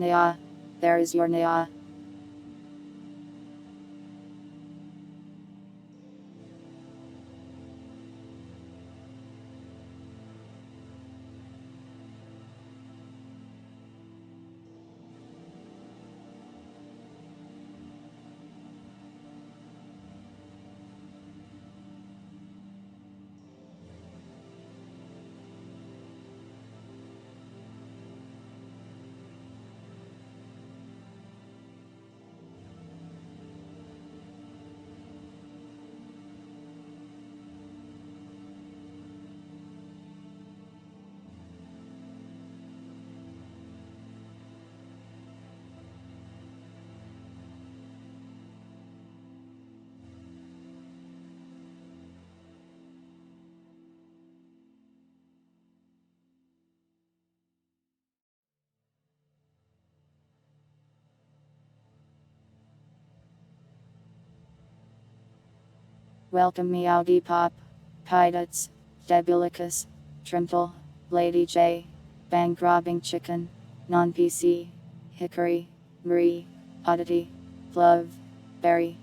Nya. There is your Nya. Welcome Meow Depop, Pidots, Debulicus, Trimple, Lady J, Bank Robbing Chicken, Non-PC, Hickory, Marie, Oddity, Plove, Berry.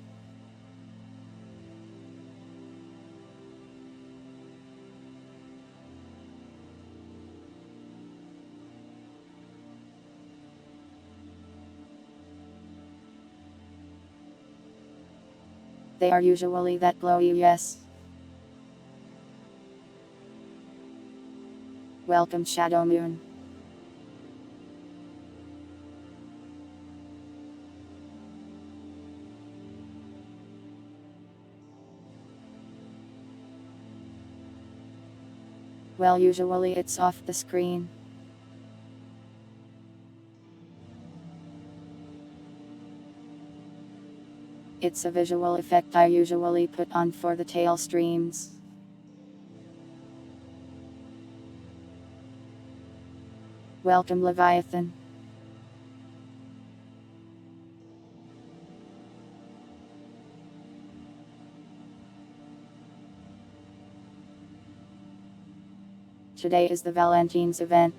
They are usually that glowy, yes. Welcome Shadow Moon. Well, usually it's off the screen. It's a visual effect I usually put on for the tail streams. Welcome Leviathan. Today is the Valentines event.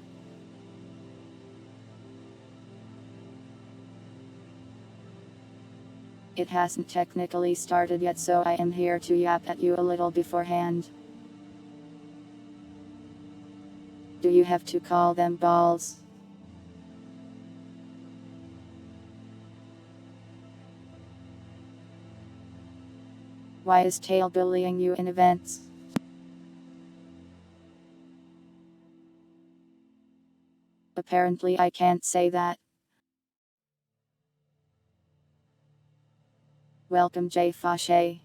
It hasn't technically started yet, so I am here to yap at you a little beforehand. Do you have to call them balls? Why is tail bullying you in events? Apparently I can't say that. Welcome Jay Fauché.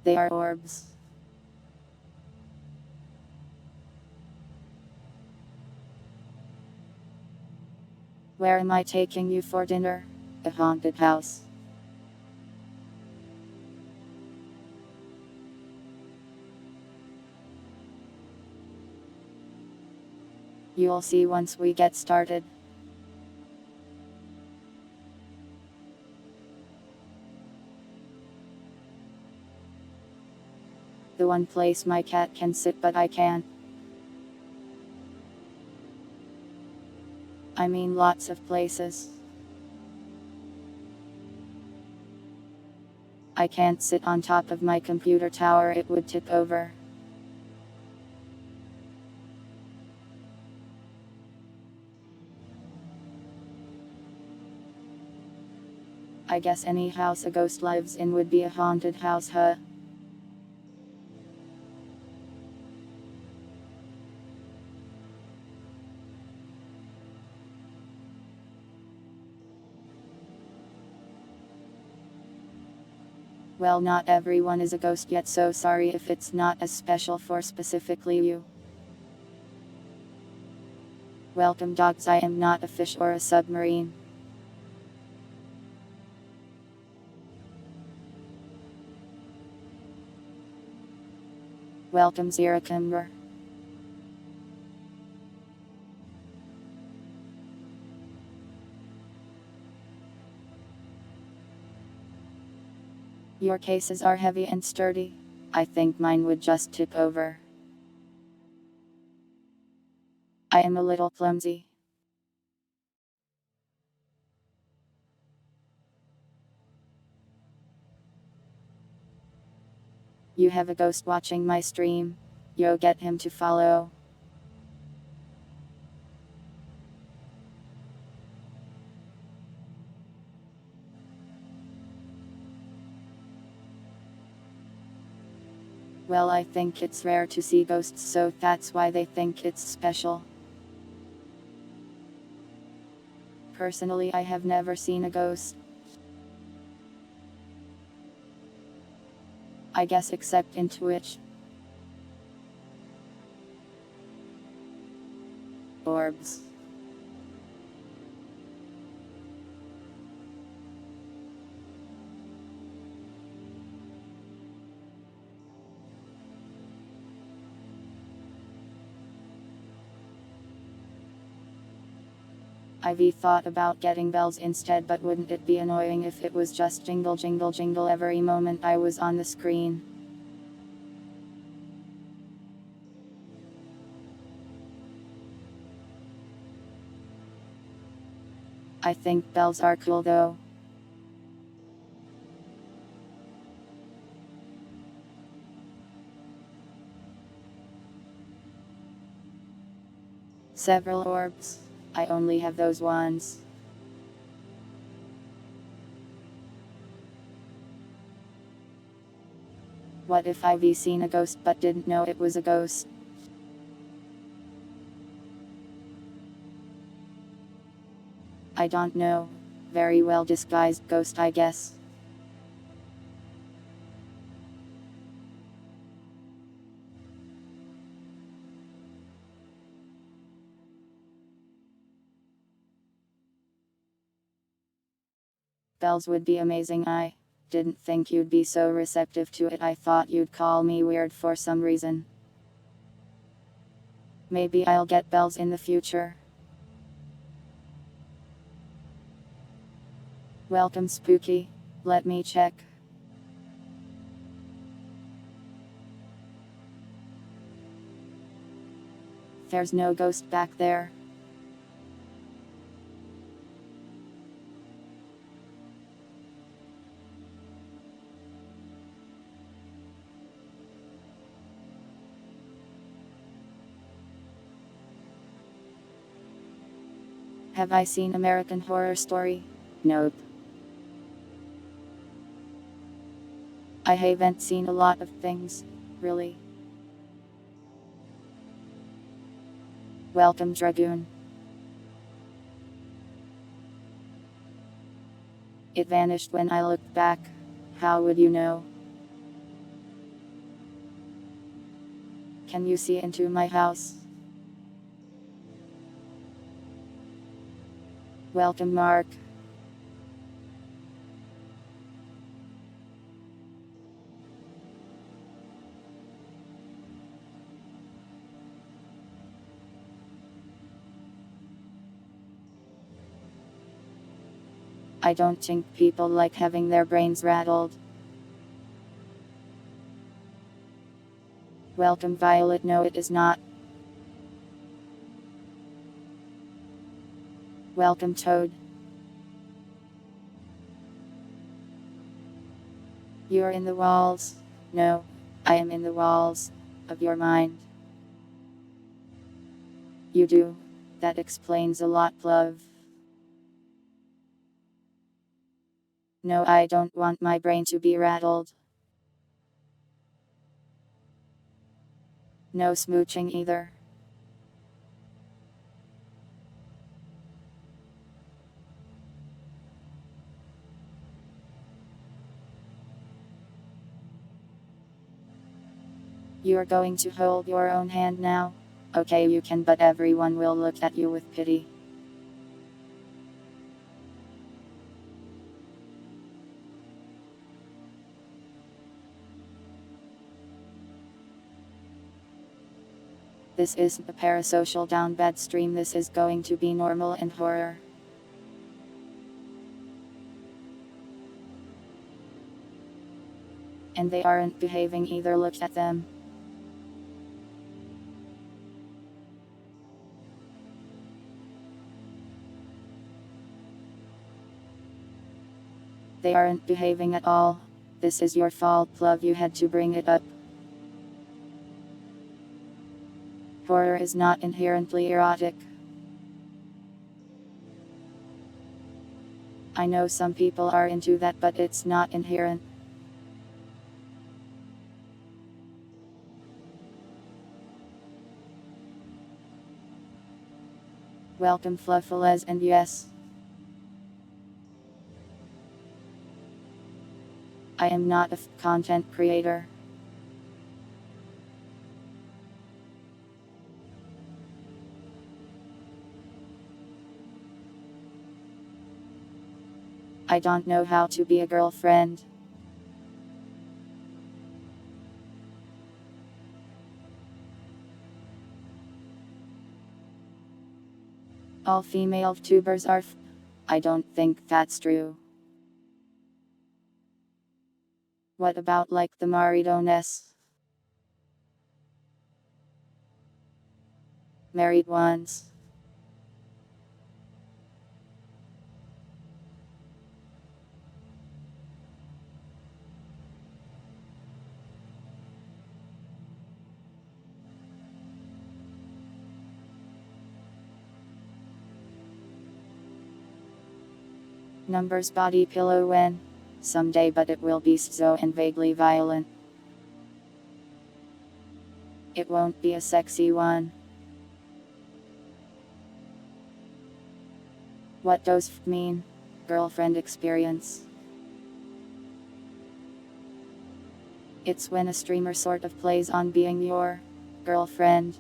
They are orbs. Where am I taking you for dinner? A haunted house. You'll see once we get started. The one place my cat can sit but I can't. I mean lots of places. I can't sit on top of my computer tower, it would tip over. I guess any house a ghost lives in would be a haunted house, huh? Well, not everyone is a ghost yet, so sorry if it's not as special for specifically you. Welcome dogs, I am not a fish or a submarine. Welcome Ziracumber. Your cases are heavy and sturdy. I think mine would just tip over. I am a little clumsy. You have a ghost watching my stream. Yo, get him to follow. Well, I think it's rare to see ghosts, so that's why they think it's special. Personally, I have never seen a ghost. I guess except in Twitch. Orbs. I've thought about getting bells instead, but wouldn't it be annoying if it was just jingle jingle jingle every moment I was on the screen? I think bells are cool though. Several orbs. I only have those ones. What if I've seen a ghost but didn't know it was a ghost? I don't know. Very well disguised ghost, I guess. Bells would be amazing. I didn't think you'd be so receptive to it. I thought you'd call me weird for some reason. Maybe I'll get bells in the future. Welcome, Spooky. Let me check. There's no ghost back there. Have I seen American Horror Story? Nope. I haven't seen a lot of things, really. Welcome, Dragoon. It vanished when I looked back. How would you know? Can you see into my house? Welcome, Mark. I don't think people like having their brains rattled. Welcome, Violet. No, it is not. Welcome, Toad. You're in the walls. No, I am in the walls of your mind. You do. That explains a lot, love. No, I don't want my brain to be rattled. No smooching either. You're going to hold your own hand now? Okay, you can, but everyone will look at you with pity. This isn't a parasocial down bad stream, this is going to be normal and horror. And they aren't behaving either, look at them. They aren't behaving at all. This is your fault, love, you had to bring it up. Horror is not inherently erotic. I know some people are into that, but it's not inherent. Welcome Fluffalas, and yes, I am not a content creator. I don't know how to be a girlfriend. All female tubers are I don't think that's true. What about like the maridones? Married ones? Numbers body pillow when? Someday, but it will be so and vaguely violent. It won't be a sexy one. What does mean? Girlfriend experience. It's when a streamer sort of plays on being your girlfriend.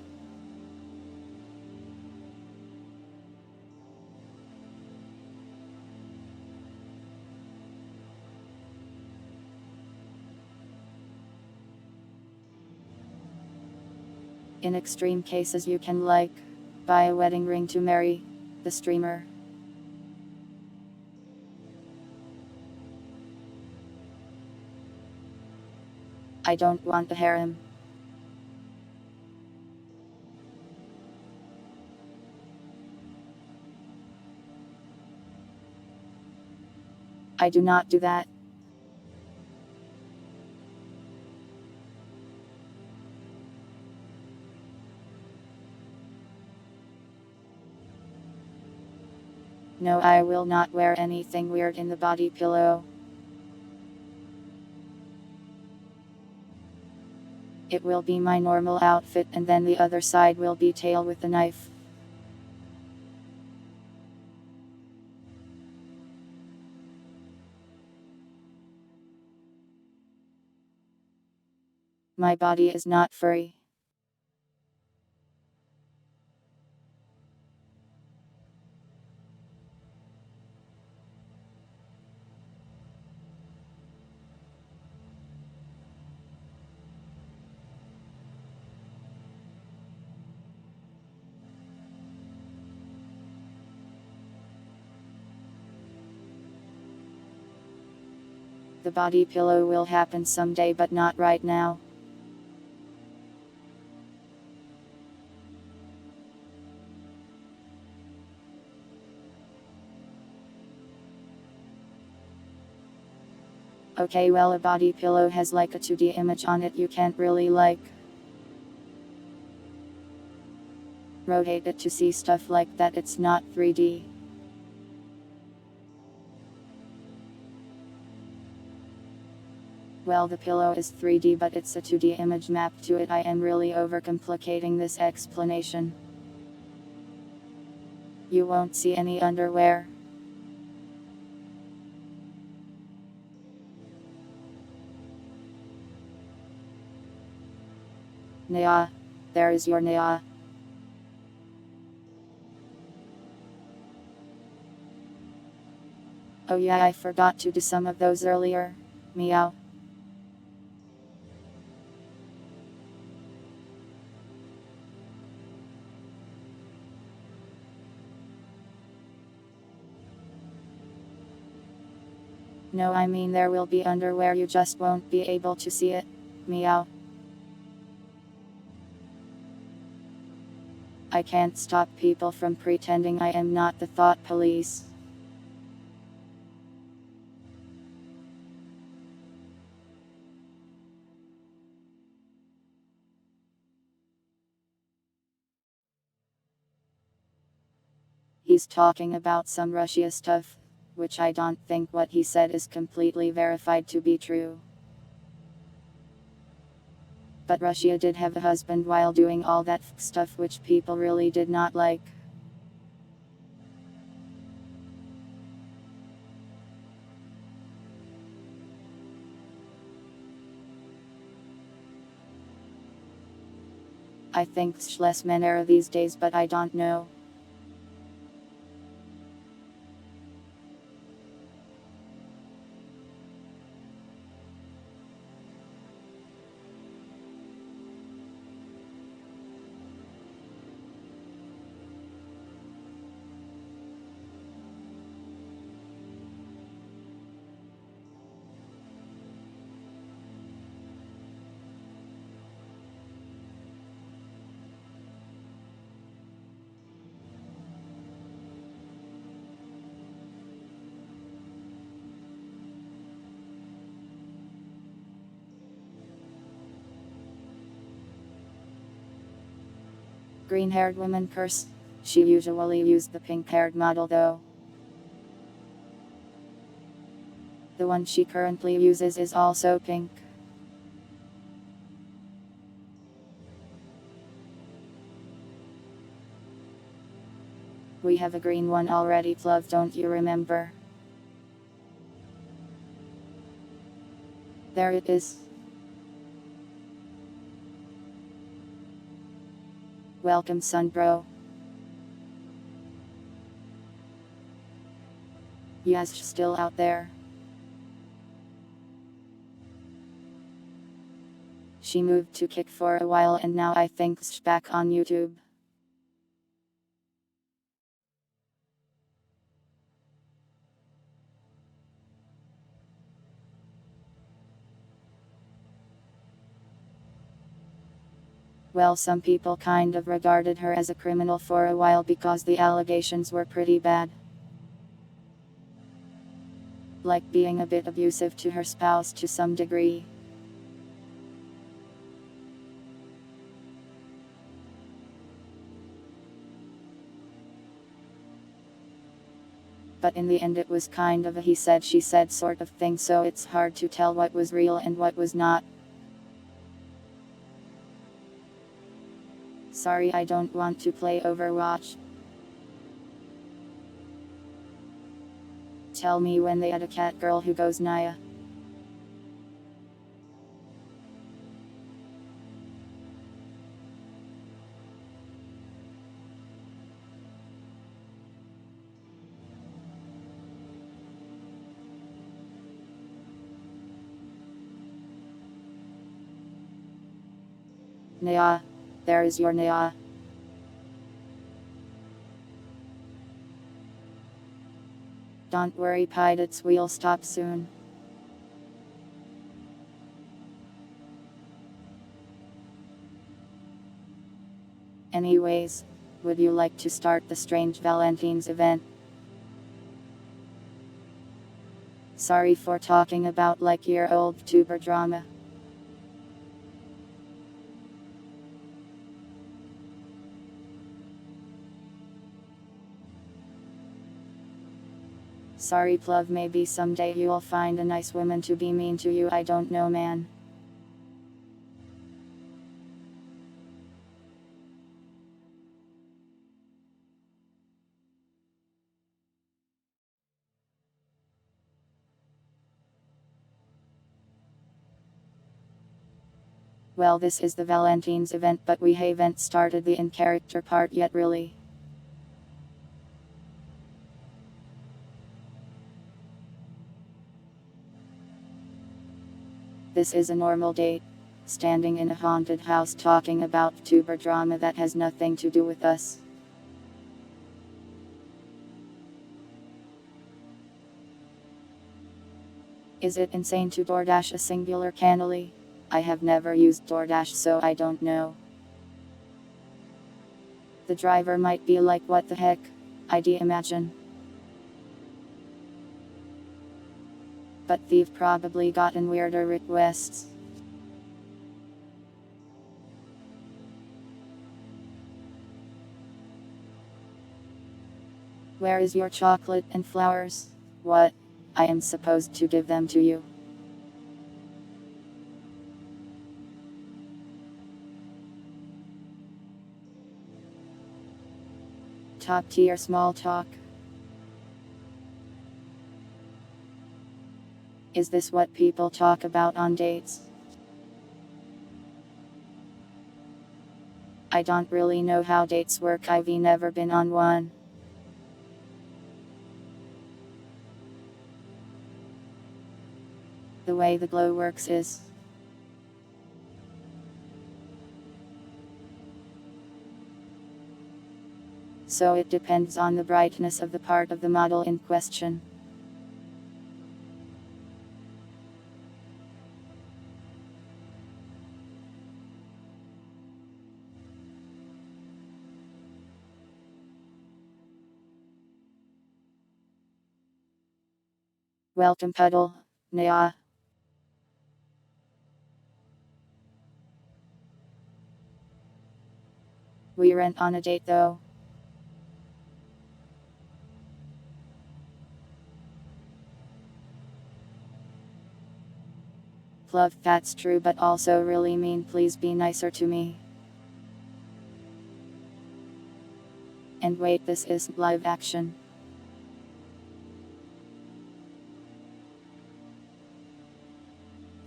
In extreme cases, you can like buy a wedding ring to marry the streamer. I don't want a harem. I do not do that. No, I will not wear anything weird in the body pillow. It will be my normal outfit, and then the other side will be tail with the knife. My body is not furry. The body pillow will happen someday, but not right now. Okay, well, a body pillow has like a 2D image on it. You can't really like rotate it to see stuff like that. It's not 3D. Well, the pillow is 3D, but it's a 2D image mapped to it. I am really overcomplicating this explanation. You won't see any underwear. Nya. There is your Nya. Oh yeah, I forgot to do some of those earlier. Meow. No, I mean there will be underwear, you just won't be able to see it. Meow. I can't stop people from pretending I am not the thought police. he's talking about some Russia stuff, which I don't think what he said is completely verified to be true. But Russia did have a husband while doing all that stuff which people really did not like. I think less men are these days, but I don't know. Green-haired woman curse. She usually used the pink-haired model though. The one she currently uses is also pink. We have a green one already, love, don't you remember? There it is. Welcome, son bro. Yes, still out there. She moved to Kick for a while and now I think she's back on YouTube. Well, some people kind of regarded her as a criminal for a while because the allegations were pretty bad. Like being a bit abusive to her spouse to some degree. But in the end it was kind of a he said she said sort of thing, so it's hard to tell what was real and what was not. Sorry, I don't want to play Overwatch. Tell me when they had a cat girl who goes Naya. Naya. There is your Naya. Don't worry, pilots, we'll stop soon. Anyways, would you like to start the Strange Valentines event? Sorry for talking about like year-old tuber drama. Sorry, plug, maybe someday you'll find a nice woman to be mean to you, I don't know, man. Well, this is the Valentines event, but we haven't started the in-character part yet, really. This is a normal date. Standing in a haunted house talking about tuber drama that has nothing to do with us. Is it insane to DoorDash a singular cannoli? I have never used DoorDash, so I don't know. The driver might be like, what the heck? I'd imagine. But they've probably gotten weirder requests. Where is your chocolate and flowers? What? I am supposed to give them to you. Top tier small talk. Is this what people talk about on dates? I don't really know how dates work, I've never been on one. The way the glow works is so it depends on the brightness of the part of the model in question. Welcome puddle. Nya. We went on a date though. Love, that's true, but also really mean, please be nicer to me. And wait, this is live action.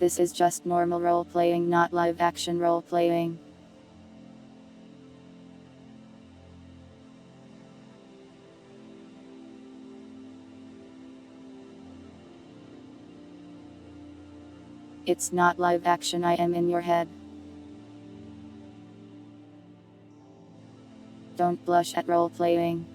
This is just normal role playing, not live action role playing. It's not live action, I am in your head. Don't blush at role playing.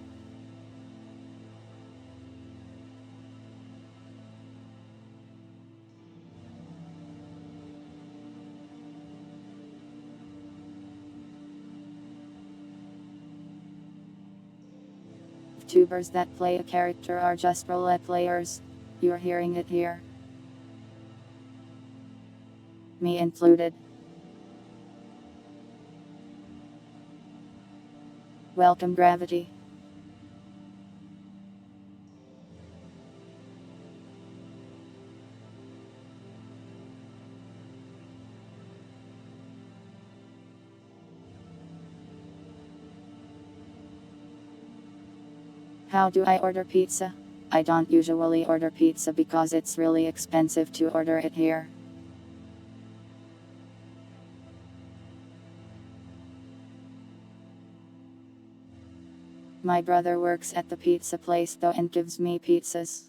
Tubers that play a character are just roulette players. You're hearing it here. Me included. Welcome gravity. How do I order pizza? I don't usually order pizza because it's really expensive to order it here. My brother works at the pizza place though and gives me pizzas.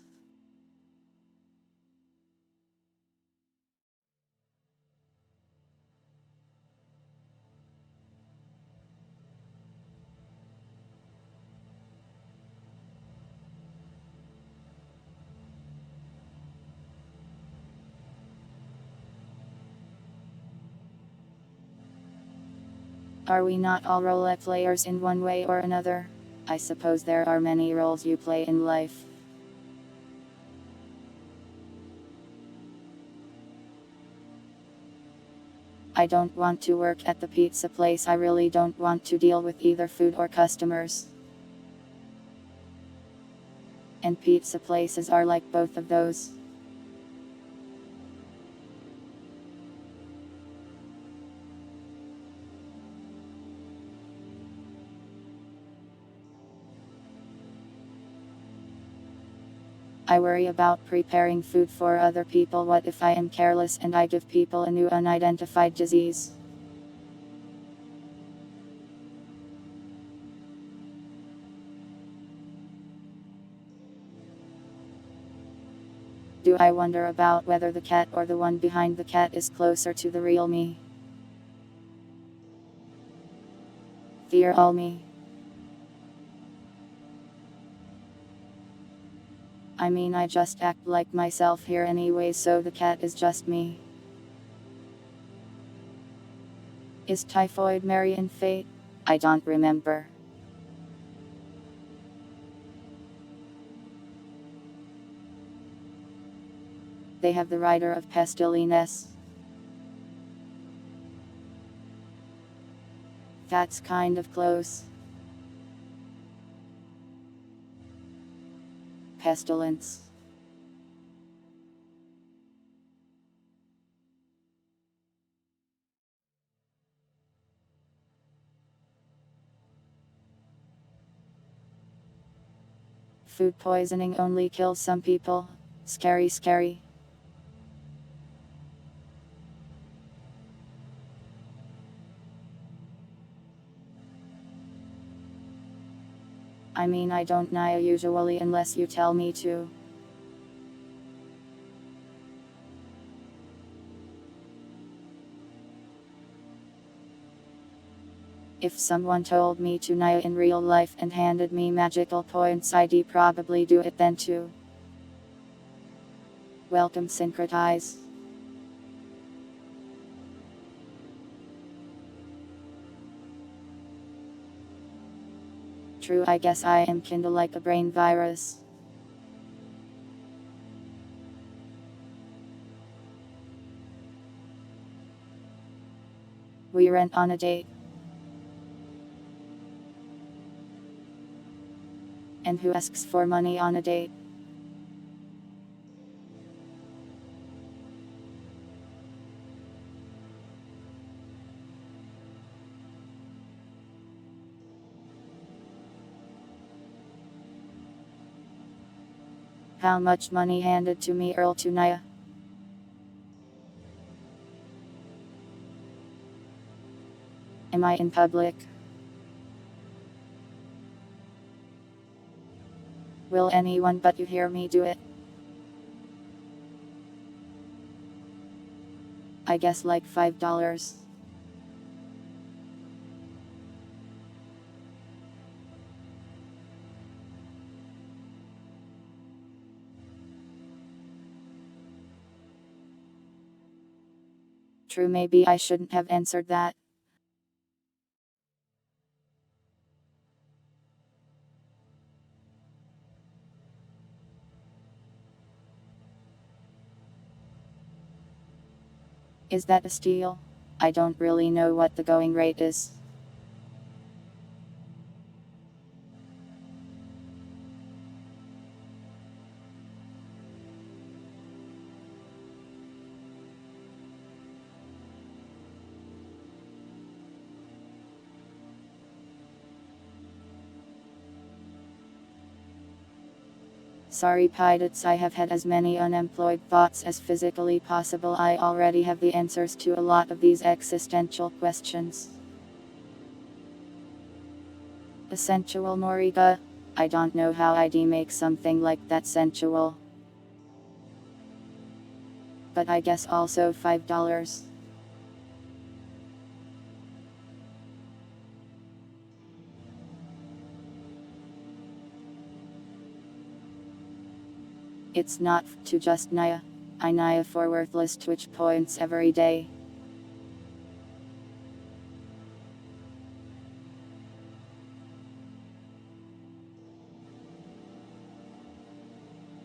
Are we not all roulette players in one way or another? I suppose there are many roles you play in life. I don't want to work at the pizza place, I really don't want to deal with either food or customers. And pizza places are like both of those. I worry about preparing food for other people. What if I am careless and I give people a new unidentified disease? Do I wonder about whether the cat or the one behind the cat is closer to the real me? Fear all me. I mean, I just act like myself here anyway, so the cat is just me. Is typhoid Mary in Fate? I don't remember. They have the writer of Pestilines. That's kind of close. pestilence. Food poisoning only kills some people. Scary, scary. I mean, I don't know usually unless you tell me to. If someone told me to know in real life and handed me magical points, I'd probably do it then too. Welcome, syncretize. True, I guess I am kinda like a brain virus. We went on a date. And who asks for money on a date? How much money handed to me Earl Tunaya? Am I in public? Will anyone but you hear me do it? I guess like $5. True, maybe I shouldn't have answered that. Is that a steal? I don't really know what the going rate is. Sorry pilots, I have had as many unemployed thoughts as physically possible. I already have the answers to a lot of these existential questions. A sensual Moriga? I don't know how I'd make something like that sensual. But I guess also $5. It's not to just Naya. I Naya for worthless Twitch points every day.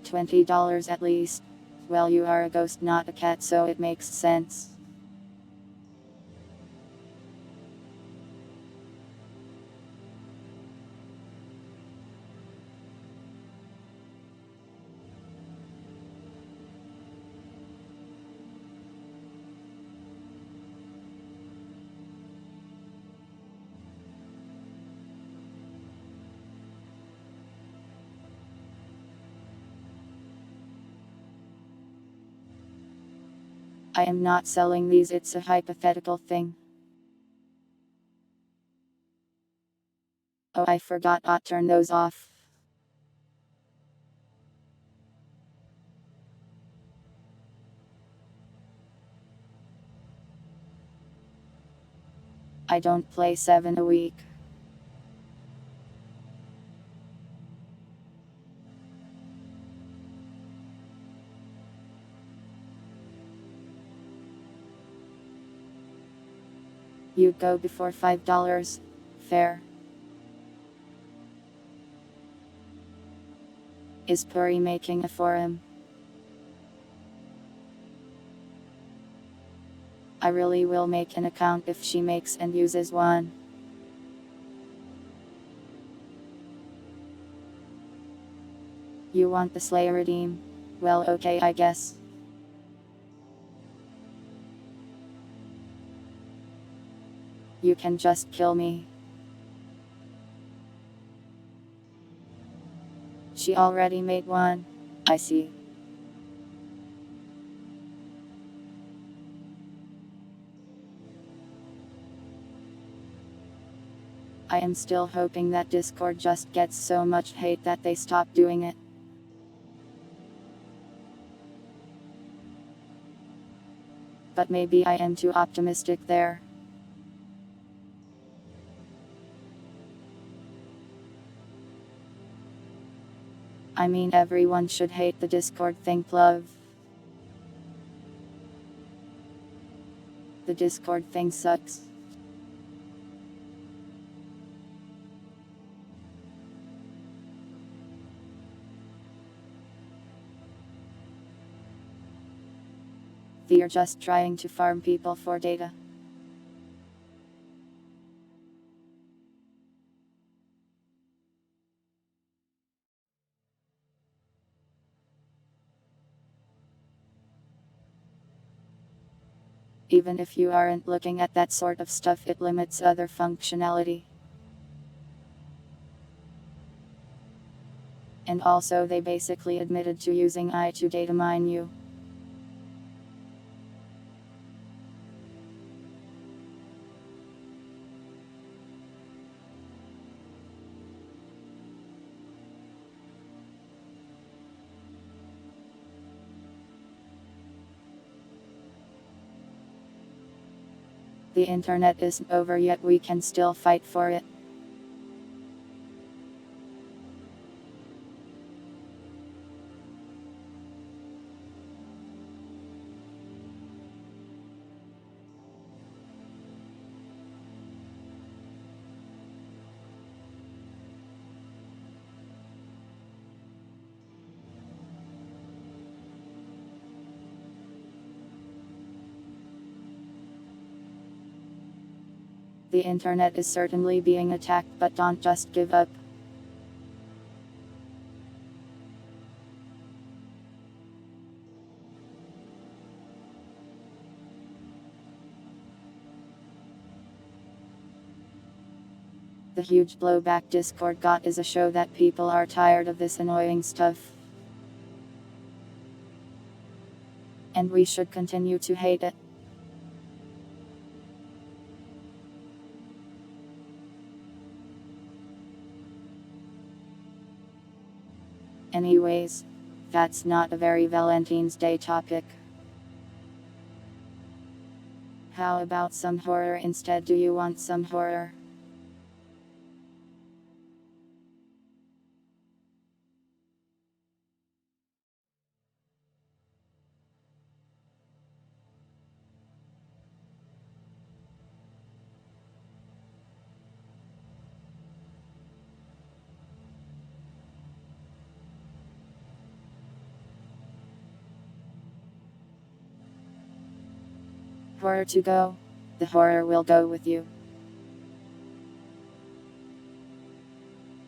$20 at least. Well, you are a ghost, not a cat, so it makes sense. I am not selling these, it's a hypothetical thing. Oh, I forgot to turn those off. I don't play 7 a week. You'd go before $5. Fair. Is Puri making a forum? I really will make an account if she makes and uses one. You want the Slayer redeem? Well, okay, I guess. You can just kill me. She already made one. I see. I am still hoping that Discord just gets so much hate that they stop doing it. But maybe I am too optimistic there. I mean, everyone should hate the Discord thing, love. The Discord thing sucks. They're just trying to farm people for data. Even if you aren't looking at that sort of stuff, it limits other functionality. And also, they basically admitted to using AI to data mine you. The internet isn't over yet, we can still fight for it. The internet is certainly being attacked, but don't just give up. The huge blowback Discord got is a show that people are tired of this annoying stuff. And we should continue to hate it. Anyways, that's not a very Valentine's Day topic. How about some horror instead? Do you want some horror? Horror to go. The horror will go with you.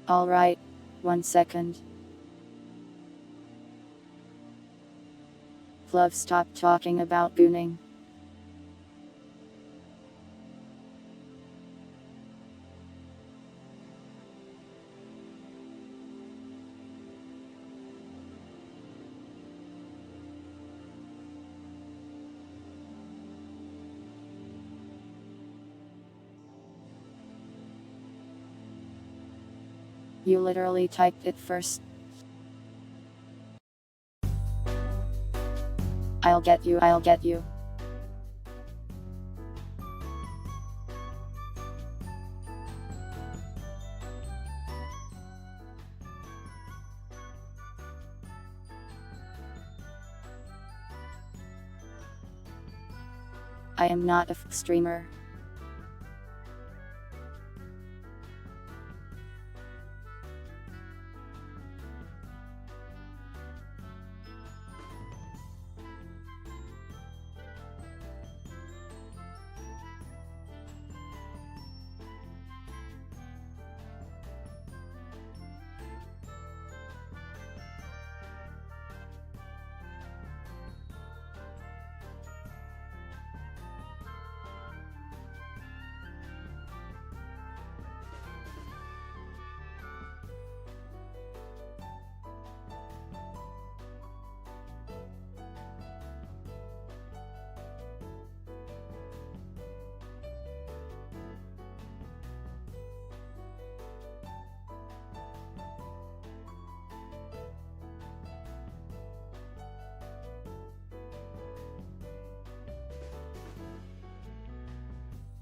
Alright, 1 second. Love, stop talking about gooning. You literally typed it first. I'll get you, I'll get you. I am not a streamer.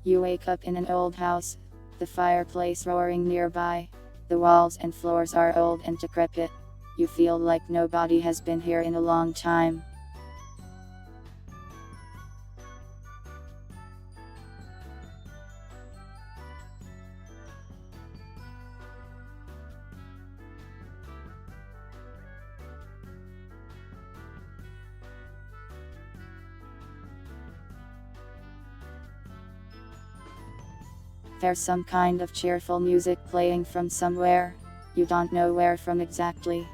You wake up in an old house, the fireplace roaring nearby. The walls and floors are old and decrepit. You feel like nobody has been here in a long time. There's some kind of cheerful music playing from somewhere. You don't know where from exactly.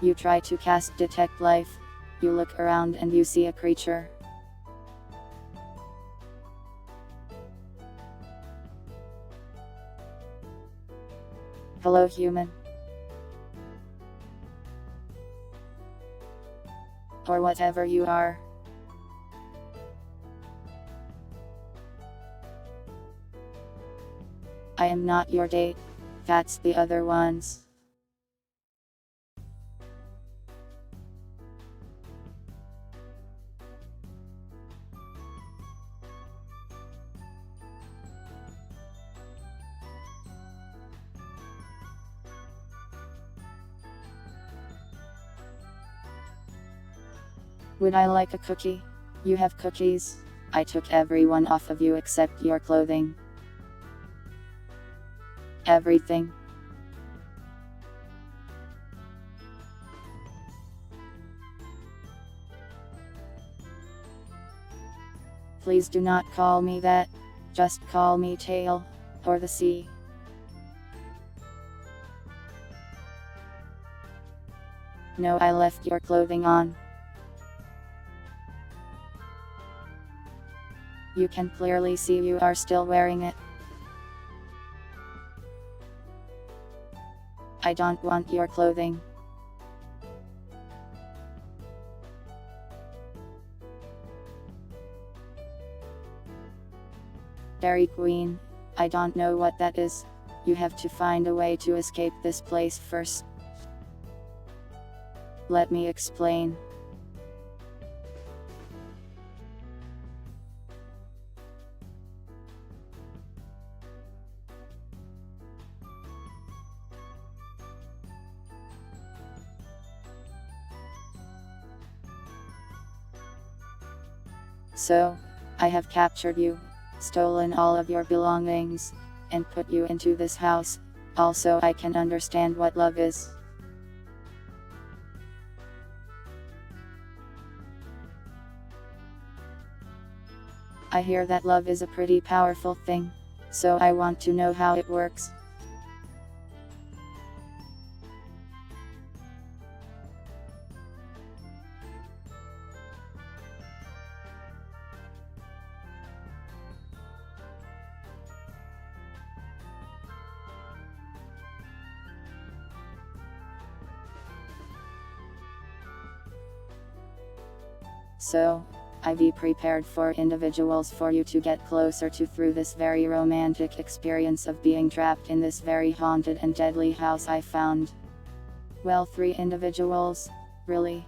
You try to cast Detect Life. You look around and you see a creature. Hello, human. Or whatever you are. I am not your date. That's the other ones. Would I like a cookie? You have cookies? I took every one off of you except your clothing. Everything. Please do not call me that. Just call me Tail, or the Sea. No, I left your clothing on. You can clearly see you are still wearing it. I don't want your clothing. Dairy Queen, I don't know what that is. You have to find a way to escape this place first. Let me explain. So, I have captured you, stolen all of your belongings, and put you into this house. Also, I can understand what love is. I hear that love is a pretty powerful thing, so I want to know how it works. So, I be prepared for individuals for you to get closer to through this very romantic experience of being trapped in this very haunted and deadly house I found. Well, 3 individuals, really?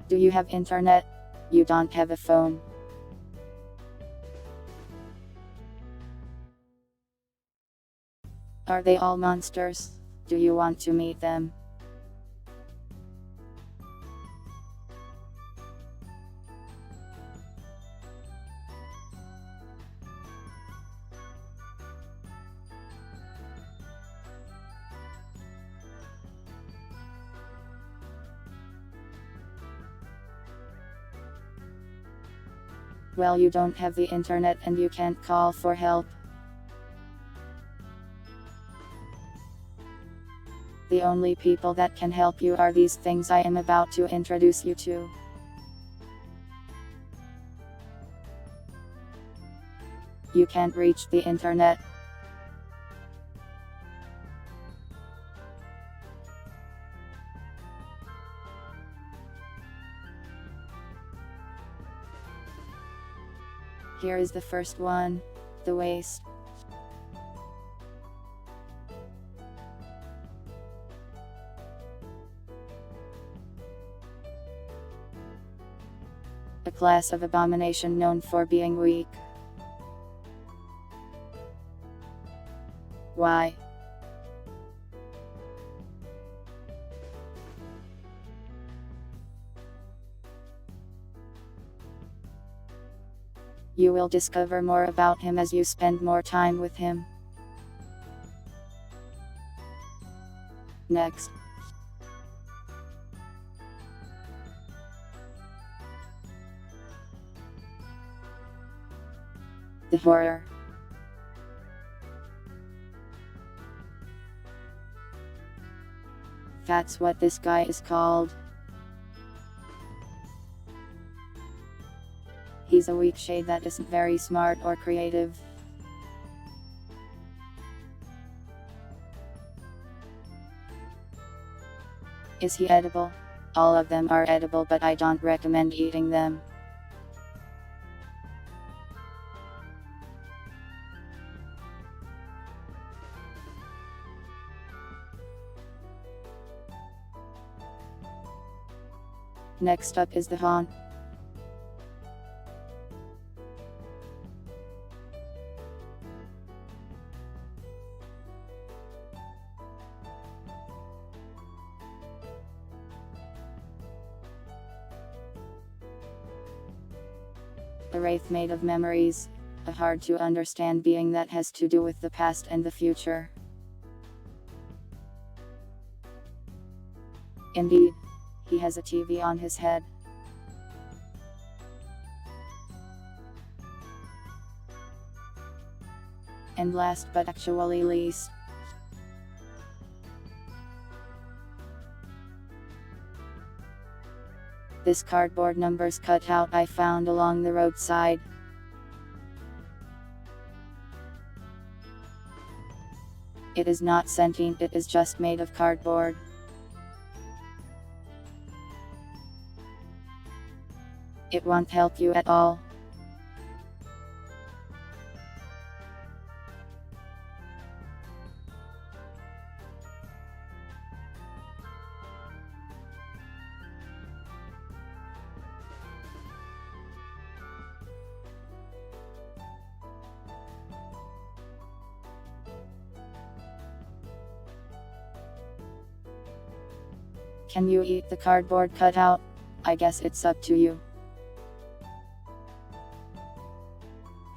Do you have internet? You don't have a phone. Are they all monsters? Do you want to meet them? Well, you don't have the internet and you can't call for help. The only people that can help you are these things I am about to introduce you to. You can't reach the internet. Here is the first one. The waist. A class of abomination known for being weak. Why? You will discover more about him as you spend more time with him. Next. The horror. That's what this guy is called. He's a weak shade that isn't very smart or creative. Is he edible? All of them are edible, but I don't recommend eating them. Next up is the haunt. A wraith made of memories, a hard to understand being that has to do with the past and the future. Indeed, he has a TV on his head. And last but actually least, this cardboard numbers cutout I found along the roadside. It is not sentient, it is just made of cardboard. It won't help you at all. Can you eat the cardboard cutout? I guess it's up to you.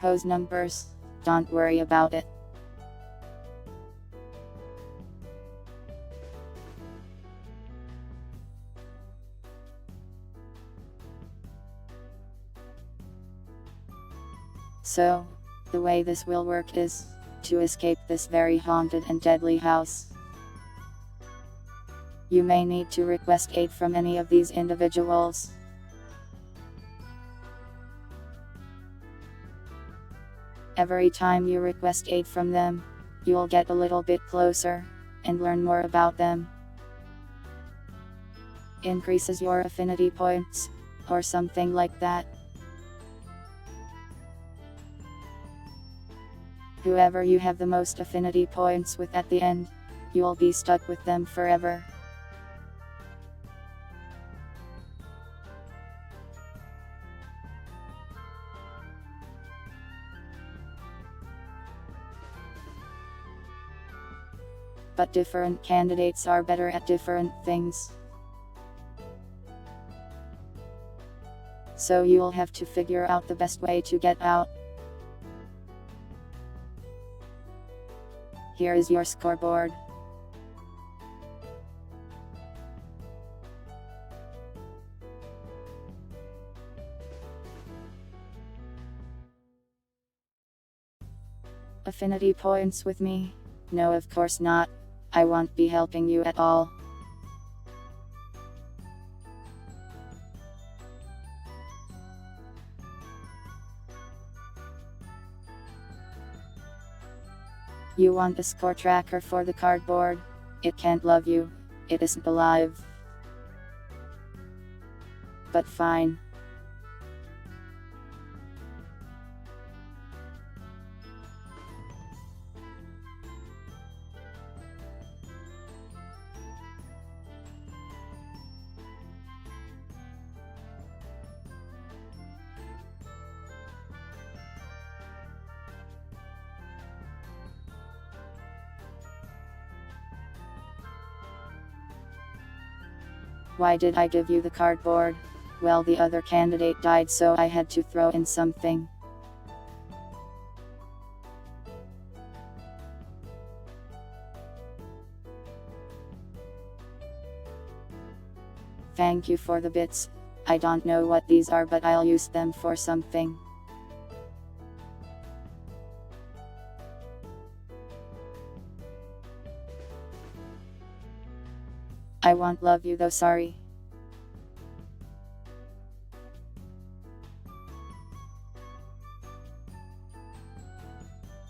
Hose numbers, don't worry about it. So, the way this will work is to escape this very haunted and deadly house. You may need to request aid from any of these individuals. Every time you request aid from them, you'll get a little bit closer and learn more about them. Increases your affinity points, or something like that. Whoever you have the most affinity points with at the end, you'll be stuck with them forever. But different candidates are better at different things. So you'll have to figure out the best way to get out. Here is your scoreboard. Affinity points with me? No, of course not. I won't be helping you at all. You want a score tracker for the cardboard? It can't love you. It isn't alive. But fine. Why did I give you the cardboard? Well, the other candidate died, so I had to throw in something. Thank you for the bits. I don't know what these are, but I'll use them for something. I won't love you though, sorry.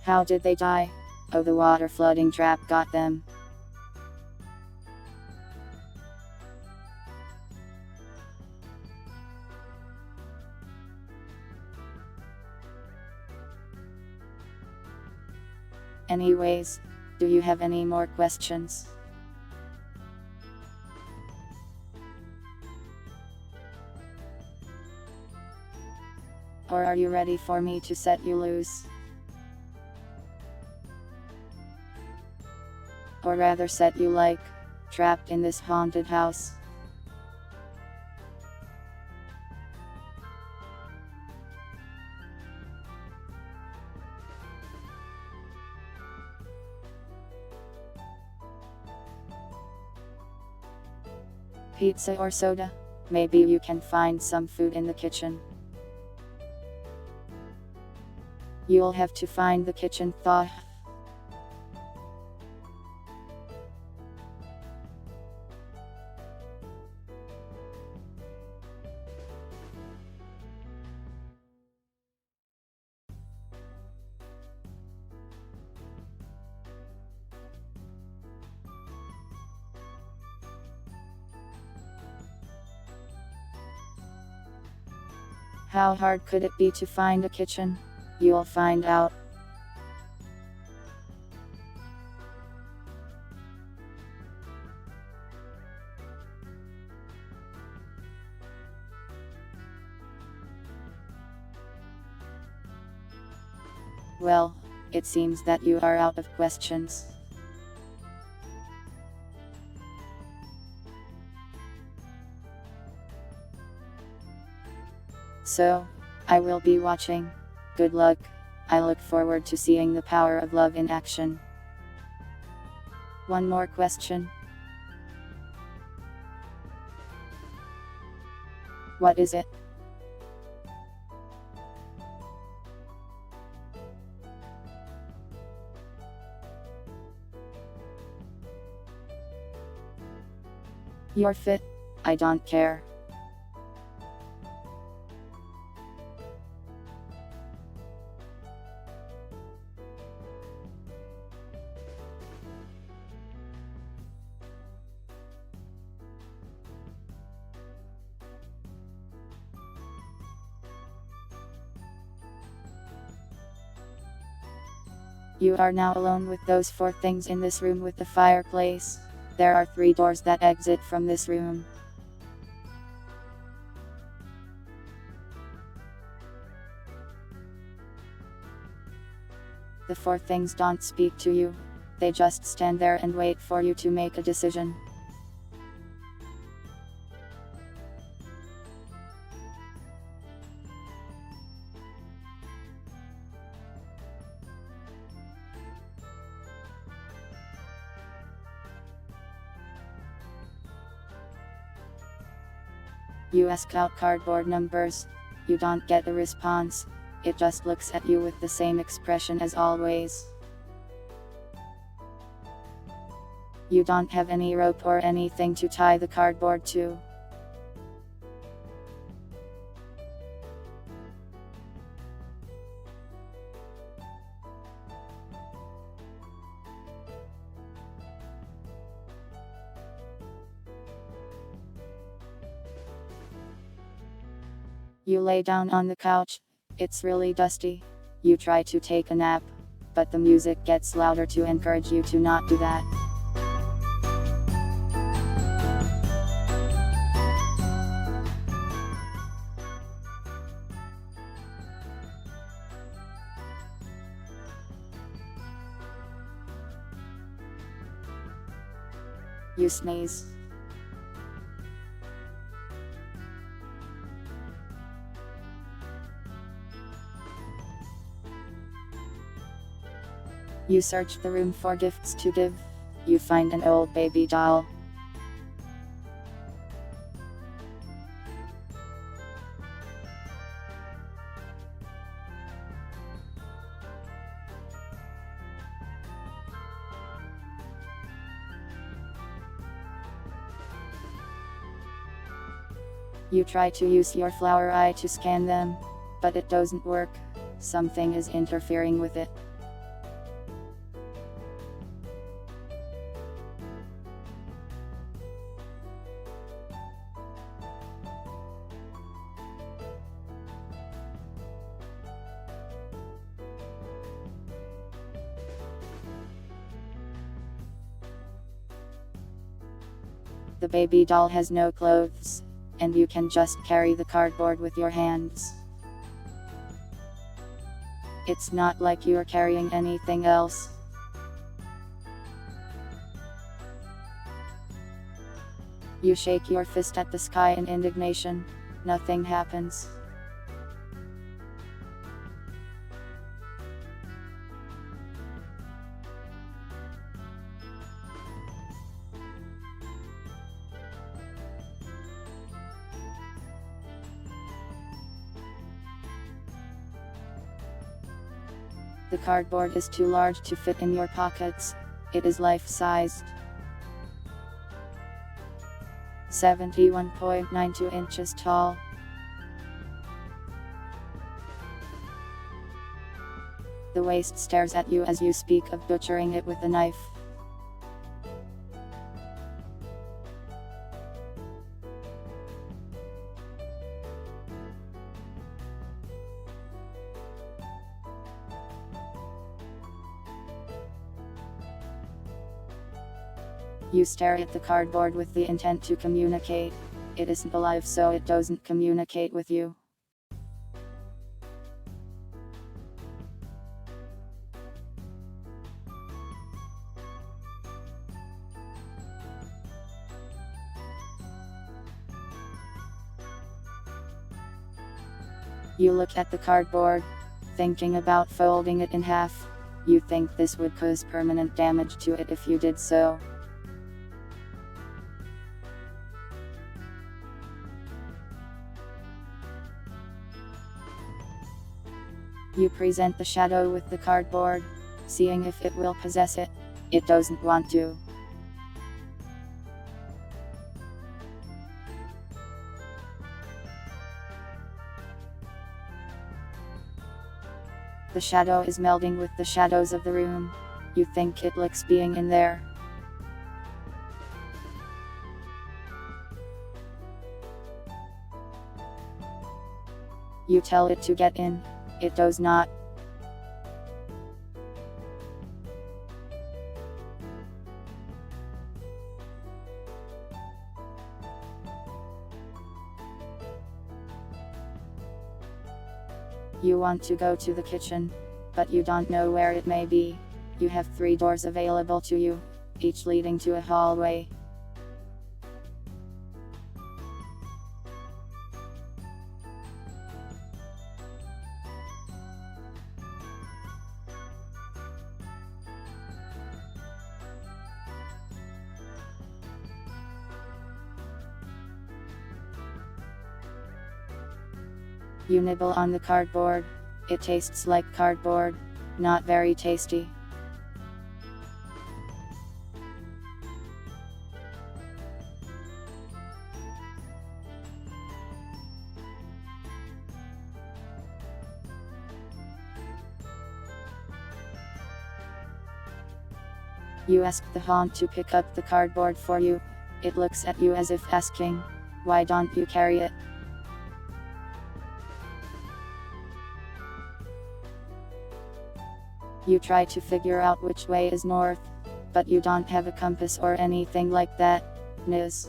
How did they die? Oh, the water flooding trap got them. Anyways, do you have any more questions? Or are you ready for me to set you loose? Or rather set you like, trapped in this haunted house? Pizza or soda? Maybe you can find some food in the kitchen. You'll have to find the kitchen thaw. How hard could it be to find a kitchen? You'll find out. Well, it seems that you are out of questions. So, I will be watching. Good luck. I look forward to seeing the power of love in action. One more question. What is it? You're fit. I don't care. You are now alone with those 4 things in this room with the fireplace. There are 3 doors that exit from this room. The 4 things don't speak to you. They just stand there and wait for you to make a decision. You ask out cardboard numbers. You don't get a response. It just looks at you with the same expression as always. You don't have any rope or anything to tie the cardboard to. You lay down on the couch. It's really dusty. You try to take a nap, but the music gets louder to encourage you to not do that. You sneeze. You search the room for gifts to give. You find an old baby doll. You try to use your flower eye to scan them, but it doesn't work. Something is interfering with it. The baby doll has no clothes, and you can just carry the cardboard with your hands. It's not like you're carrying anything else. You shake your fist at the sky in indignation. Nothing happens. The cardboard is too large to fit in your pockets. It is life-sized. 71.92 inches tall. The waist stares at you as you speak of butchering it with a knife. You stare at the cardboard with the intent to communicate. It isn't alive, so it doesn't communicate with you. You look at the cardboard, thinking about folding it in half. You think this would cause permanent damage to it if you did so. You present the shadow with the cardboard, seeing if it will possess it. It doesn't want to. The shadow is melding with the shadows of the room. You think it likes being in there. You tell it to get in. It does not. You want to go to the kitchen, but you don't know where it may be. You have 3 doors available to you, each leading to a hallway. You nibble on the cardboard. It tastes like cardboard. Not very tasty. You ask the haunt to pick up the cardboard for you. It looks at you as if asking, "Why don't you carry it?" You try to figure out which way is north, but you don't have a compass or anything like that, Niz.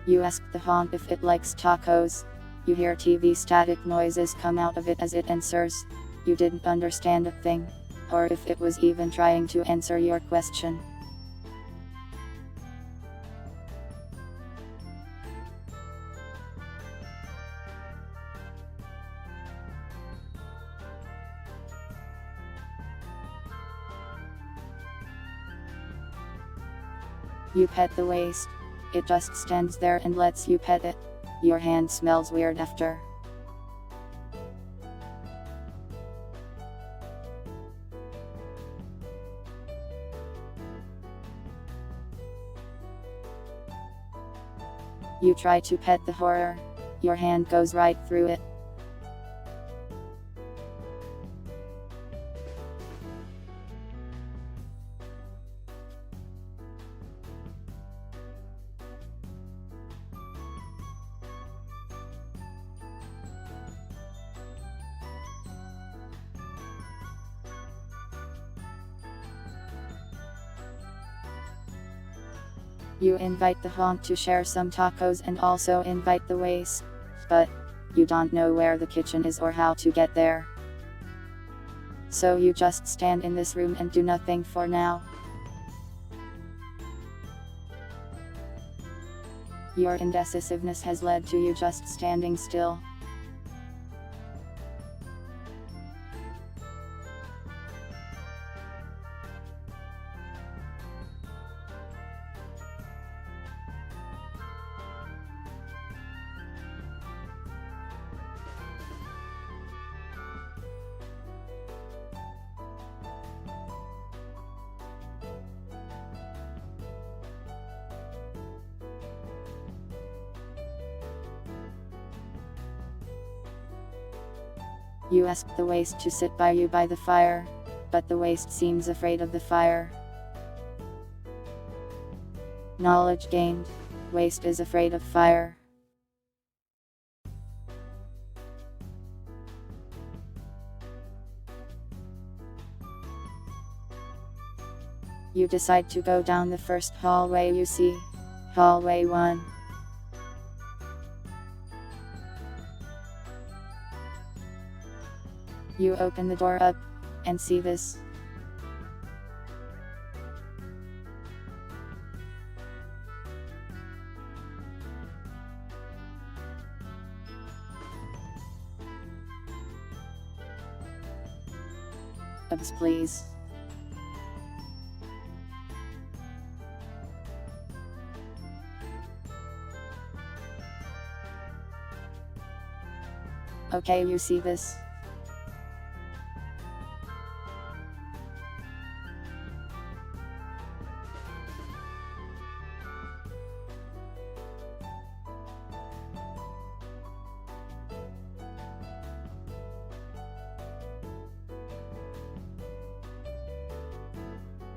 You ask the haunt if it likes tacos. You hear TV static noises come out of it as it answers. You didn't understand a thing. Or if it was even trying to answer your question. You pet the waist. It just stands there and lets you pet it. Your hand smells weird after. You try to pet the horror. Your hand goes right through it. You invite the haunt to share some tacos and also invite the waste. But you don't know where the kitchen is or how to get there. So you just stand in this room and do nothing for now. Your indecisiveness has led to you just standing still. You ask the waste to sit by you by the fire, but the waste seems afraid of the fire. Knowledge gained. Waste is afraid of fire. You decide to go down the first hallway you see. Hallway 1. You open the door up, and see this. Oops, please. Okay, you see this.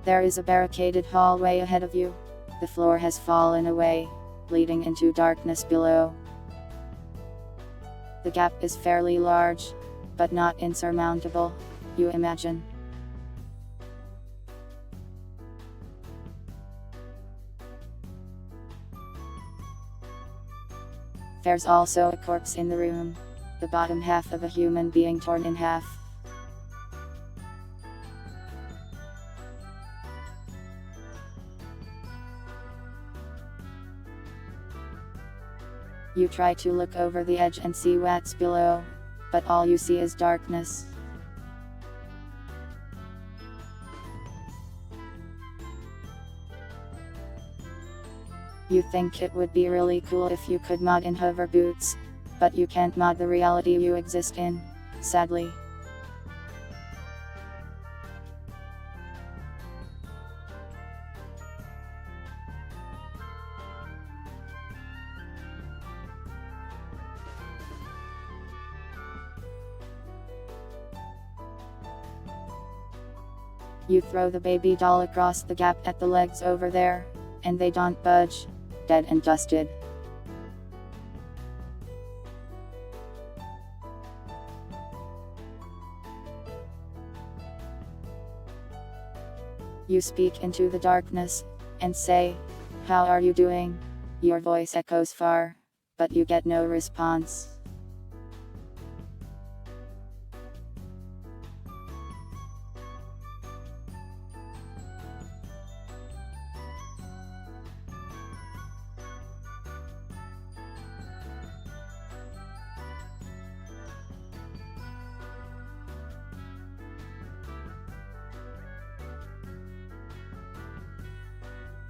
There is a barricaded hallway ahead of you. The floor has fallen away, leading into darkness below. The gap is fairly large, but not insurmountable, you imagine. There's also a corpse in the room, the bottom half of a human being torn in half. You try to look over the edge and see what's below, but all you see is darkness. You think it would be really cool if you could mod in hover boots, but you can't mod the reality you exist in, sadly. You throw the baby doll across the gap at the legs over there, and they don't budge, dead and dusted. You speak into the darkness, and say, "How are you doing?" Your voice echoes far, but you get no response.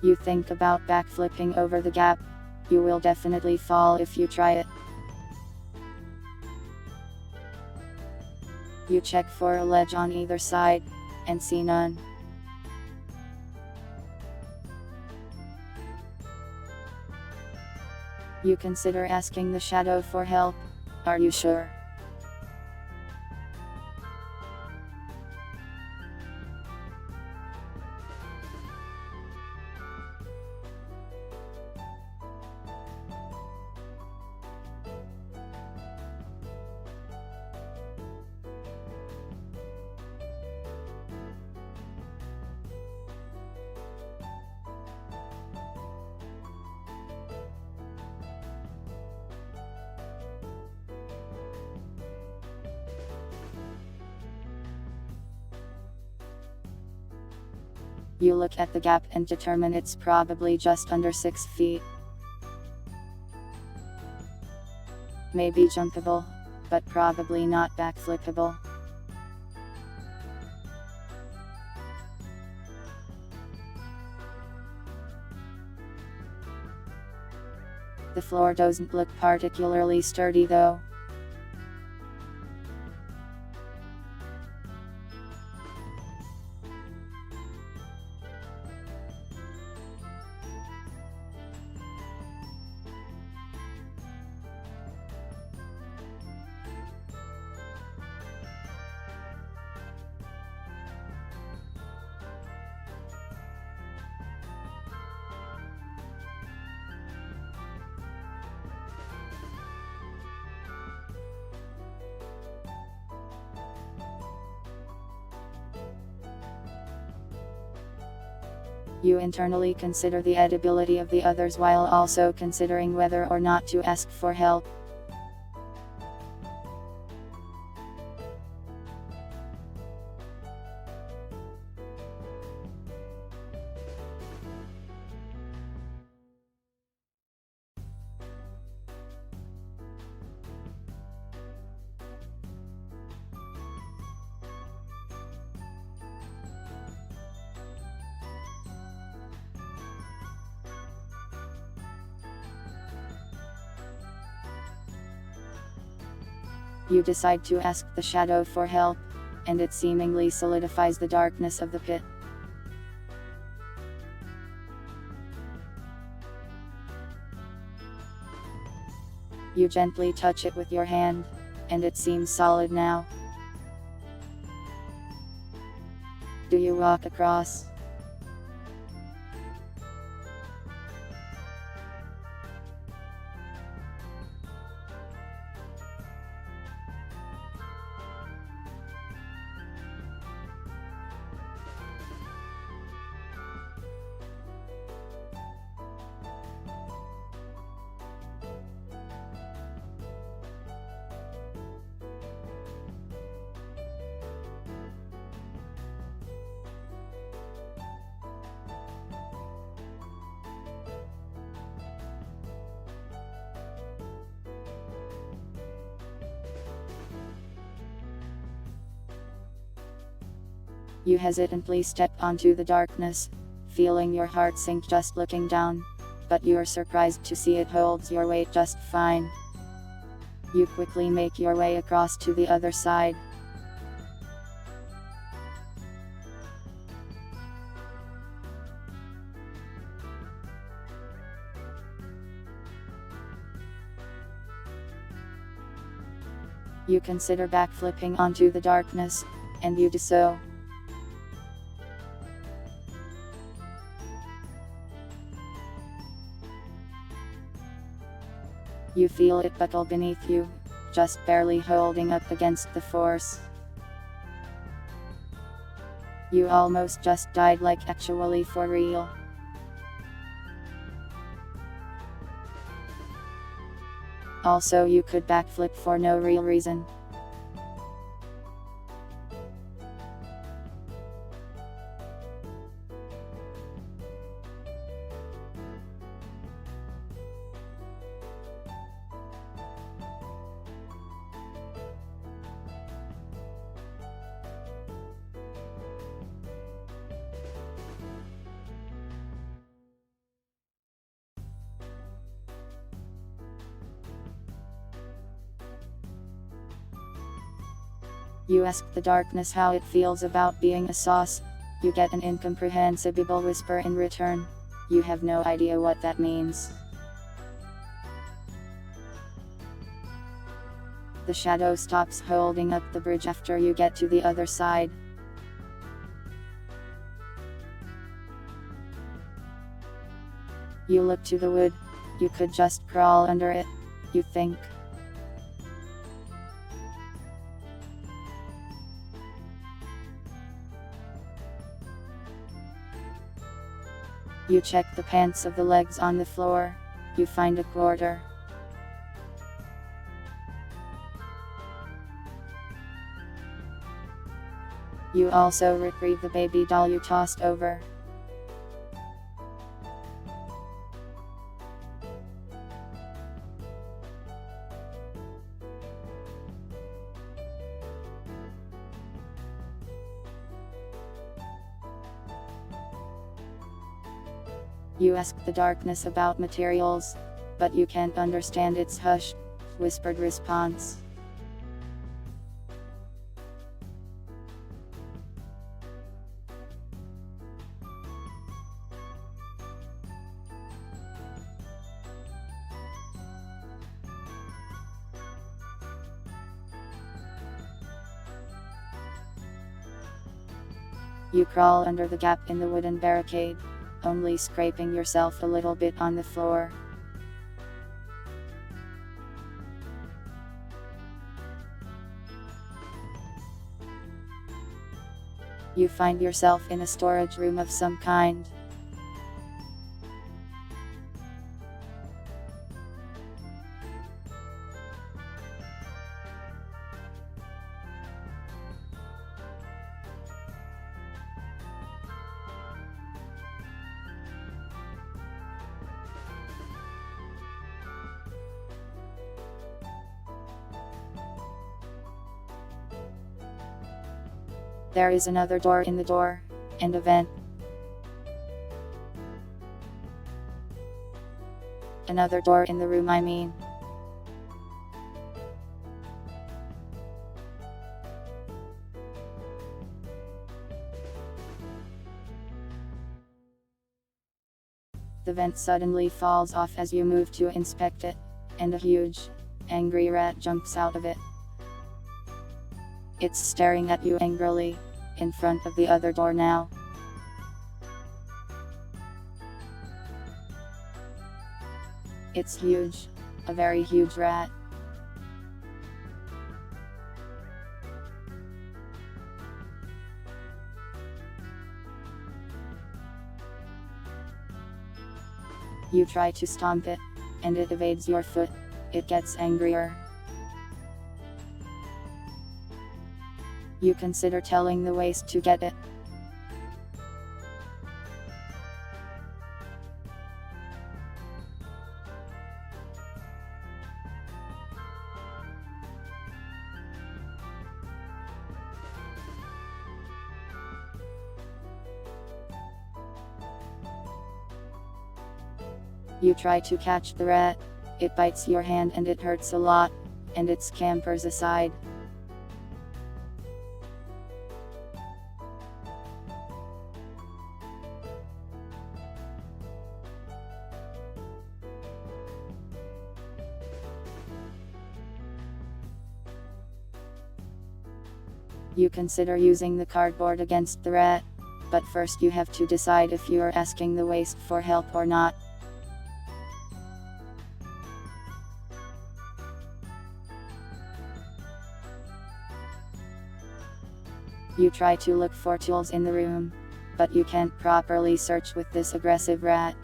You think about backflipping over the gap. You will definitely fall if you try it. You check for a ledge on either side, and see none. You consider asking the shadow for help. Are you sure? You look at the gap and determine it's probably just under 6 feet. Maybe jumpable, but probably not backflippable. The floor doesn't look particularly sturdy though. You internally consider the edibility of the others while also considering whether or not to ask for help. You decide to ask the shadow for help, and it seemingly solidifies the darkness of the pit. You gently touch it with your hand, and it seems solid now. Do you walk across? You hesitantly step onto the darkness, feeling your heart sink just looking down, but you're surprised to see it holds your weight just fine. You quickly make your way across to the other side. You consider backflipping onto the darkness, and you do so. You feel it buckle beneath you, just barely holding up against the force. You almost just died, like actually for real. Also, you could backflip for no real reason. You ask the darkness how it feels about being a sauce. You get an incomprehensible whisper in return. You have no idea what that means. The shadow stops holding up the bridge after you get to the other side. You look to the wood. You could just crawl under it, you think. You check the pants of the legs on the floor. You find a quarter. You also retrieve the baby doll you tossed over. You ask the darkness about materials, but you can't understand its hushed, whispered response. You crawl under the gap in the wooden barricade, only scraping yourself a little bit on the floor. You find yourself in a storage room of some kind. There is another door in the door, and a vent. Another door in the room, I mean. The vent suddenly falls off as you move to inspect it, and a huge, angry rat jumps out of it. It's staring at you angrily, in front of the other door now. It's huge, a very huge rat. You try to stomp it, and it evades your foot. It gets angrier. You consider telling the waste to get it. You try to catch the rat. It bites your hand and it hurts a lot, and it scampers aside. You consider using the cardboard against the rat, but first you have to decide if you are asking the waste for help or not. You try to look for tools in the room, but you can't properly search with this aggressive rat.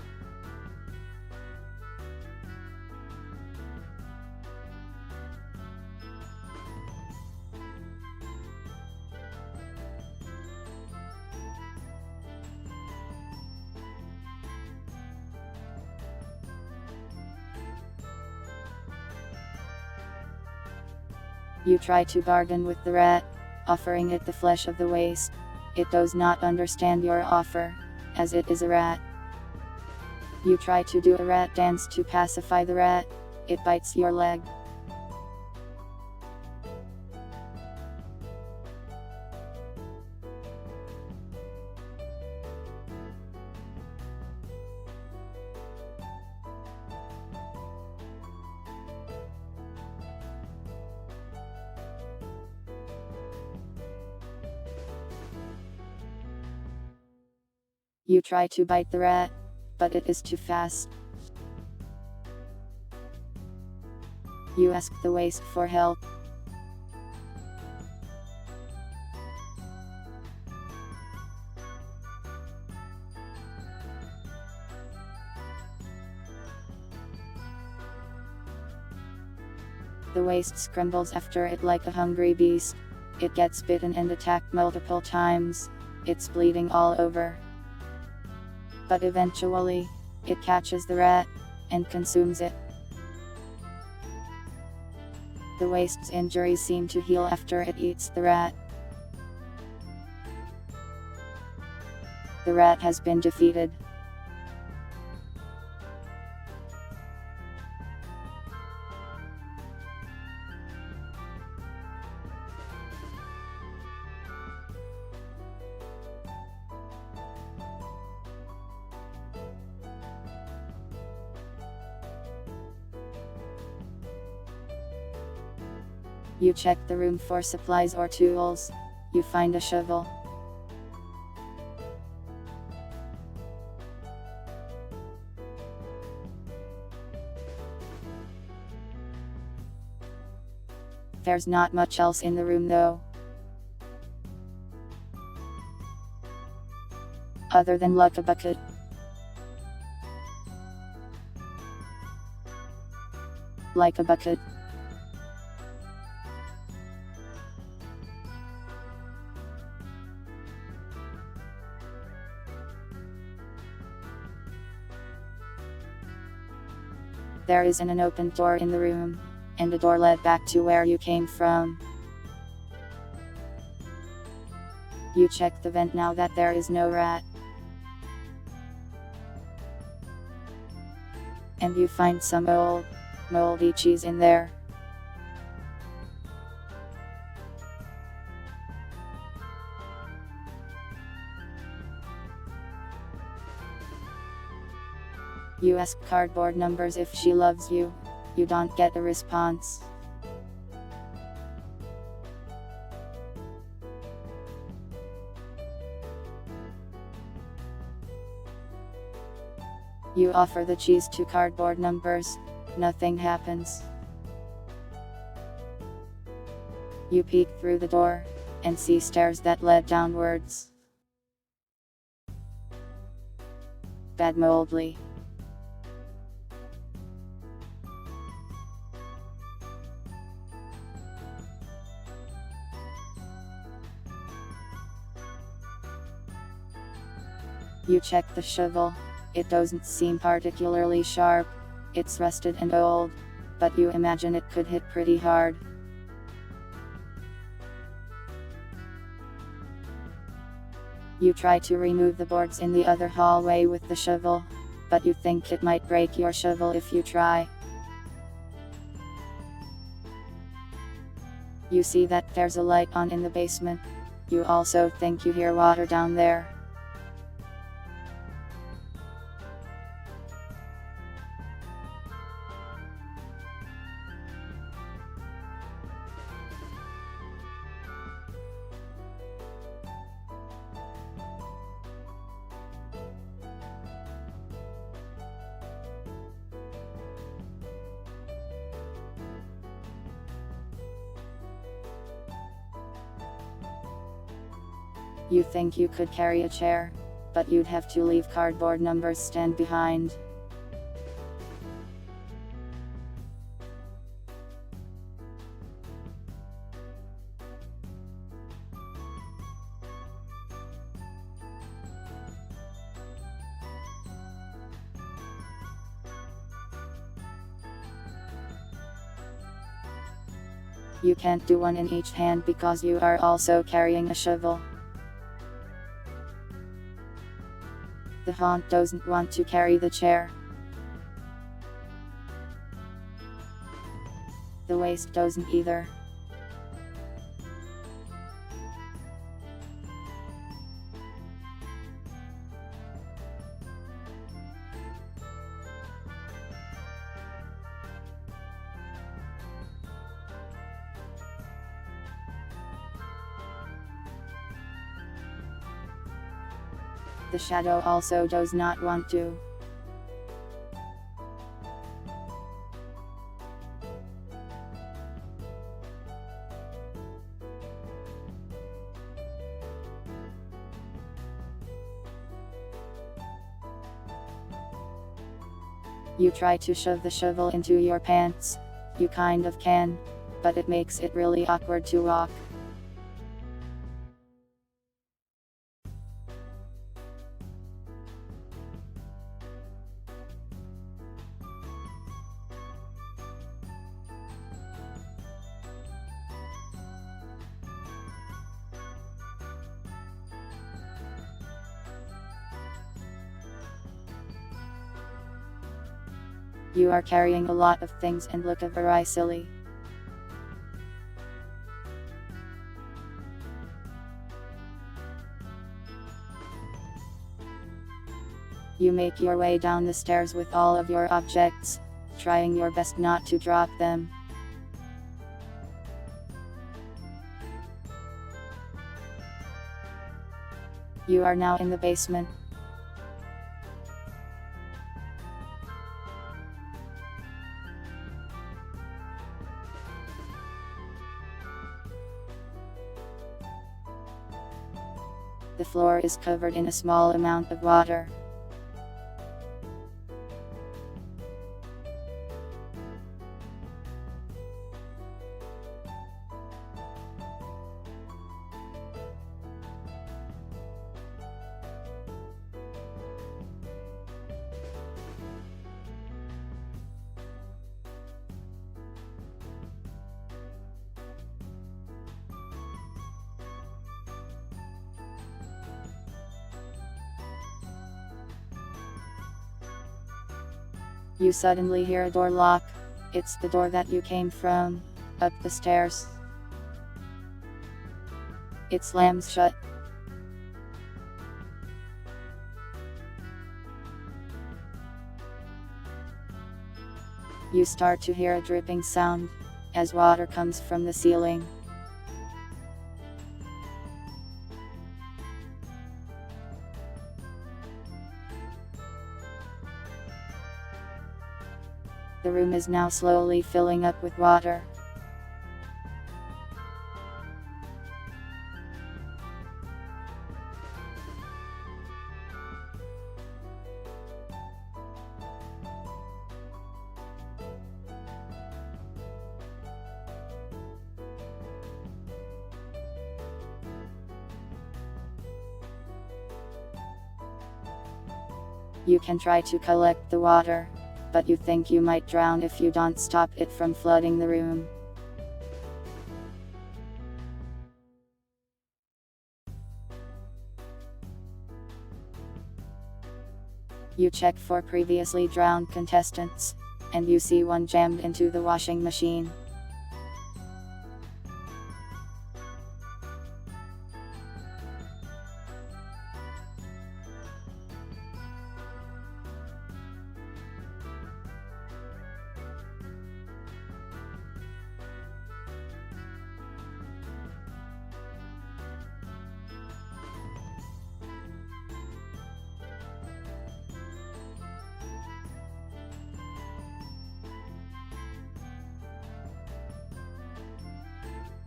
You try to bargain with the rat, offering it the flesh of the waste. It does not understand your offer, as it is a rat. You try to do a rat dance to pacify the rat. It bites your leg. You try to bite the rat, but it is too fast. You ask the waste for help. The waste scrambles after it like a hungry beast. It gets bitten and attacked multiple times. It's bleeding all over. But eventually, it catches the rat, and consumes it. The waste's injuries seem to heal after it eats the rat. The rat has been defeated. You check the room for supplies or tools. You find a shovel. There's not much else in the room though. Other than like a bucket. Like a bucket. There is an open door in the room, and a door led back to where you came from. You check the vent now that there is no rat. And you find some old, moldy cheese in there. You ask cardboard numbers if she loves you. You don't get a response. You offer the cheese to cardboard numbers. Nothing happens. You peek through the door, and see stairs that lead downwards. Bad moldly. You check the shovel. It doesn't seem particularly sharp. It's rusted and old, but you imagine it could hit pretty hard. You try to remove the boards in the other hallway with the shovel, but you think it might break your shovel if you try. You see that there's a light on in the basement. You also think you hear water down there. You think you could carry a chair, but you'd have to leave cardboard numbers stand behind. You can't do one in each hand because you are also carrying a shovel. The haunt doesn't want to carry the chair. The waist doesn't either. The shadow also does not want to. You try to shove the shovel into your pants. You kind of can, but it makes it really awkward to walk. You are carrying a lot of things and look very silly. You make your way down the stairs with all of your objects, trying your best not to drop them. You are now in the basement. The floor is covered in a small amount of water. You suddenly hear a door lock. It's the door that you came from, up the stairs. It slams shut. You start to hear a dripping sound, as water comes from the ceiling. The room is now slowly filling up with water. You can try to collect the water, but you think you might drown if you don't stop it from flooding the room. You check for previously drowned contestants, and you see one jammed into the washing machine.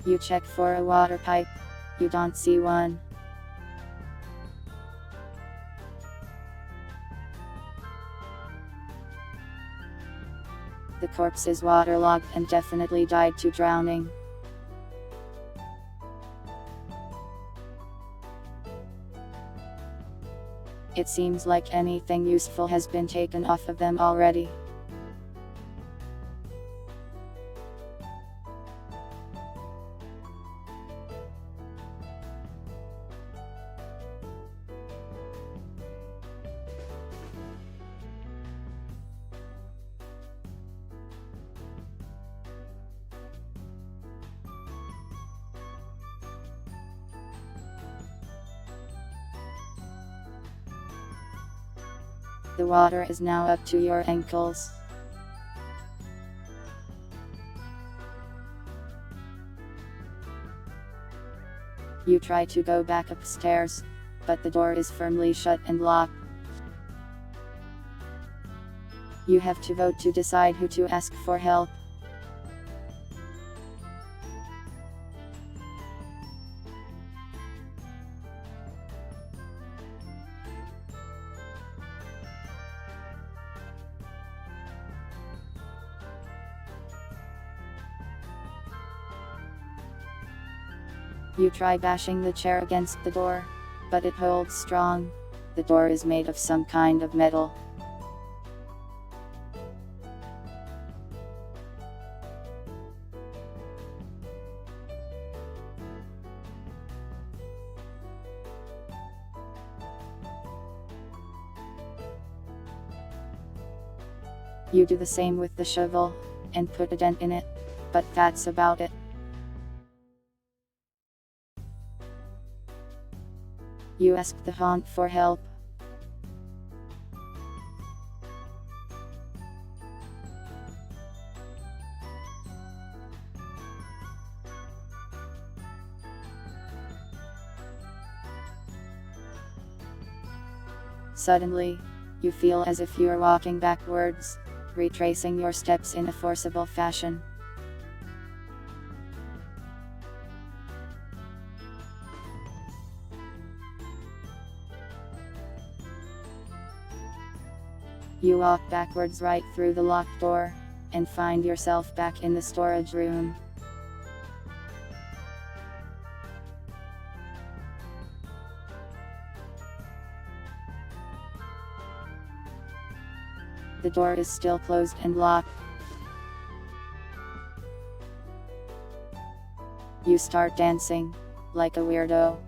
You check for a water pipe. You don't see one. The corpse is waterlogged and definitely died to drowning. It seems like anything useful has been taken off of them already. The water is now up to your ankles. You try to go back upstairs, but the door is firmly shut and locked. You have to vote to decide who to ask for help. You try bashing the chair against the door, but it holds strong. The door is made of some kind of metal. You do the same with the shovel, and put a dent in it, but that's about it. You ask the haunt for help. Suddenly, you feel as if you are walking backwards, retracing your steps in a forcible fashion. You walk backwards right through the locked door, and find yourself back in the storage room. The door is still closed and locked. You start dancing, like a weirdo.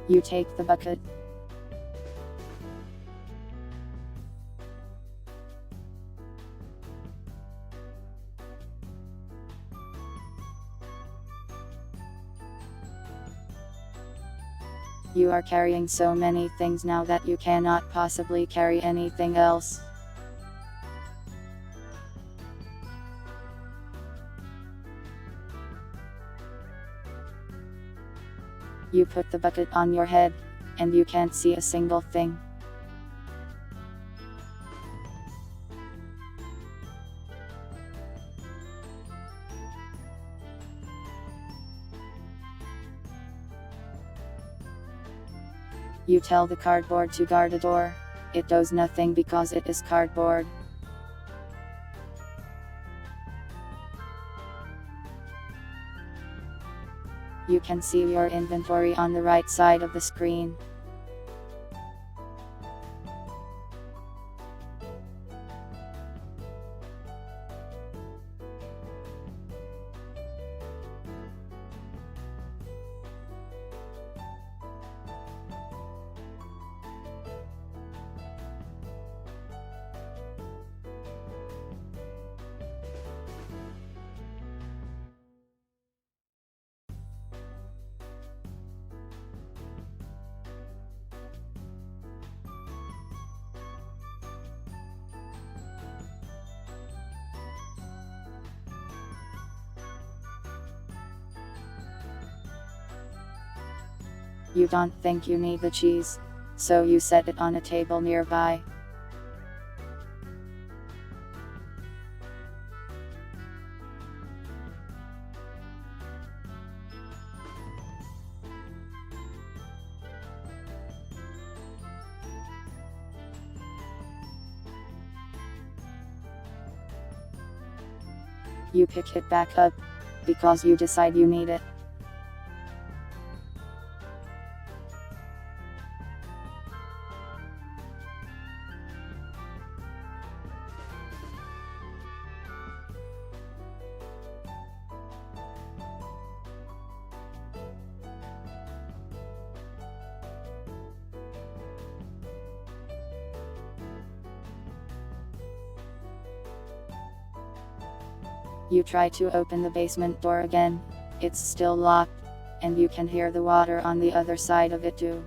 You take the bucket. You are carrying so many things now that you cannot possibly carry anything else. You put the bucket on your head, and you can't see a single thing. You tell the cardboard to guard the door. It does nothing because it is cardboard. You can see your inventory on the right side of the screen. You don't think you need the cheese, so you set it on a table nearby. You pick it back up, because you decide you need it. You try to open the basement door again. It's still locked, and you can hear the water on the other side of it too.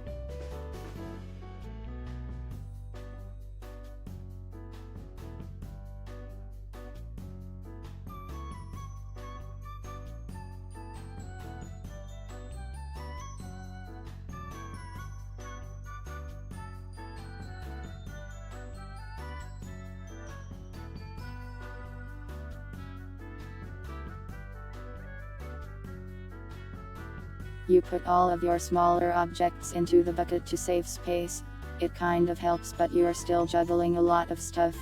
You put all of your smaller objects into the bucket to save space. It kind of helps, but you're still juggling a lot of stuff.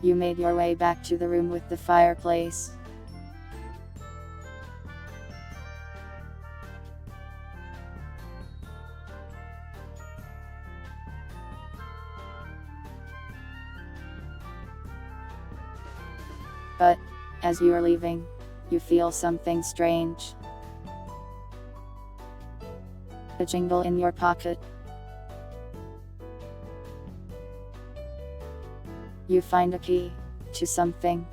You made your way back to the room with the fireplace. But, as you're leaving, you feel something strange. A jingle in your pocket. You find a key to something.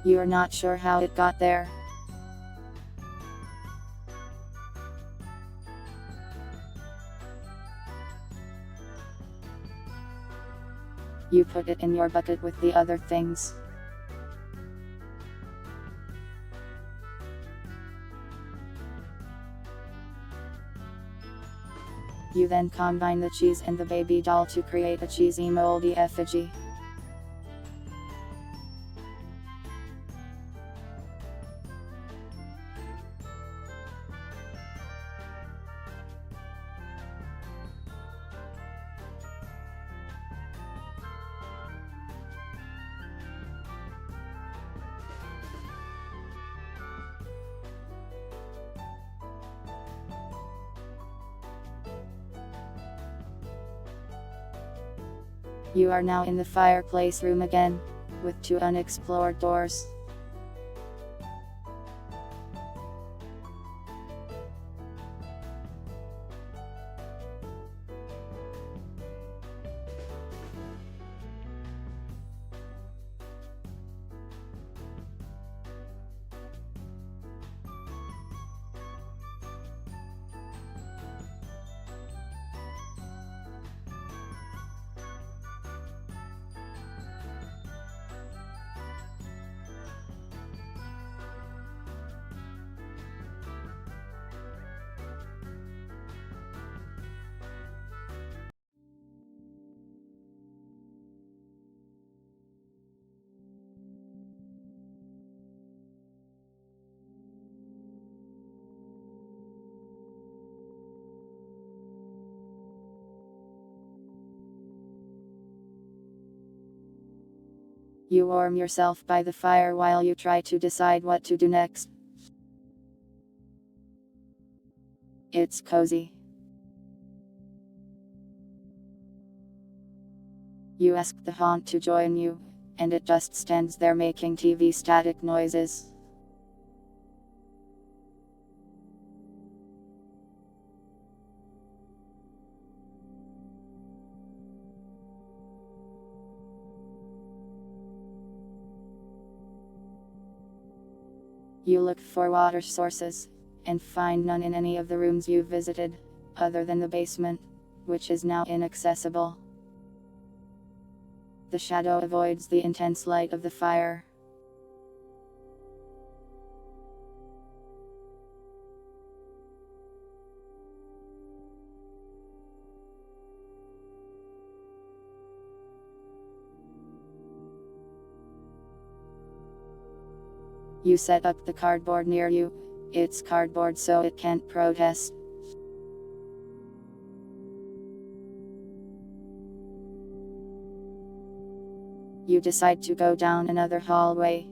You're not sure how it got there. You put it in your bucket with the other things. You then combine the cheese and the baby doll to create a cheesy moldy effigy. You are now in the fireplace room again, with 2 unexplored doors. You warm yourself by the fire while you try to decide what to do next. It's cozy. You ask the haunt to join you, and it just stands there making TV static noises. You look for water sources, and find none in any of the rooms you visited, other than the basement, which is now inaccessible. The shadow avoids the intense light of the fire. You set up the cardboard near you. It's cardboard so it can't protest. You decide to go down another hallway.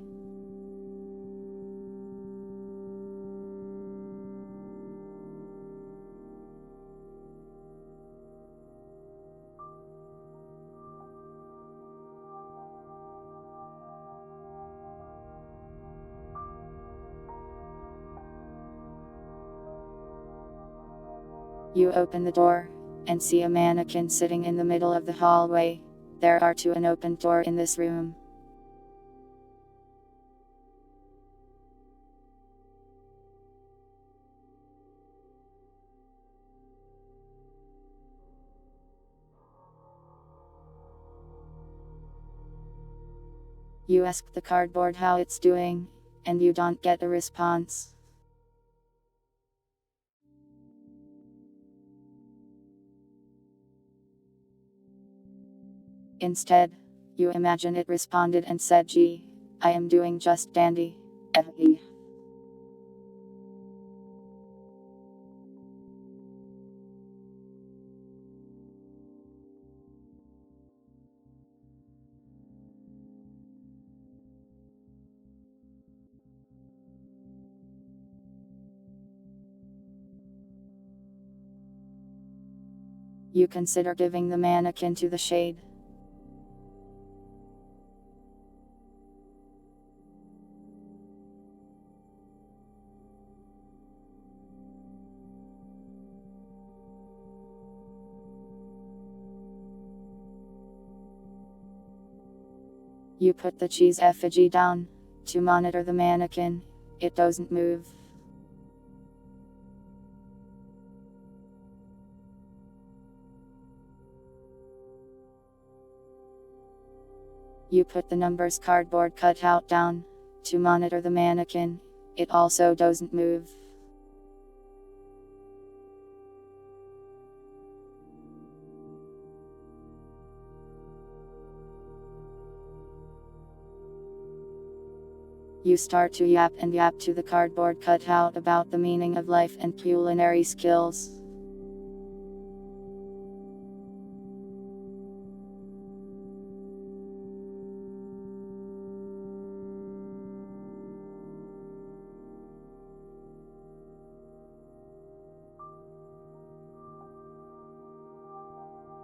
You open the door, and see a mannequin sitting in the middle of the hallway. There are two unopened doors in this room. You ask the cardboard how it's doing, and you don't get a response. Instead, you imagine it responded and said, "Gee, I am doing just dandy. FE." You consider giving the mannequin to the shade. You put the cheese effigy down to monitor the mannequin. It doesn't move. You put the numbers cardboard cutout down to monitor the mannequin. It also doesn't move. You start to yap and yap to the cardboard cutout about the meaning of life and culinary skills.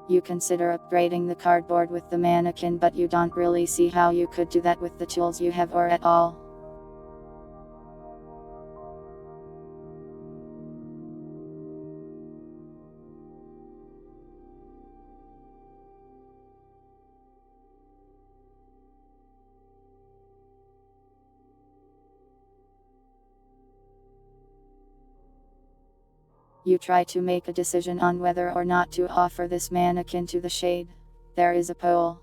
You consider upgrading the cardboard with the mannequin, but you don't really see how you could do that with the tools you have or at all. You try to make a decision on whether or not to offer this mannequin to the shade. There is a poll.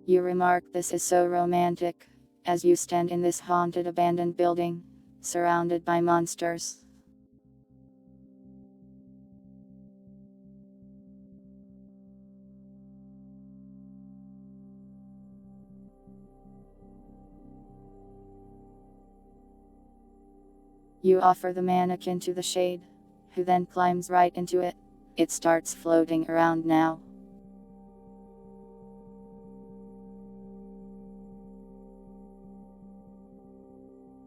You remark, "This is so romantic," as you stand in this haunted abandoned building, surrounded by monsters. You offer the mannequin to the shade, who then climbs right into it. It starts floating around now.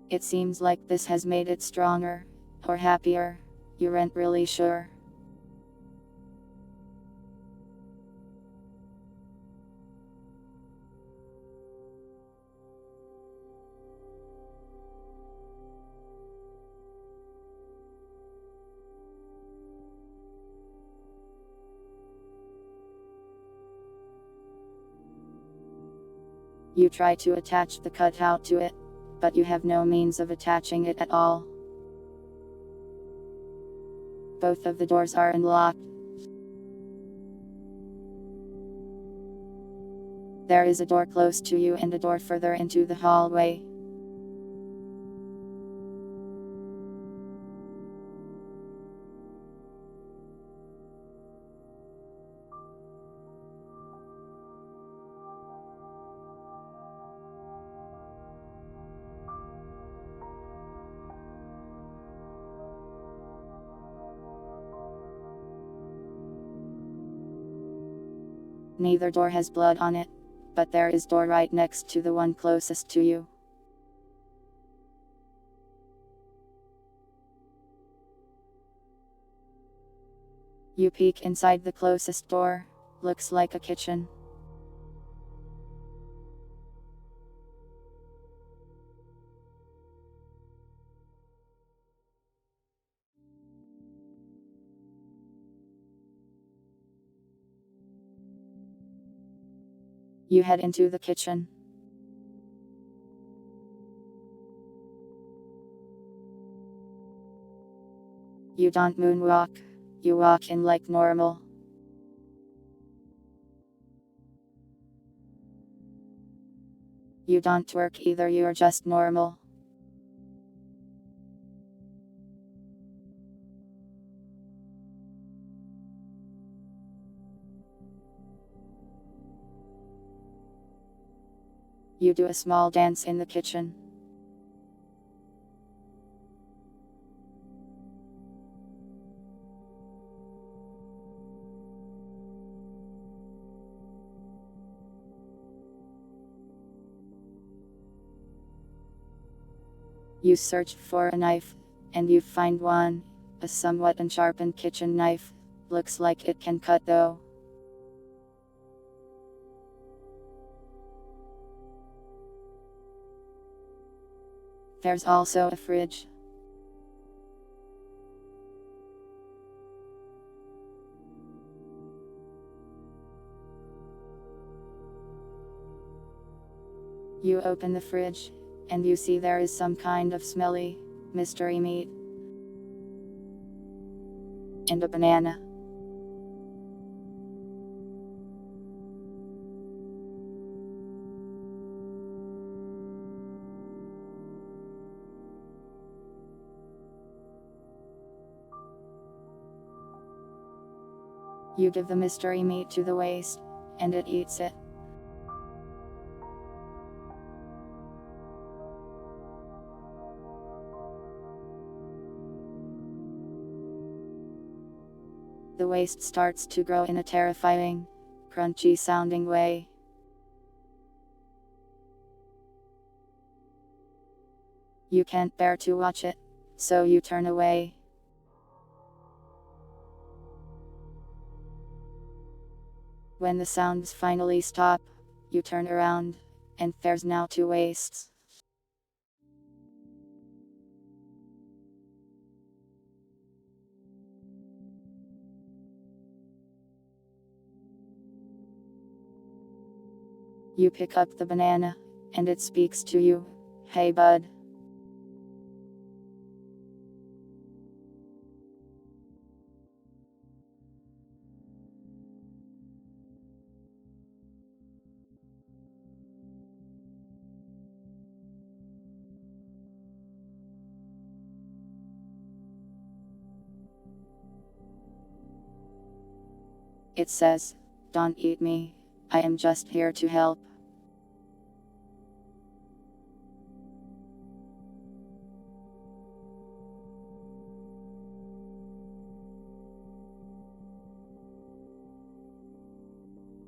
It seems like this has made it stronger, or happier. You aren't really sure. You try to attach the cutout to it, but you have no means of attaching it at all. Both of the doors are unlocked. There is a door close to you and a door further into the hallway. Neither door has blood on it, but there is door right next to the one closest to you. You peek inside the closest door. Looks like a kitchen. You head into the kitchen. You don't moonwalk. You walk in like normal. You don't twerk either, you're just normal. You do a small dance in the kitchen. You search for a knife, and you find one, a somewhat unsharpened kitchen knife. Looks like it can cut though. There's also a fridge. You open the fridge, and you see there is some kind of smelly, mystery meat. And a banana. You give the mystery meat to the waste, and it eats it. The waste starts to grow in a terrifying, crunchy sounding way. You can't bear to watch it, so you turn away. When the sounds finally stop, you turn around, and there's now two wastes. You pick up the banana, and it speaks to you. Hey bud. It says, "Don't eat me, I am just here to help."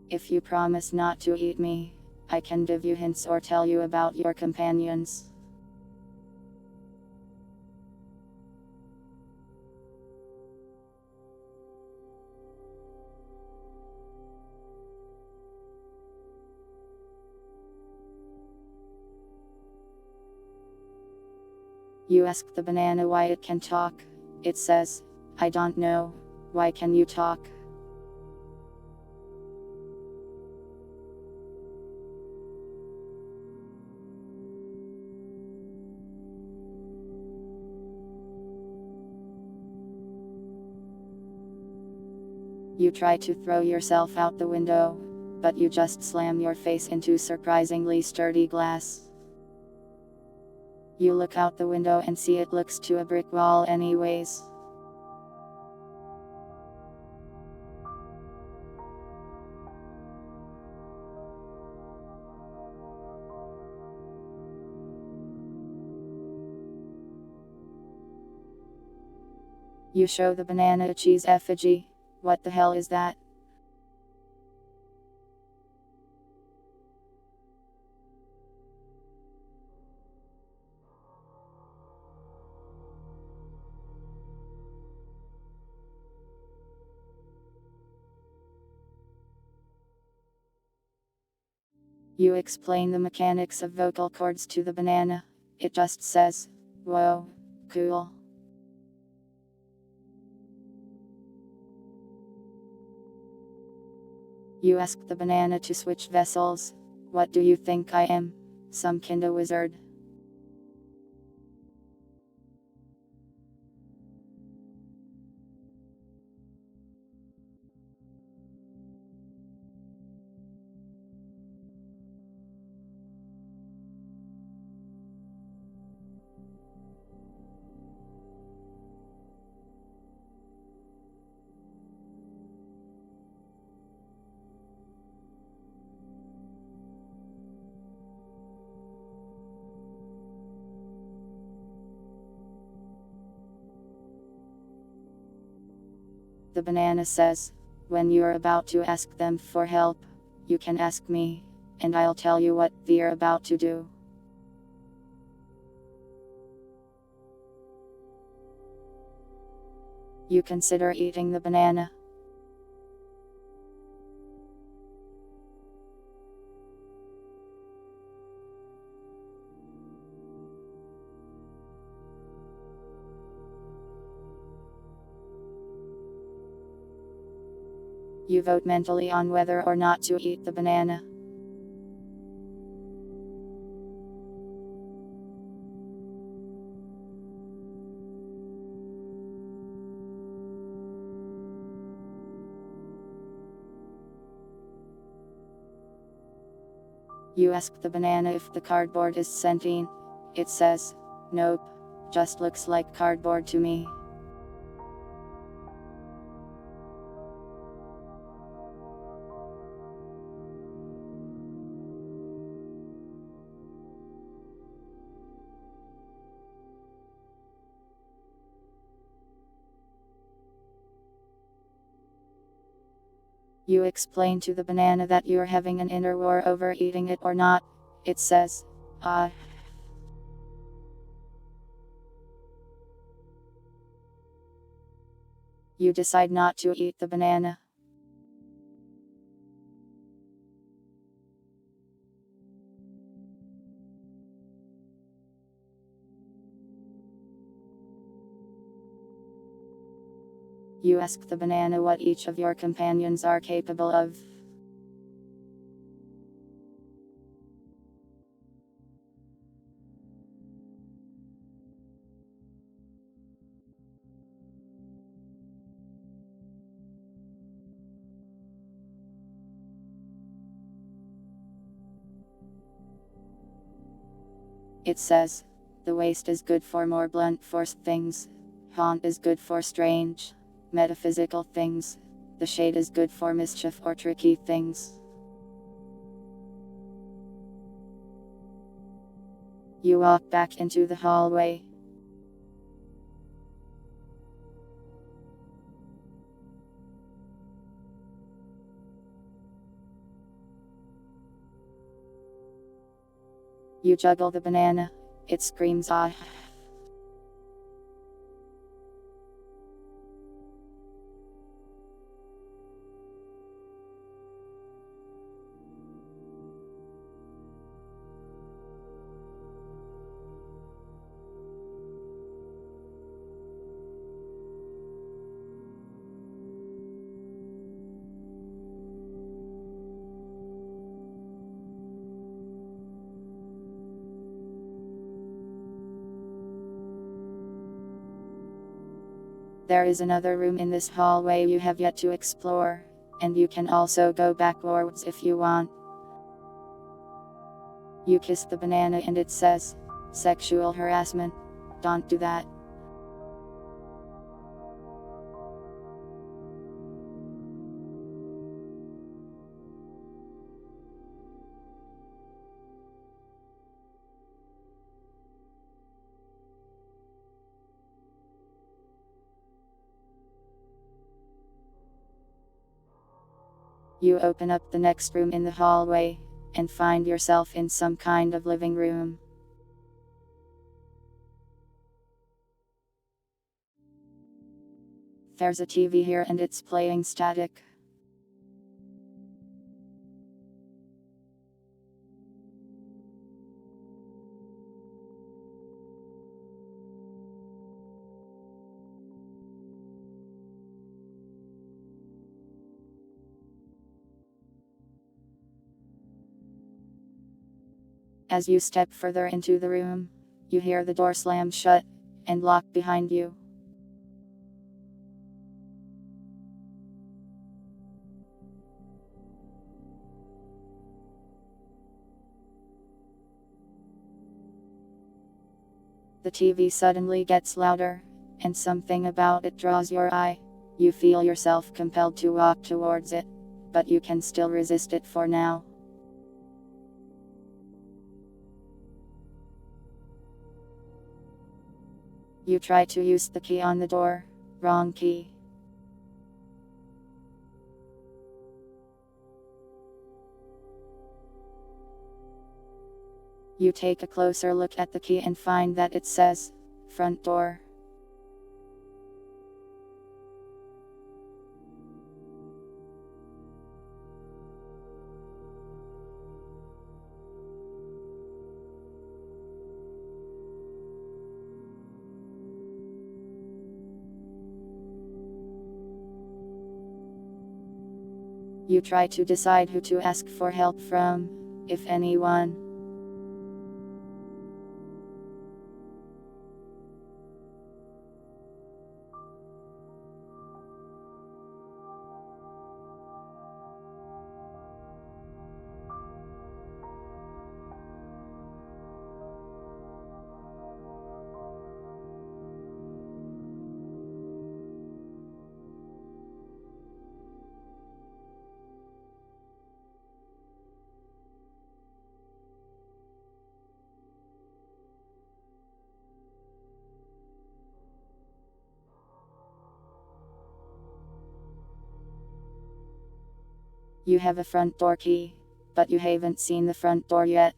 If you promise not to eat me, I can give you hints or tell you about your companions. You ask the banana why it can talk. It says, "I don't know, why can you talk?" You try to throw yourself out the window, but you just slam your face into surprisingly sturdy glass. You look out the window and see it looks to a brick wall anyways. You show the banana a cheese effigy. What the hell is that? You explain the mechanics of vocal cords to the banana. It just says, "Whoa, cool." You ask the banana to switch vessels. "What do you think I am? Some kinda wizard?" The banana says, "When you're about to ask them for help, you can ask me, and I'll tell you what they're about to do." You consider eating the banana. You vote mentally on whether or not to eat the banana. You ask the banana if the cardboard is sentient. It says, "Nope, just looks like cardboard to me." You explain to the banana that you're having an inner war over eating it or not. It says, "Ah." You decide not to eat the banana. You ask the banana what each of your companions are capable of. It says, "The waste is good for more blunt force things. Haunt is good for strange, metaphysical things. The shade is good for mischief or tricky things." You walk back into the hallway. You juggle the banana. It screams, "Ah." There is another room in this hallway you have yet to explore, and you can also go backwards if you want. You kiss the banana and it says, "Sexual harassment. Don't do that." You open up the next room in the hallway, and find yourself in some kind of living room. There's a TV here and it's playing static. As you step further into the room, you hear the door slam shut and lock behind you. The TV suddenly gets louder, and something about it draws your eye. You feel yourself compelled to walk towards it, but you can still resist it for now. You try to use the key on the door. Wrong key. You take a closer look at the key and find that it says, front door. You try to decide who to ask for help from, if anyone. You have a front door key, but you haven't seen the front door yet.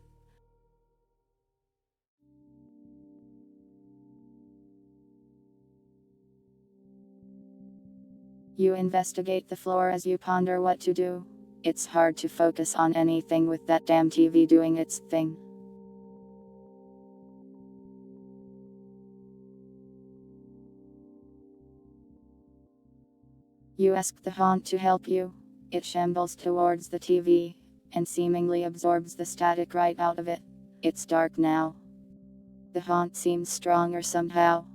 You investigate the floor as you ponder what to do. It's hard to focus on anything with that damn TV doing its thing. You ask the haunt to help you. It shambles towards the TV, and seemingly absorbs the static right out of it. It's dark now. The haunt seems stronger somehow.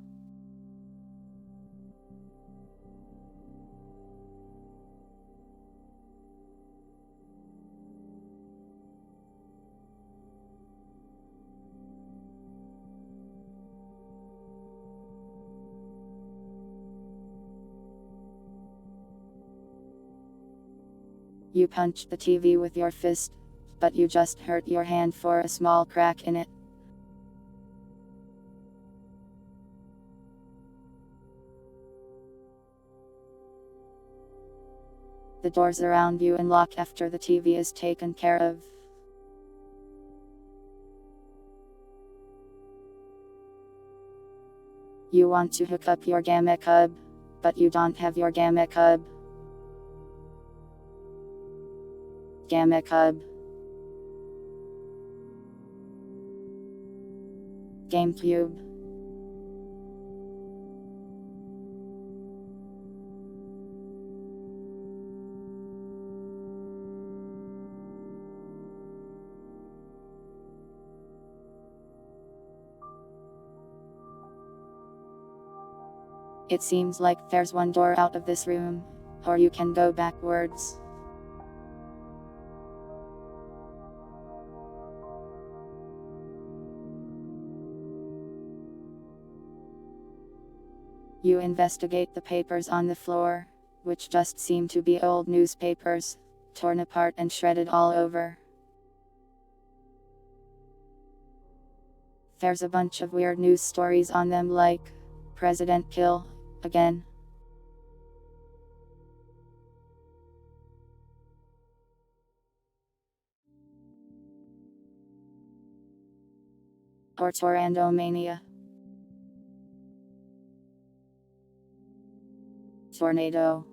You punch the TV with your fist, but you just hurt your hand for a small crack in it. The doors around you unlock after the TV is taken care of. You want to hook up your gamma cub, but you don't have your gamma cub. Gamma cub. GameCube. It seems like there's one door out of this room, or you can go backwards. You investigate the papers on the floor, which just seem to be old newspapers, torn apart and shredded all over. There's a bunch of weird news stories on them like, President kill, again. Or Torandomania. Tornado.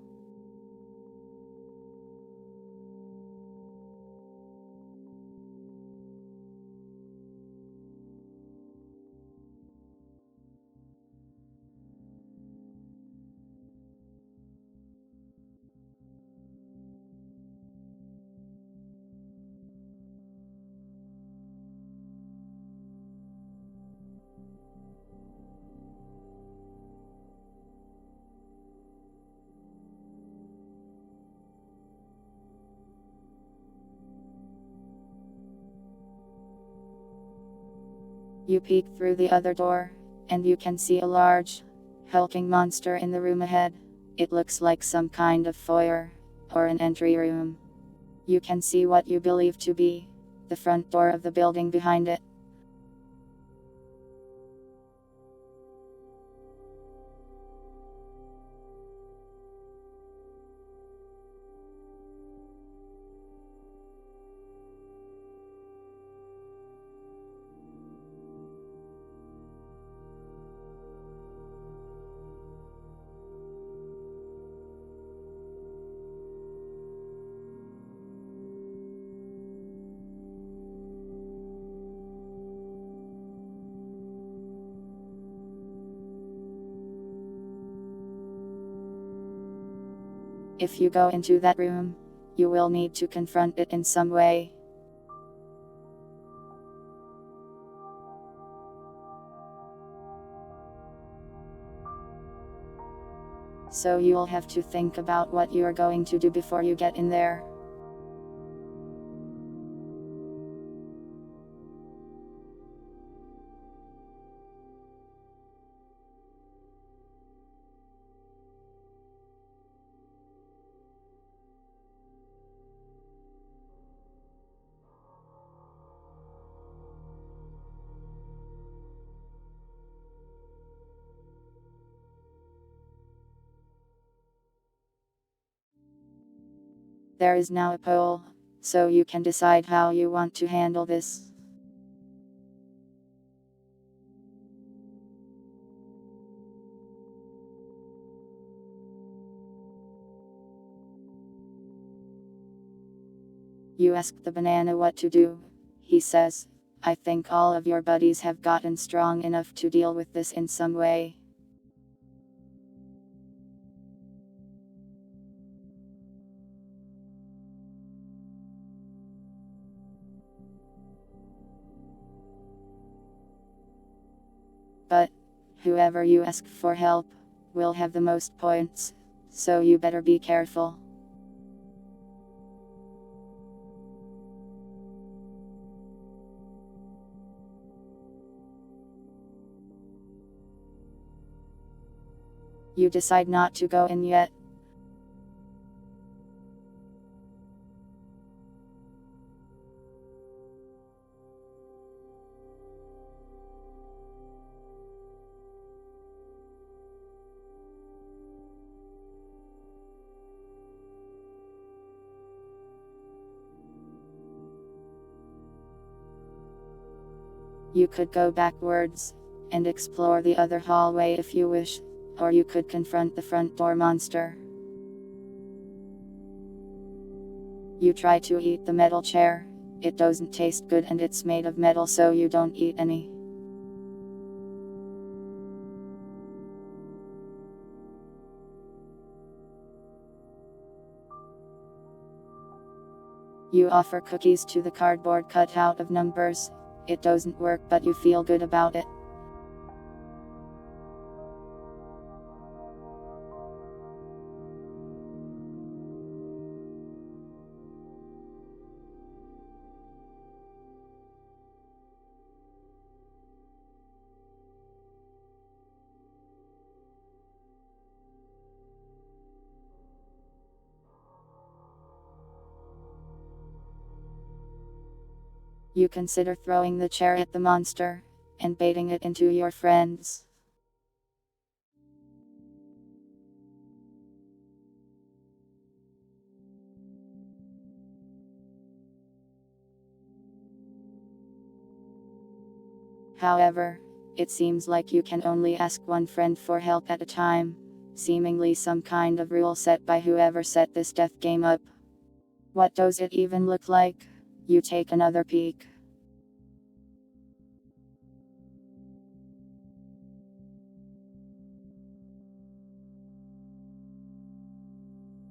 You peek through the other door, and you can see a large, hulking monster in the room ahead. It looks like some kind of foyer, or an entry room. You can see what you believe to be the front door of the building behind it. If you go into that room, you will need to confront it in some way. So you'll have to think about what you are going to do before you get in there. There is now a poll, so you can decide how you want to handle this. You ask the banana what to do. He says, I think all of your buddies have gotten strong enough to deal with this in some way. But whoever you ask for help will have the most points, so you better be careful. You decide not to go in yet. You could go backwards and explore the other hallway if you wish, or you could confront the front door monster. You try to eat the metal chair. It doesn't taste good and it's made of metal, so you don't eat any. You offer cookies to the cardboard cutout of numbers. It doesn't work, but you feel good about it. You consider throwing the chair at the monster and baiting it into your friends. However, it seems like you can only ask one friend for help at a time, seemingly some kind of rule set by whoever set this death game up. What does it even look like? You take another peek.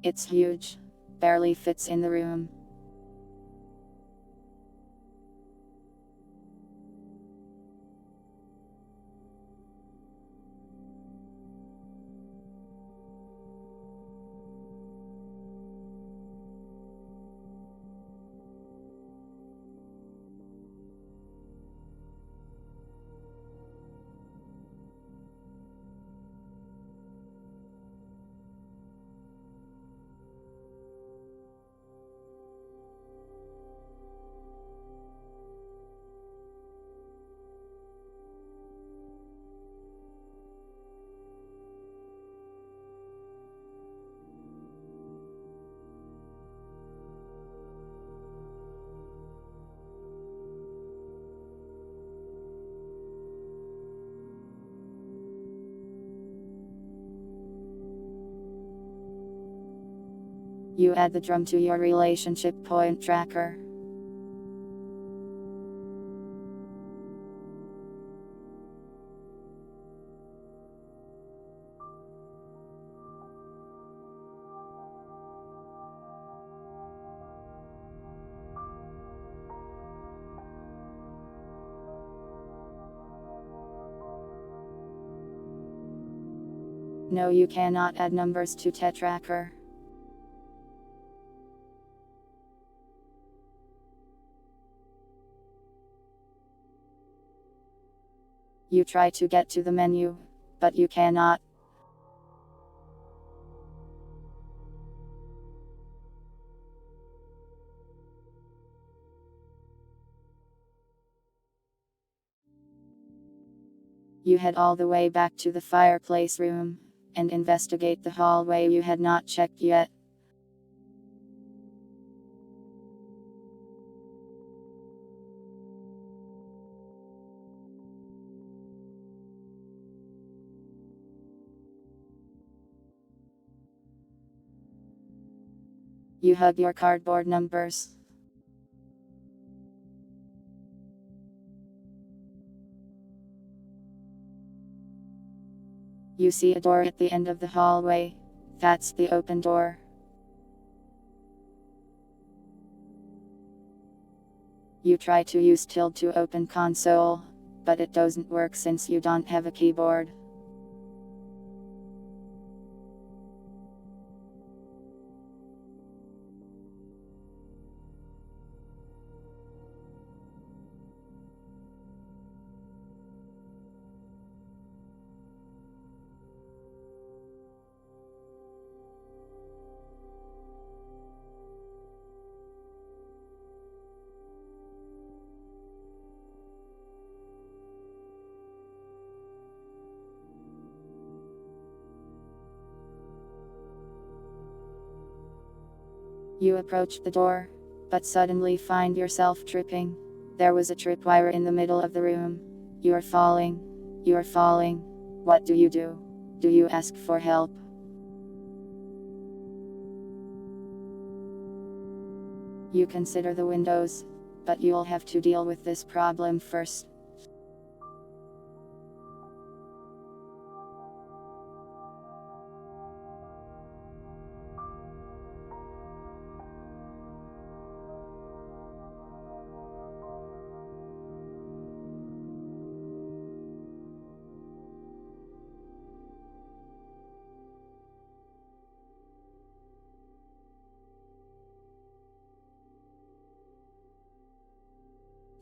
It's huge, barely fits in the room. You add the drum to your relationship point tracker. No, you cannot add numbers to tracker. You try to get to the menu, but you cannot. You head all the way back to the fireplace room, and investigate the hallway you had not checked yet. You hug your cardboard numbers. You see a door at the end of the hallway. That's the open door. You try to use tilde to open console, but it doesn't work since you don't have a keyboard. You approach the door, but suddenly find yourself tripping. There was a tripwire in the middle of the room. You're falling. You're falling. What do you do? Do you ask for help? You consider the windows, but you'll have to deal with this problem first.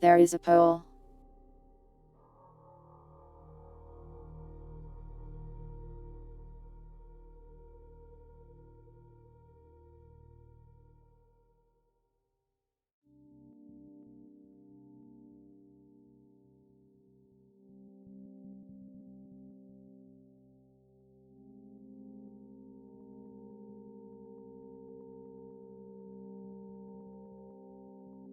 There is a pole.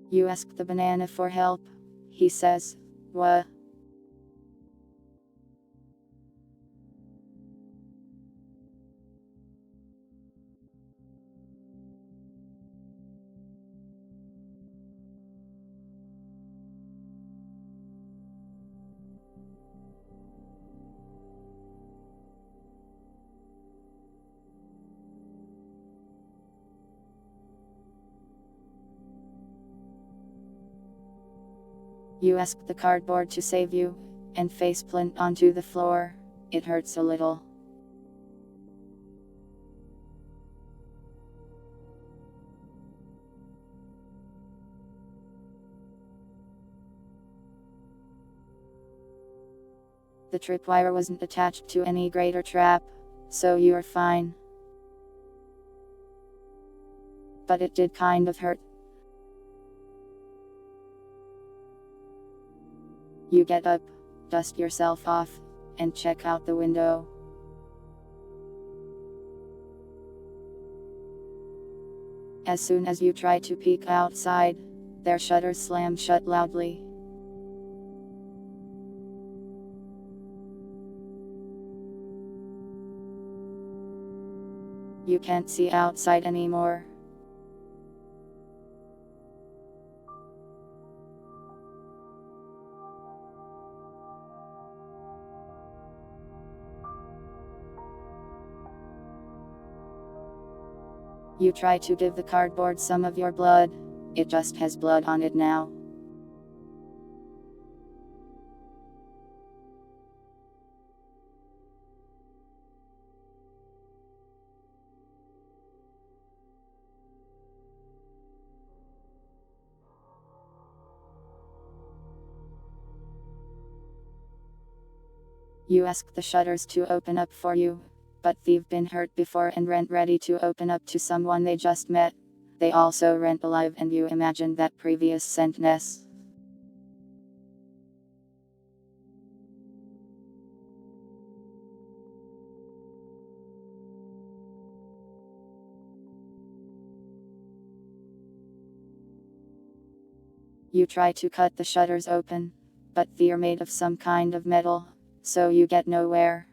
You ask the banana for help. He says, "What?" You ask the cardboard to save you, and face plant onto the floor. It hurts a little. The tripwire wasn't attached to any greater trap, so you're fine. But it did kind of hurt. You get up, dust yourself off, and check out the window. As soon as you try to peek outside, their shutters slam shut loudly. You can't see outside anymore. You try to give the cardboard some of your blood. It just has blood on it now. You ask the shutters to open up for you, but they've been hurt before and aren't ready to open up to someone they just met. They also aren't alive and you imagine that previous sentence. You try to cut the shutters open, but they're made of some kind of metal, so you get nowhere.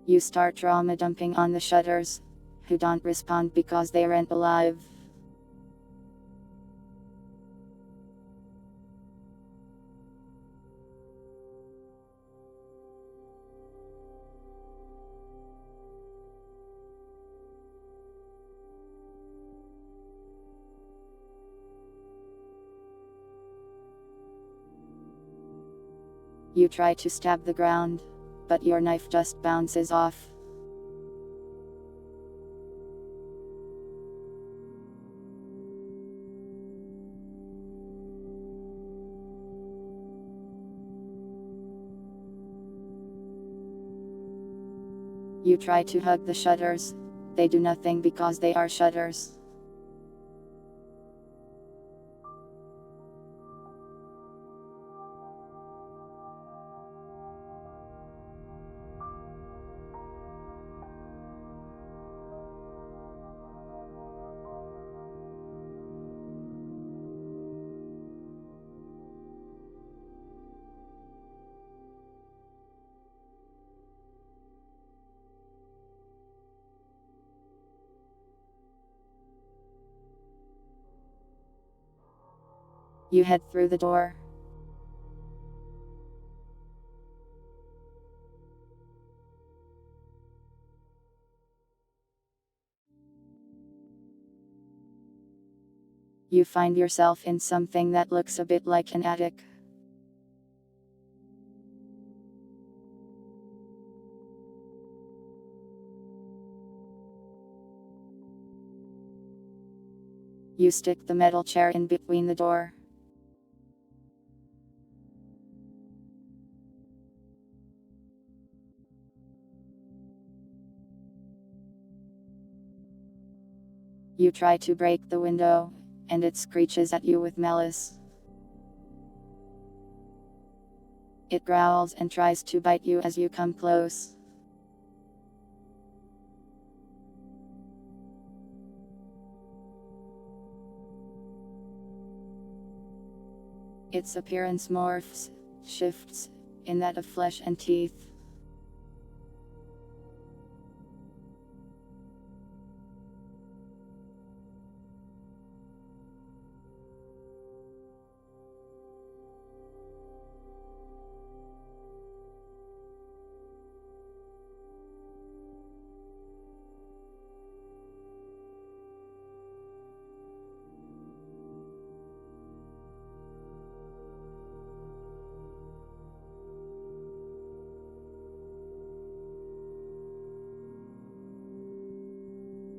You start trauma dumping on the shutters, who don't respond because they aren't alive. You try to stab the ground, but your knife just bounces off. You try to hug the shutters. They do nothing because they are shutters. You head through the door. You find yourself in something that looks a bit like an attic. You stick the metal chair in between the door. You try to break the window, and it screeches at you with malice. It growls and tries to bite you as you come close. Its appearance morphs, shifts, in that of flesh and teeth.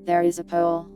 There is a pole.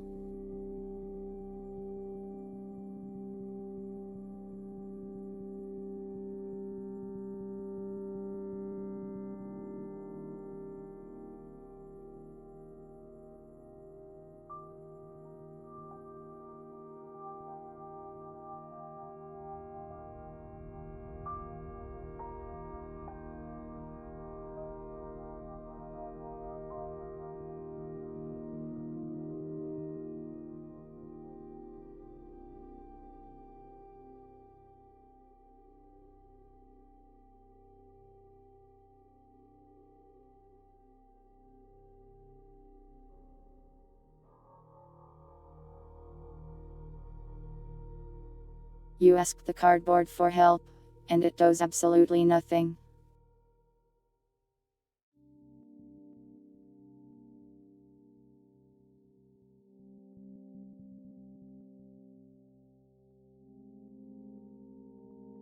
You ask the cardboard for help, and it does absolutely nothing.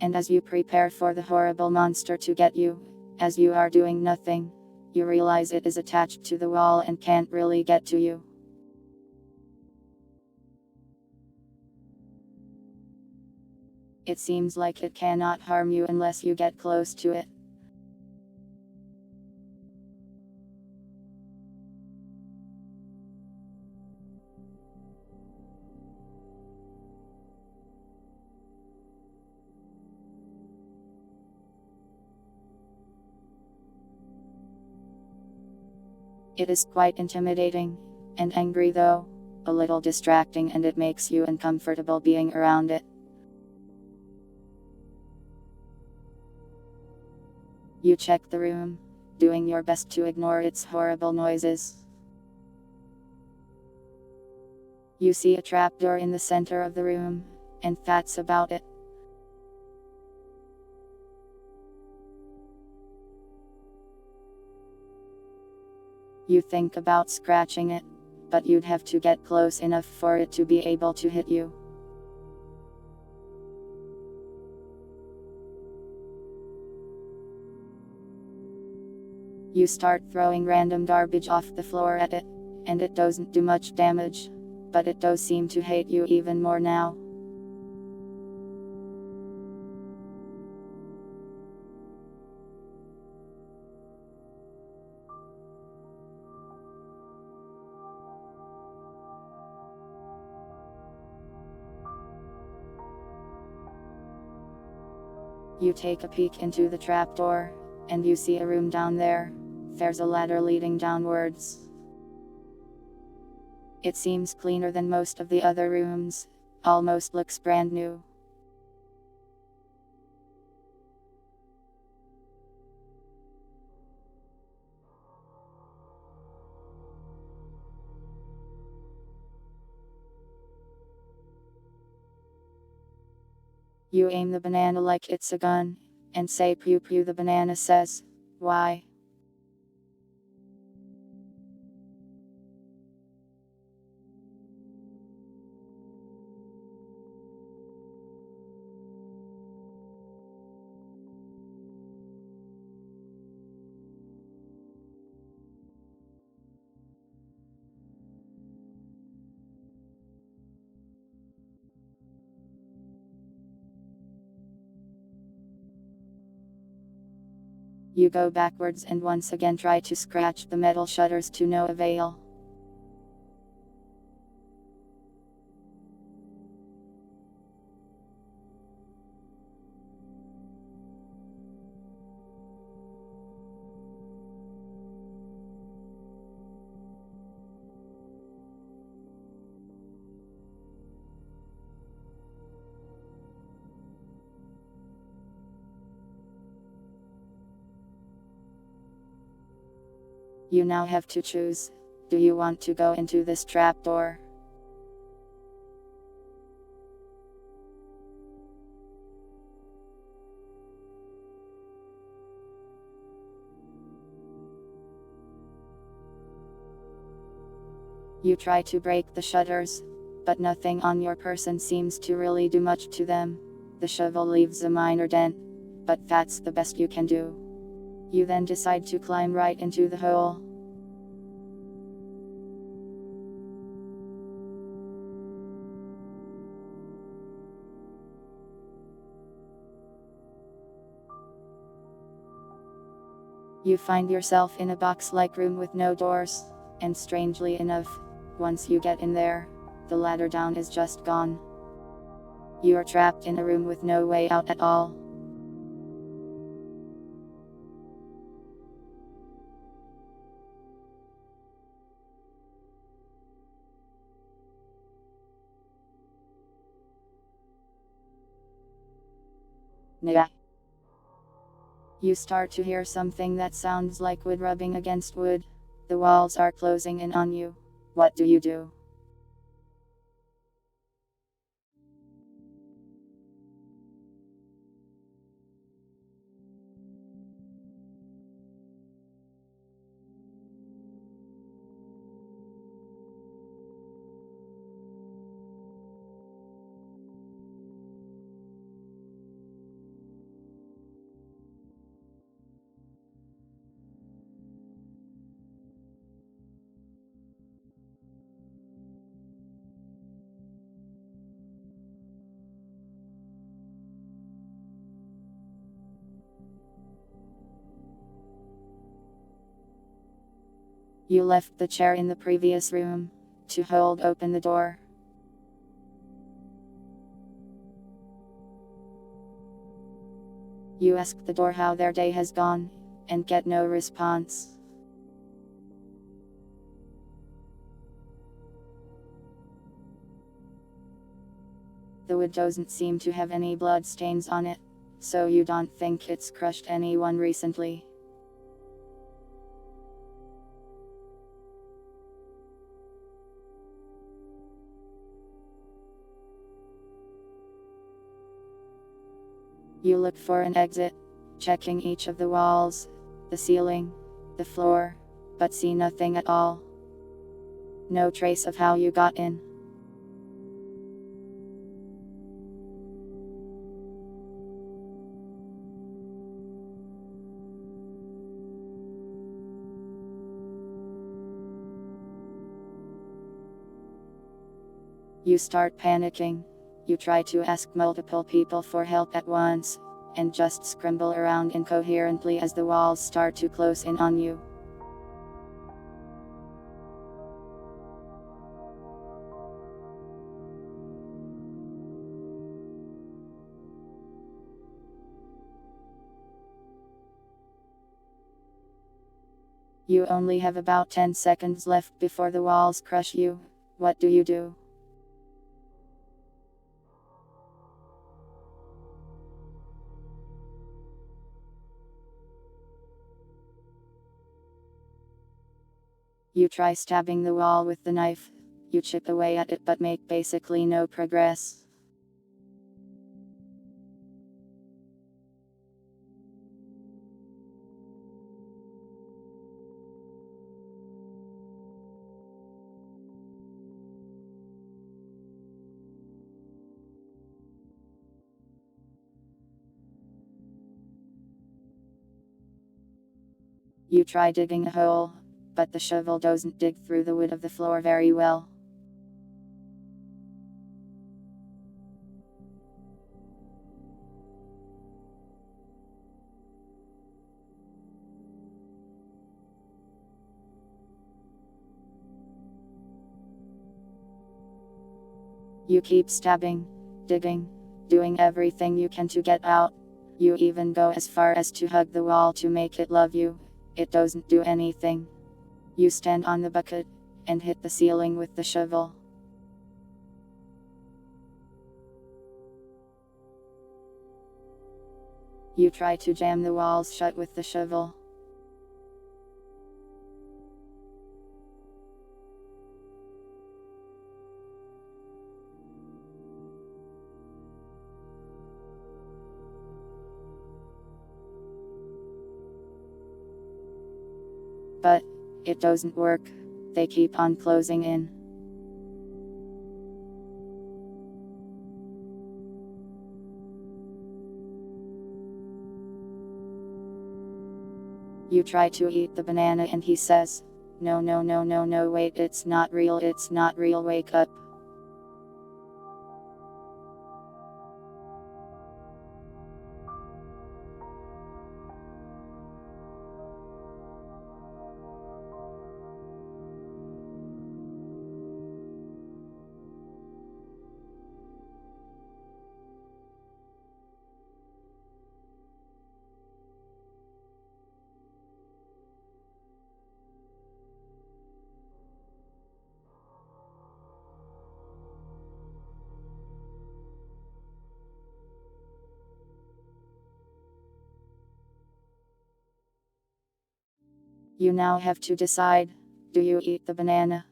And as you prepare for the horrible monster to get you, as you are doing nothing, you realize it is attached to the wall and can't really get to you. It seems like it cannot harm you unless you get close to it. It is quite intimidating, and angry though, a little distracting, and it makes you uncomfortable being around it. You check the room, doing your best to ignore its horrible noises. You see a trapdoor in the center of the room, and that's about it. You think about scratching it, but you'd have to get close enough for it to be able to hit you. You start throwing random garbage off the floor at it, and it doesn't do much damage, but it does seem to hate you even more now. You take a peek into the trapdoor, and you see a room down there. There's a ladder leading downwards. It seems cleaner than most of the other rooms, almost looks brand new. You aim the banana like it's a gun, and say pew pew. The banana says, "Why?" You go backwards and once again try to scratch the metal shutters to no avail. You now have to choose. Do you want to go into this trapdoor? You try to break the shutters, but nothing on your person seems to really do much to them. The shovel leaves a minor dent, but that's the best you can do. You then decide to climb right into the hole. You find yourself in a box-like room with no doors, and strangely enough, once you get in there, the ladder down is just gone. You are trapped in a room with no way out at all. Nah. You start to hear something that sounds like wood rubbing against wood. The walls are closing in on you. What do you do? You left the chair in the previous room to hold open the door. You ask the door how their day has gone, and get no response. The wood doesn't seem to have any blood stains on it, so you don't think it's crushed anyone recently. You look for an exit, checking each of the walls, the ceiling, the floor, but see nothing at all. No trace of how you got in. You start panicking. You try to ask multiple people for help at once, and just scramble around incoherently as the walls start to close in on you. You only have about 10 seconds left before the walls crush you. What do you do? You try stabbing the wall with the knife. You chip away at it but make basically no progress. You try digging a hole, but the shovel doesn't dig through the wood of the floor very well. You keep stabbing, digging, doing everything you can to get out. You even go as far as to hug the wall to make it love you. It doesn't do anything. You stand on the bucket, and hit the ceiling with the shovel. You try to jam the walls shut with the shovel. But it doesn't work. They keep on closing in. You try to eat the banana and he says, "No, no, no, no, no, wait, it's not real, wake up." You now have to decide, do you eat the banana?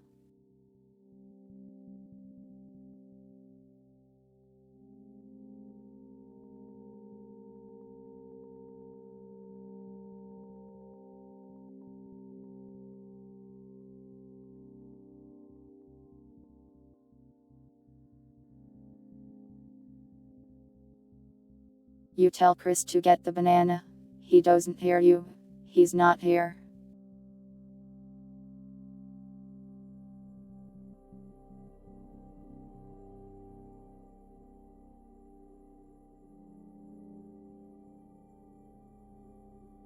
You tell Chris to get the banana. He doesn't hear you. He's not here.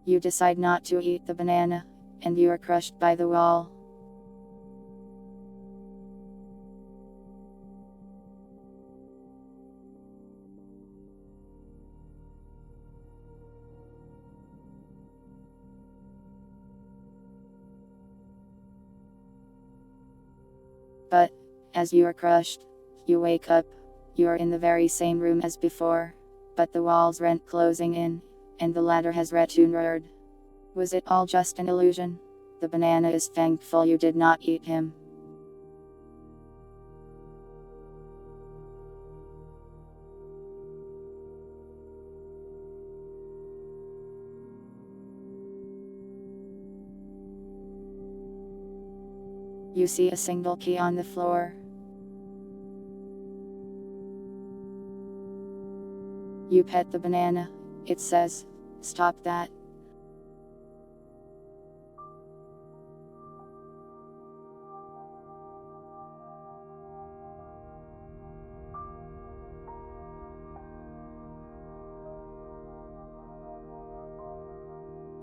You decide not to eat the banana, and you are crushed by the wall. As you are crushed, you wake up. You are in the very same room as before, but the walls rent closing in, and the ladder has returned. Was it all just an illusion? The banana is thankful you did not eat him. You see a single key on the floor. You pet the banana. It says, "Stop that."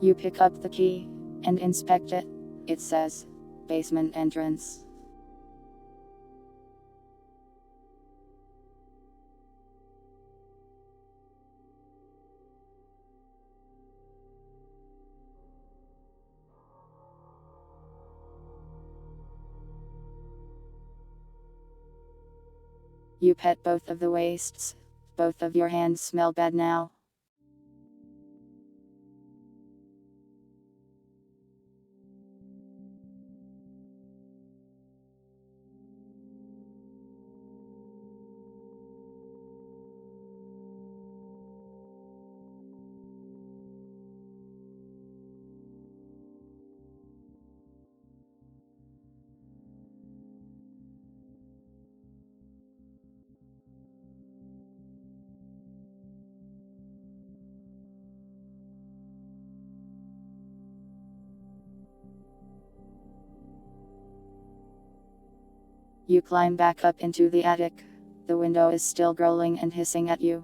You pick up the key and inspect it. It says, "Basement entrance." You pet both of the waists. Both of your hands smell bad now. You climb back up into the attic. The window is still growling and hissing at you.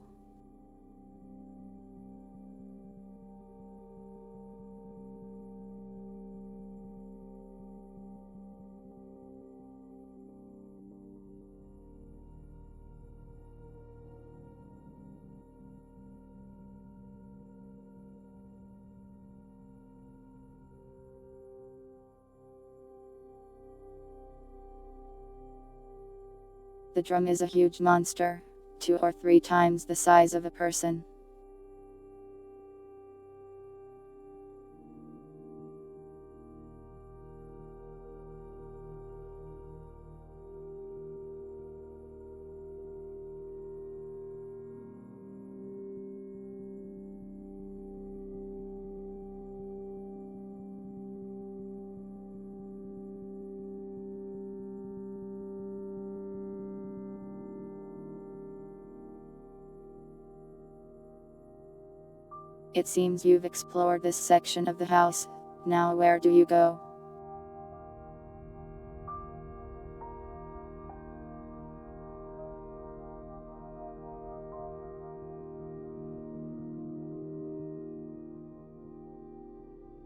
The drum is a huge monster, 2 or 3 times the size of a person. It seems you've explored this section of the house. Now where do you go?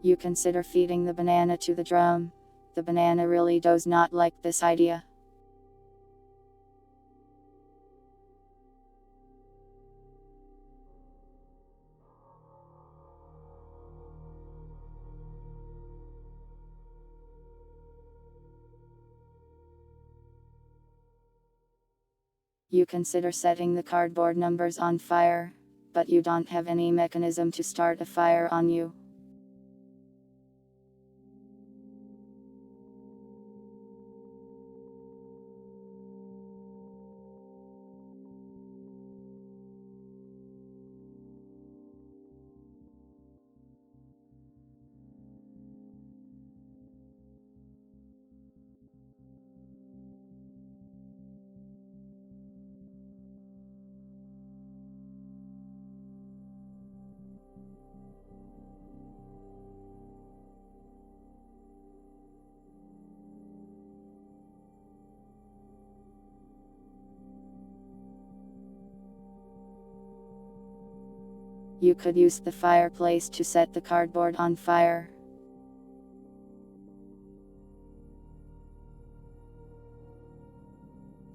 You consider feeding the banana to the drum. The banana really does not like this idea. You consider setting the cardboard numbers on fire, but you don't have any mechanism to start a fire on you. You could use the fireplace to set the cardboard on fire.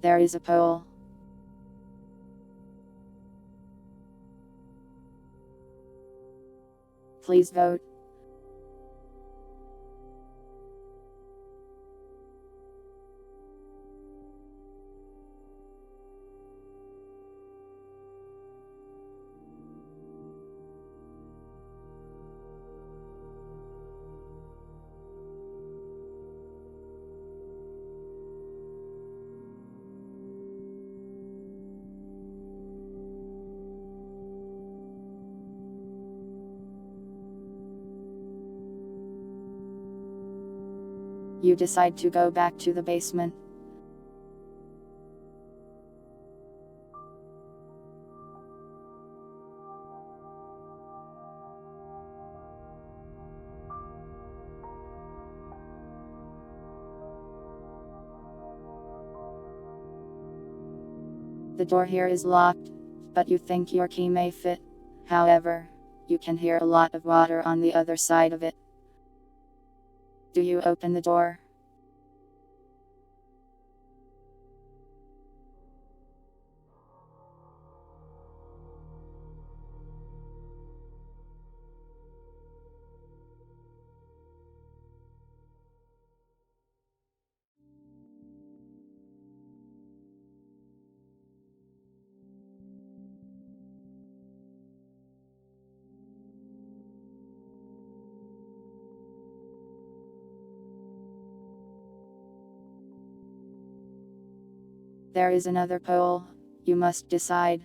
There is a poll. Please vote. You decide to go back to the basement. The door here is locked, but you think your key may fit. However, you can hear a lot of water on the other side of it. Do you open the door? There is another pole. You must decide.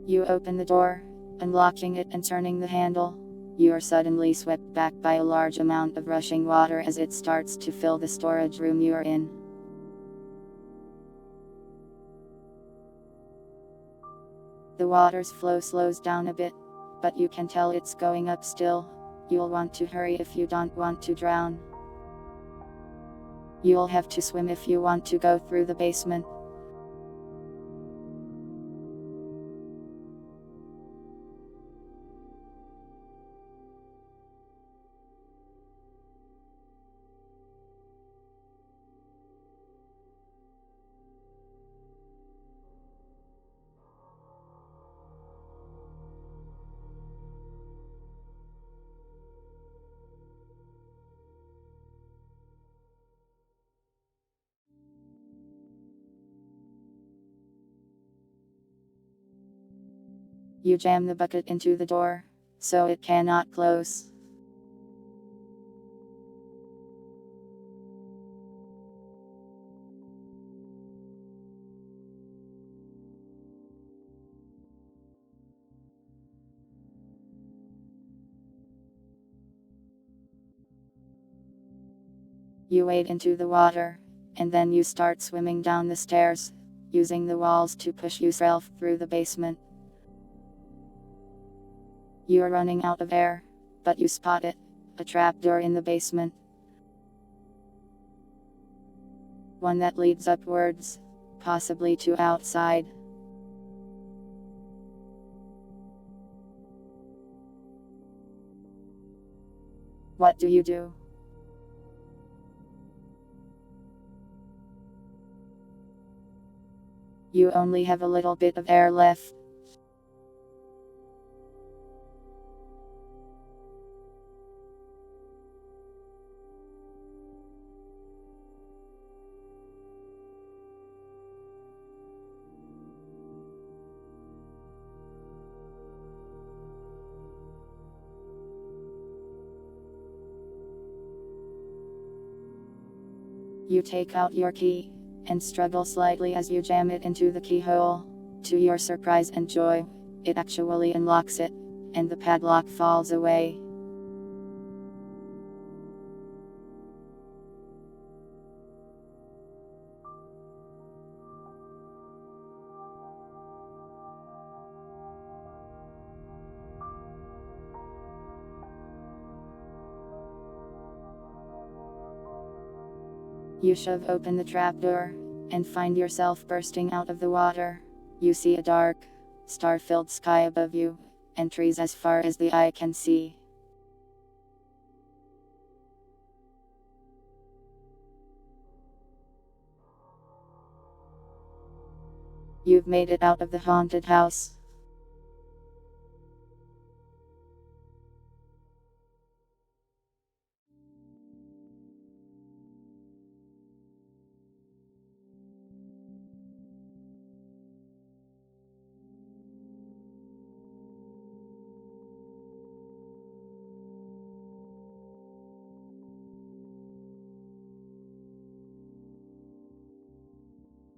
You open the door, unlocking it and turning the handle. You are suddenly swept back by a large amount of rushing water as it starts to fill the storage room you are in. The water's flow slows down a bit, but you can tell it's going up still. You'll want to hurry if you don't want to drown. You'll have to swim if you want to go through the basement. You jam the bucket into the door, so it cannot close. You wade into the water, and then you start swimming down the stairs, using the walls to push yourself through the basement. You are running out of air, but you spot it, a trapdoor in the basement. One that leads upwards, possibly to outside. What do you do? You only have a little bit of air left. You take out your key, and struggle slightly as you jam it into the keyhole. To your surprise and joy, it actually unlocks it, and the padlock falls away. You shove open the trapdoor, and find yourself bursting out of the water. You see a dark, star-filled sky above you, and trees as far as the eye can see. You've made it out of the haunted house.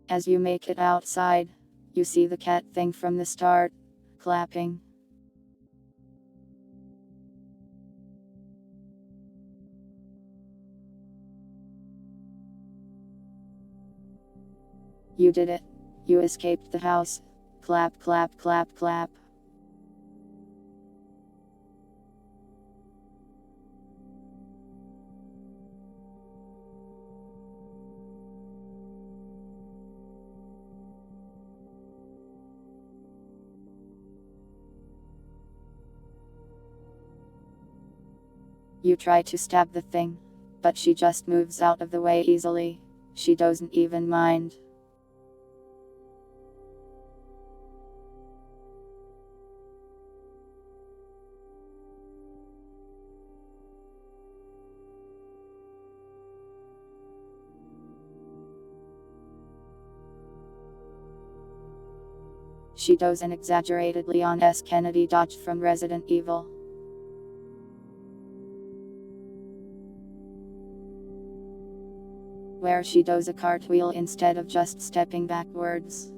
As you make it outside, you see the cat thing from the start, clapping. You did it. You escaped the house. Clap, clap, clap, clap. You try to stab the thing, but she just moves out of the way easily. She doesn't even mind. She does an exaggerated Leon S. Kennedy dodge from Resident Evil, where she does a cartwheel instead of just stepping backwards.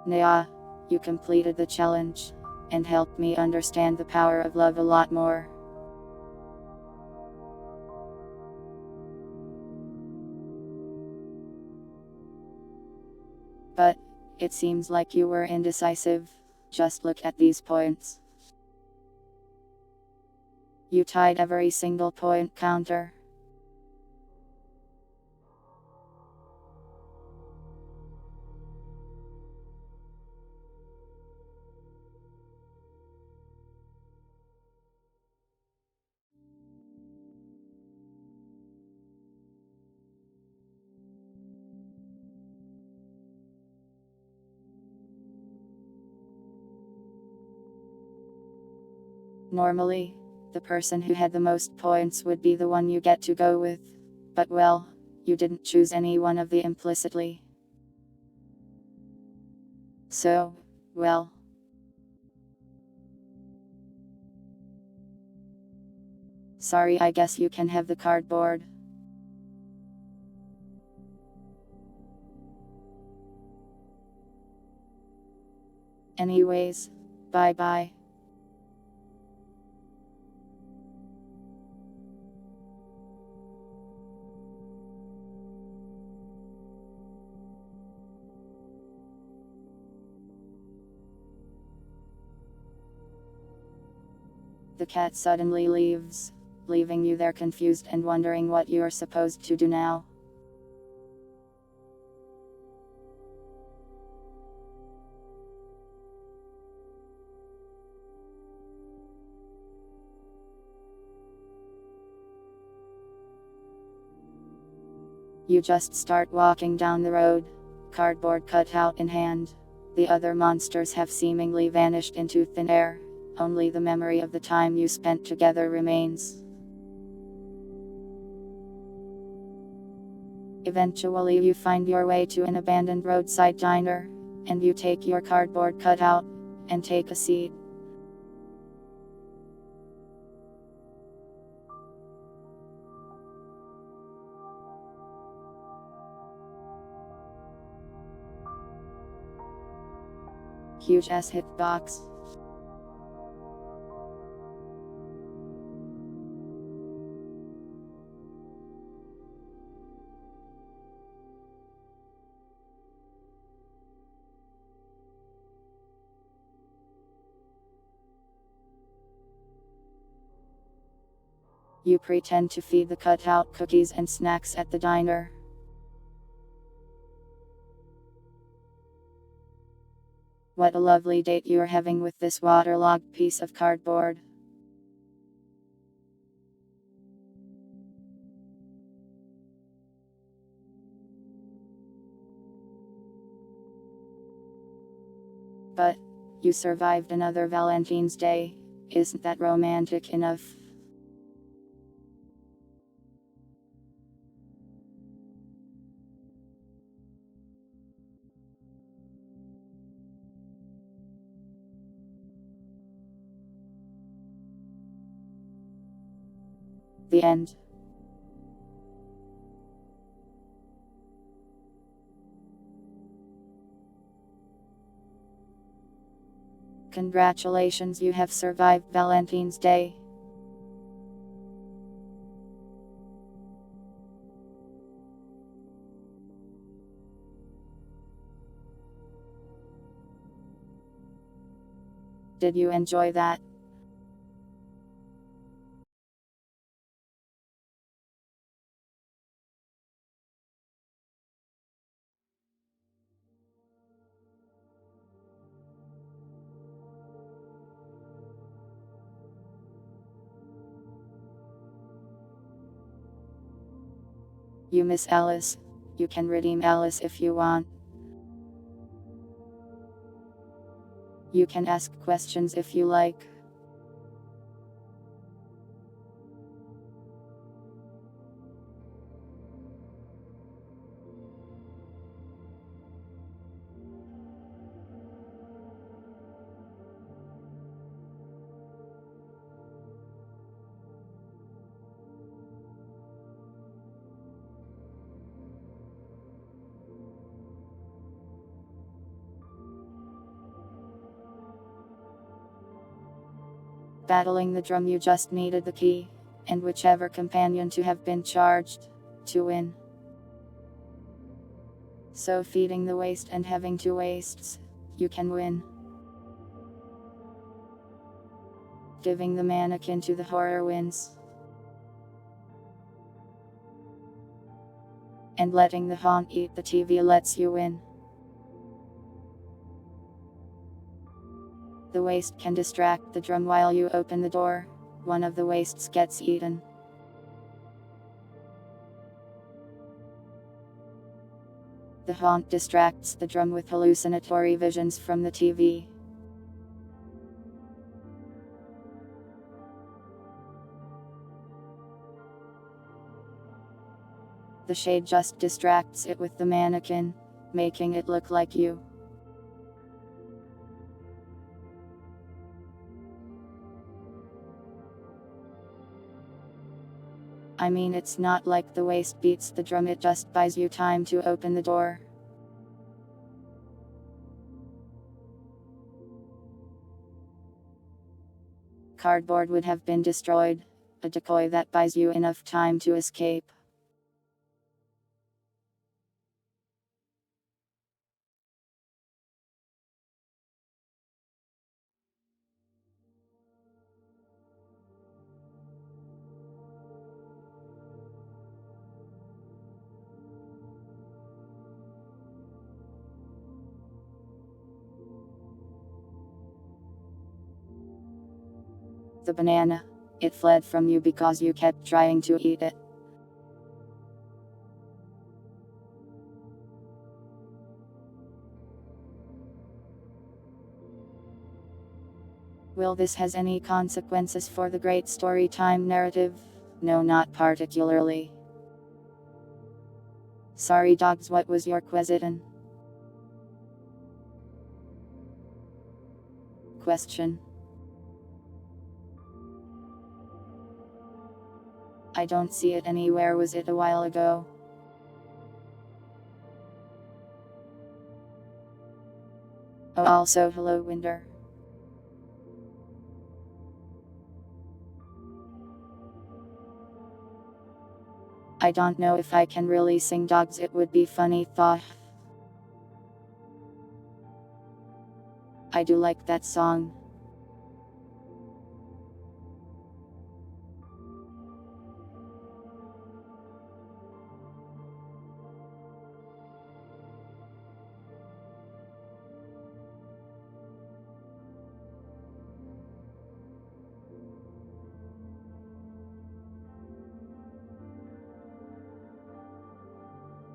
Nya, you completed the challenge, and helped me understand the power of love a lot more. But, it seems like you were indecisive. Just look at these points. You tied every single point counter. Normally, the person who had the most points would be the one you get to go with. But well, you didn't choose any one of the implicitly. So, well. Sorry, I guess you can have the cardboard. Anyways, bye bye. The cat suddenly leaves, leaving you there confused and wondering what you're supposed to do now. You just start walking down the road, cardboard cutout in hand. The other monsters have seemingly vanished into thin air, only the memory of the time you spent together remains. Eventually you find your way to an abandoned roadside diner, and you take your cardboard cutout, and take a seat. Huge ass hitbox. You pretend to feed the cutout cookies and snacks at the diner. What a lovely date you're having with this waterlogged piece of cardboard. But you survived another Valentine's Day. Isn't that romantic enough? The end. Congratulations, you have survived Valentine's Day. Did you enjoy that? You miss Alice. You can redeem Alice if you want. You can ask questions if you like. Battling the drum, you just needed the key, and whichever companion to have been charged to win. So feeding the waste and having two wastes, you can win. Giving the mannequin to the horror wins. And letting the haunt eat the TV lets you win. The waste can distract the drum while you open the door. One of the wastes gets eaten. The haunt distracts the drum with hallucinatory visions from the TV. The shade just distracts it with the mannequin, making it look like you. I mean, it's not like the waste beats the drum, it just buys you time to open the door. Cardboard would have been destroyed, a decoy that buys you enough time to escape. The banana. It fled from you because you kept trying to eat it. Will this has any consequences for the great story time narrative? No, not particularly. Sorry dogs, what was your question? I don't see it anywhere, was it a while ago? Oh, also hello Winder. I don't know if I can really sing dogs, it would be funny thought. I do like that song.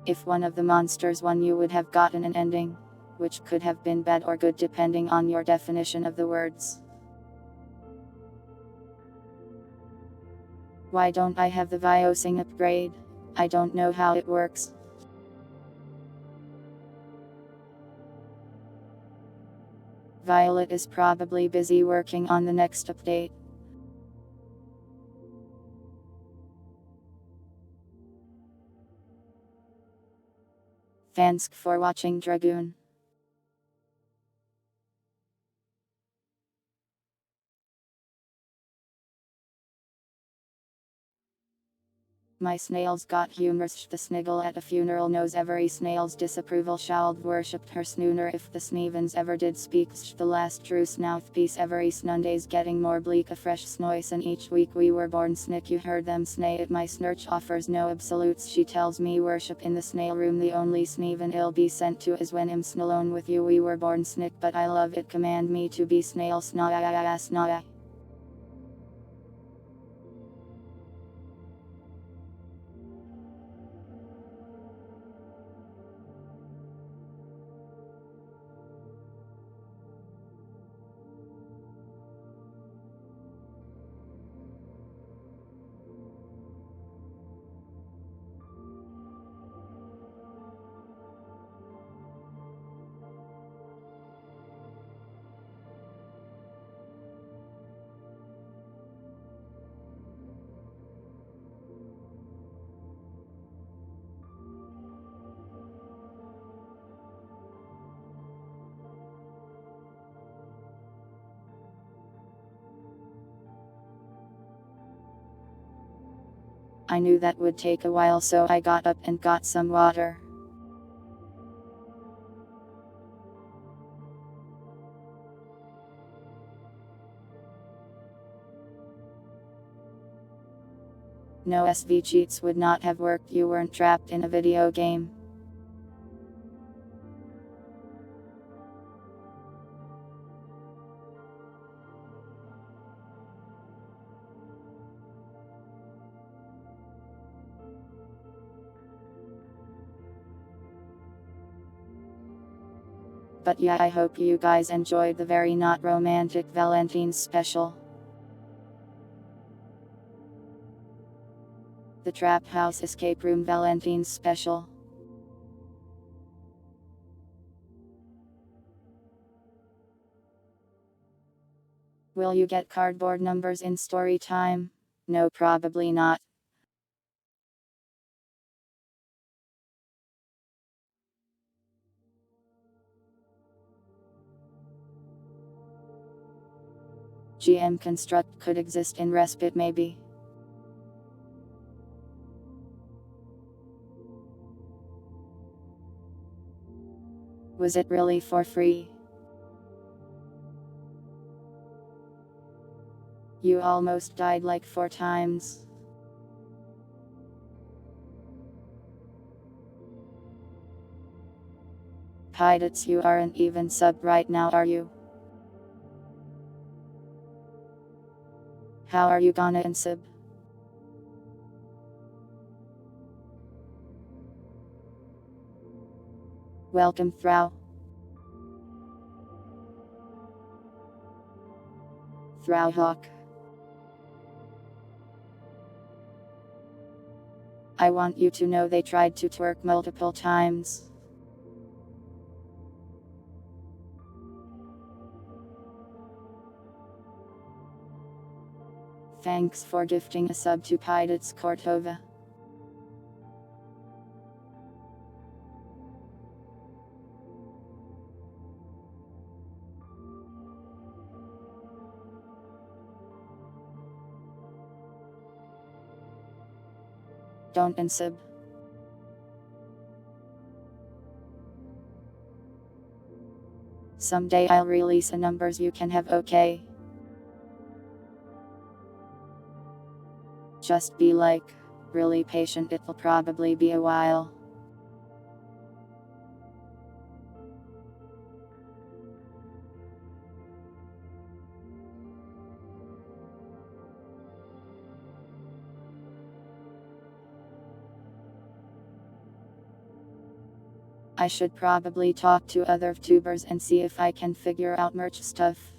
If one of the monsters won, you would have gotten an ending, which could have been bad or good depending on your definition of the words. Why don't I have the Viosing upgrade? I don't know how it works. Violet is probably busy working on the next update. Thanks for watching, Dragoon. My snails got humorous. The sniggle at a funeral knows every snail's disapproval. Shald worshipped her snooner if the snevens ever did speak. The last true snouthpiece every snunday's getting more bleak. A fresh snoise and each week we were born snick. You heard them snay it. My snurch offers no absolutes. She tells me worship in the snail room. The only sneven I'll be sent to is when I'm alone with you. We were born snick but I love it. Command me to be snail snoy. I knew that would take a while, so I got up and got some water. No SV cheats would not have worked. You weren't trapped in a video game. But yeah, I hope you guys enjoyed the very not romantic Valentines special. The Trap House Escape Room Valentines special. Will you get cardboard numbers in story time? No, probably not. GM Construct could exist in Respite maybe. Was it really for free? You almost died like 4 times. Pilots, you aren't even sub right now, are you? How are you gonna unsub? Welcome, Throw. Throwhawk. I want you to know they tried to twerk multiple times. Thanks for gifting a sub to Pilots Cortova. Don't unsub. Someday I'll release a numbers you can have, okay? Just be like, really patient, it'll probably be a while. I should probably talk to other tubers and see if I can figure out merch stuff.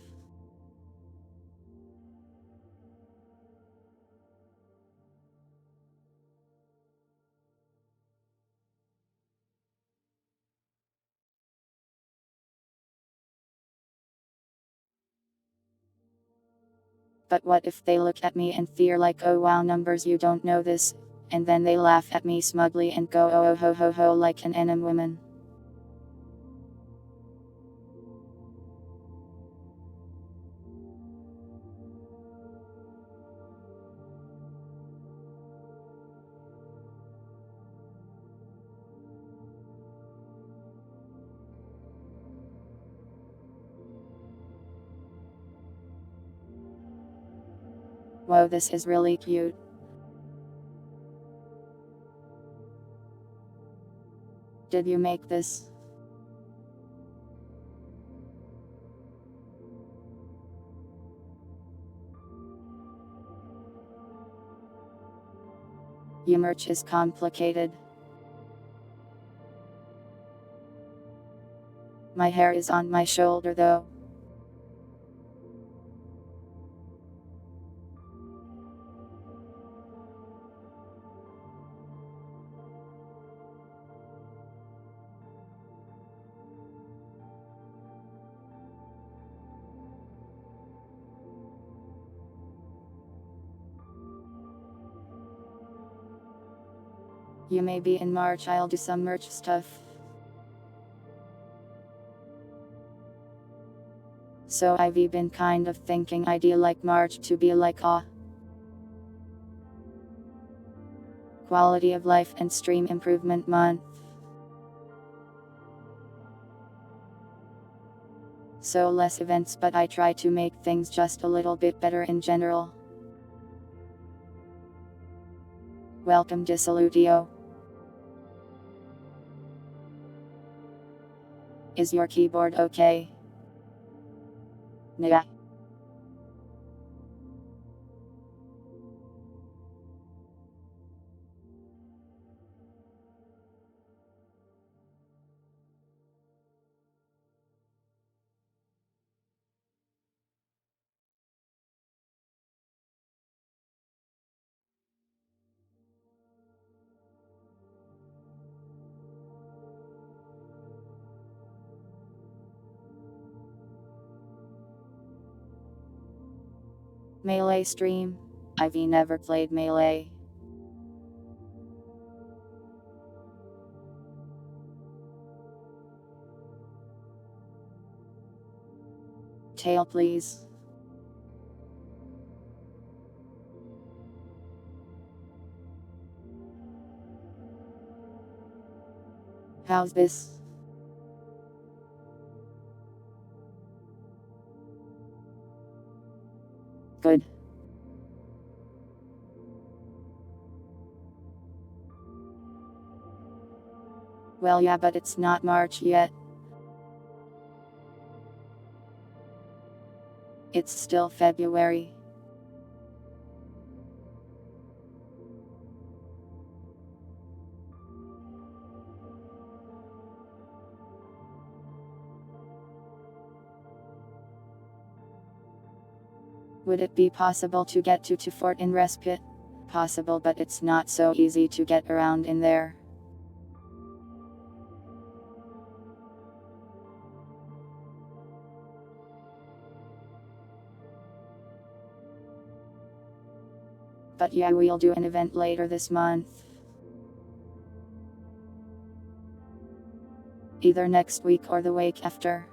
But what if they look at me and fear like, oh wow, numbers, you don't know this, and then they laugh at me smugly and go, oh, oh ho ho ho, like an enemy woman. Whoa, this is really cute. Did you make this? Your merch is complicated. My hair is on my shoulder though. You may be in March, I'll do some merch stuff. So I've been kind of thinking idea like March to be like quality of life and stream improvement month. So less events, but I try to make things just a little bit better in general. Welcome to Salutio. Is your keyboard okay? Nah. Melee stream. I've never played Melee. Tail please. How's this? Good. Well yeah, but it's not March yet. It's still February. Would it be possible to get to Fort in Respite? Possible, but it's not so easy to get around in there. But yeah, we'll do an event later this month. Either next week or the week after.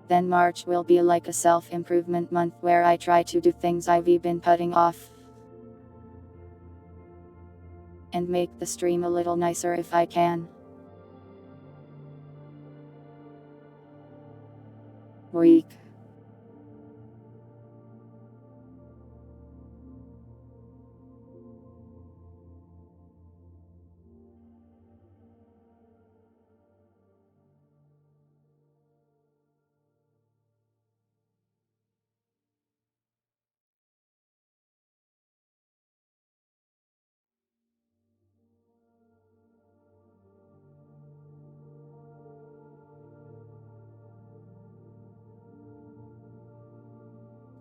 Then March will be like a self-improvement month where I try to do things I've been putting off. And make the stream a little nicer if I can. Week.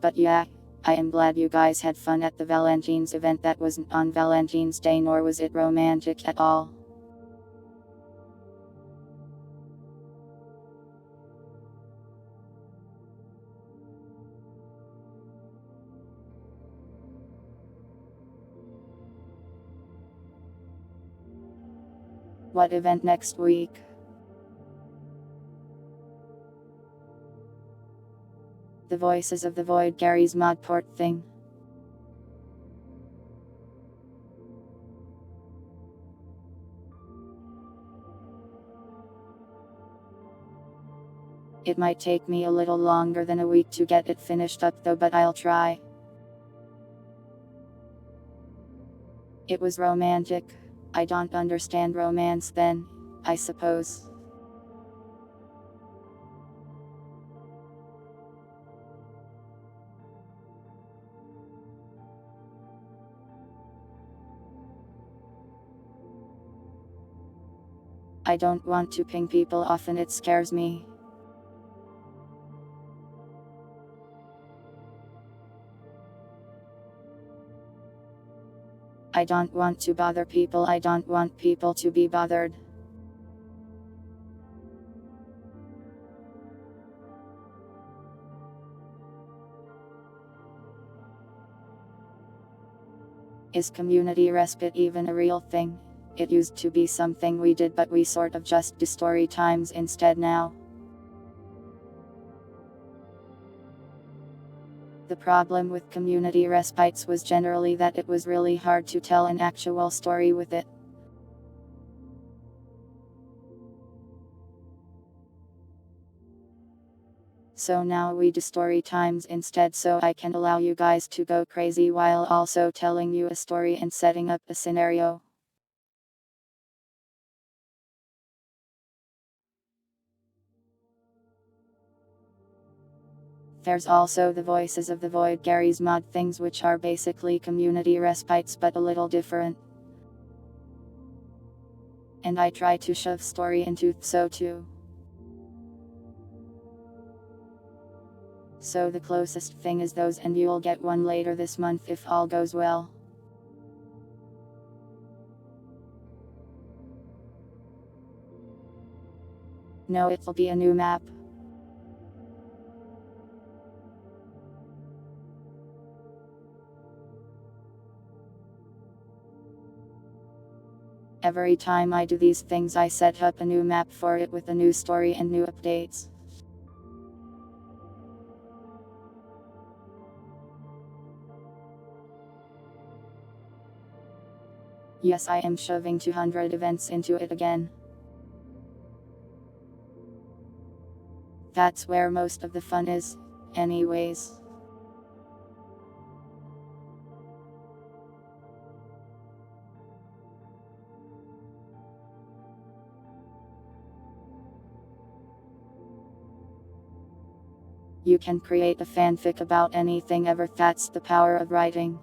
But yeah, I am glad you guys had fun at the Valentines event. That wasn't on Valentine's Day, nor was it romantic at all. What event next week? The Voices of the Void, Gary's Modport thing. It might take me a little longer than a week to get it finished up though, but I'll try. It was romantic. I don't understand romance then, I suppose. I don't want to ping people off and it scares me. I don't want to bother people. I don't want people to be bothered. Is community respite even a real thing? It used to be something we did, but we sort of just do story times instead now. The problem with community respites was generally that it was really hard to tell an actual story with it. So now we do story times instead, so I can allow you guys to go crazy while also telling you a story and setting up a scenario. There's also the Voices of the Void, Gary's Mod things, which are basically community respites but a little different. And I try to shove story into so too. So the closest thing is those, and you'll get one later this month if all goes well. No, it'll be a new map. Every time I do these things, I set up a new map for it with a new story and new updates. Yes, I am shoving 200 events into it again. That's where most of the fun is, anyways. You can create a fanfic about anything ever. That's the power of writing.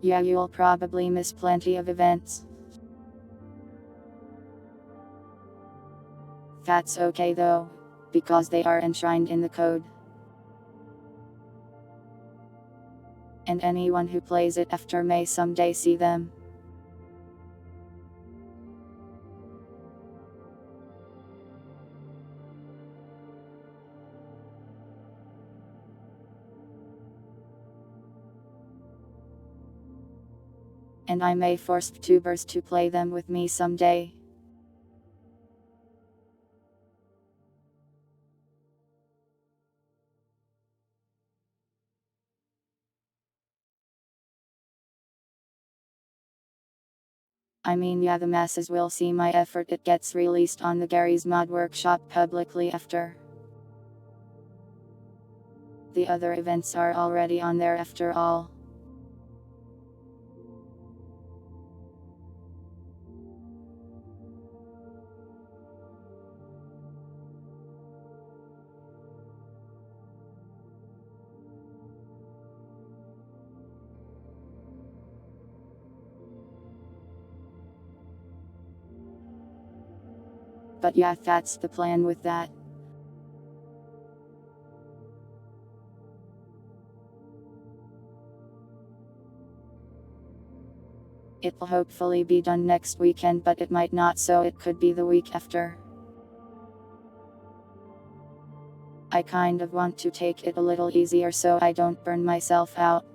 Yeah, you'll probably miss plenty of events. That's okay though, because they are enshrined in the code. And anyone who plays it after may someday see them. And I may force tubers to play them with me someday. I mean, yeah, the masses will see my effort. It gets released on the Gary's Mod Workshop publicly after. The other events are already on there after all. But yeah, that's the plan with that. It'll hopefully be done next weekend, but it might not, so it could be the week after. I kind of want to take it a little easier so I don't burn myself out.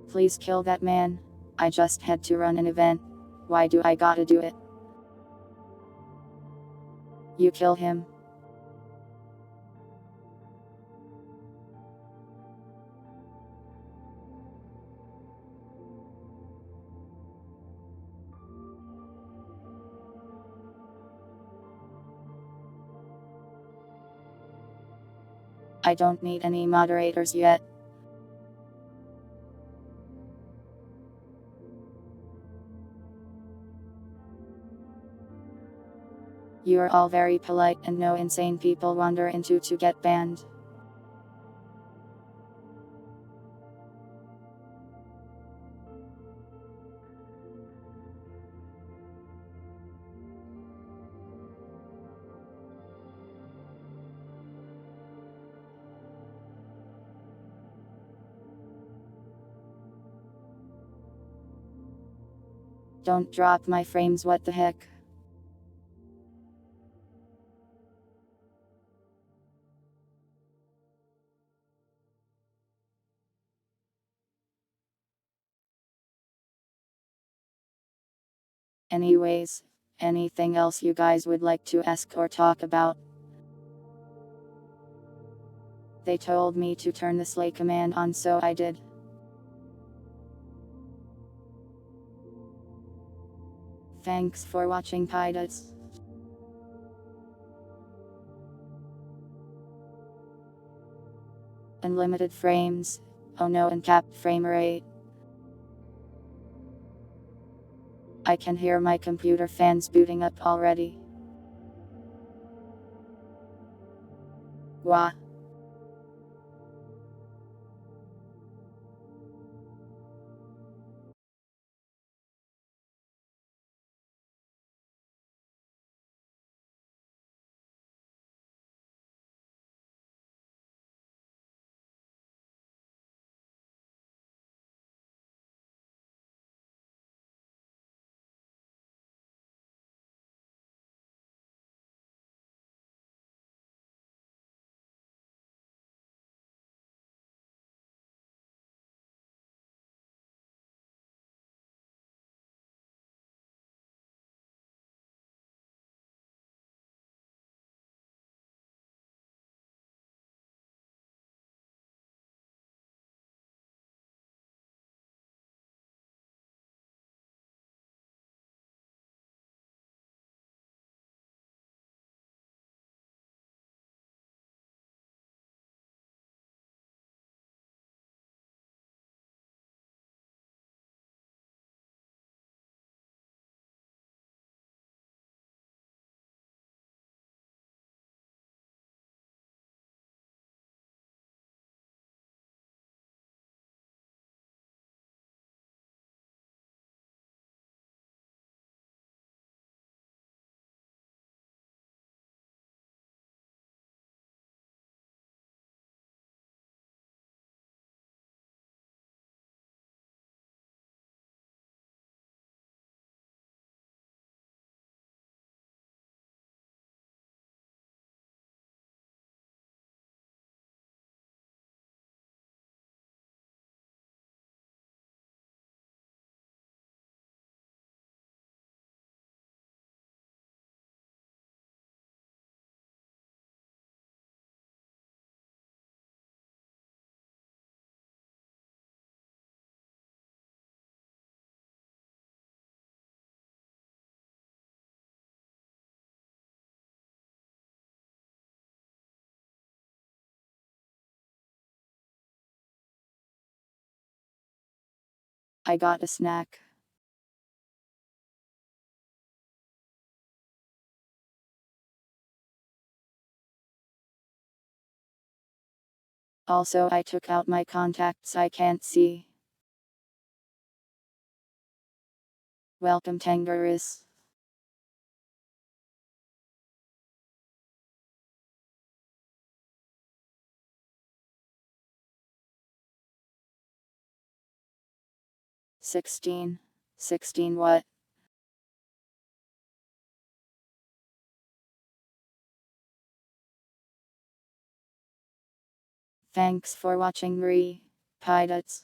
Please kill that man. I just had to run an event. Why do I gotta do it? You kill him. I don't need any moderators yet. You're all very polite and no insane people wander into to get banned. Don't drop my frames, what the heck. Anyways, anything else you guys would like to ask or talk about? They told me to turn the slay command on, so I did. Thanks for watching, Pidas. Unlimited frames. Oh no, uncapped frame rate. I can hear my computer fans booting up already. Wah. I got a snack. Also, I took out my contacts I can't see. Welcome Tangerus. Sixteen. 16 what? Thanks for watching Pilots.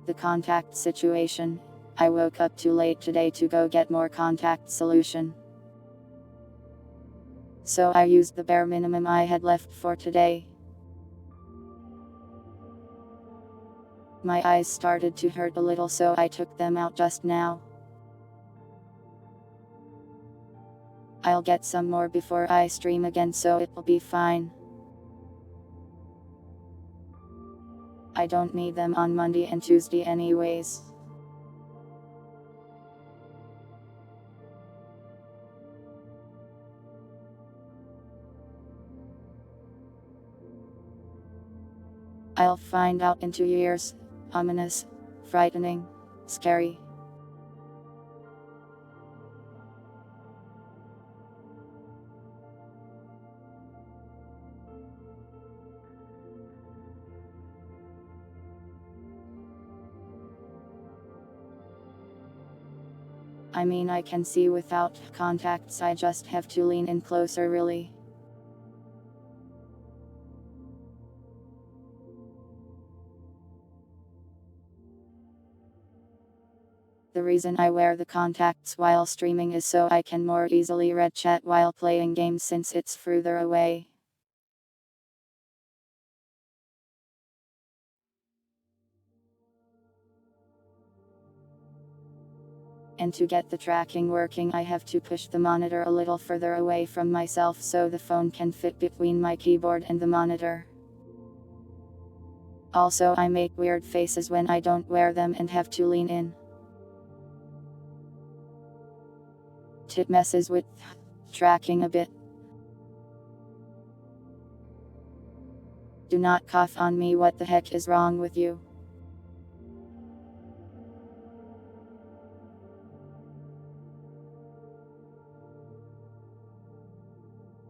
The contact situation. I woke up too late today to go get more contact solution. So I used the bare minimum I had left for today. My eyes started to hurt a little, so I took them out just now. I'll get some more before I stream again, so it'll be fine. I don't need them on Monday and Tuesday anyways. I'll find out in 2 years. Ominous. Frightening. Scary. I mean, I can see without contacts, I just have to lean in closer really. The reason I wear the contacts while streaming is so I can more easily read chat while playing games since it's further away. And to get the tracking working, I have to push the monitor a little further away from myself so the phone can fit between my keyboard and the monitor. Also, I make weird faces when I don't wear them and have to lean in. It messes with tracking a bit. Do not cough on me, what the heck is wrong with you?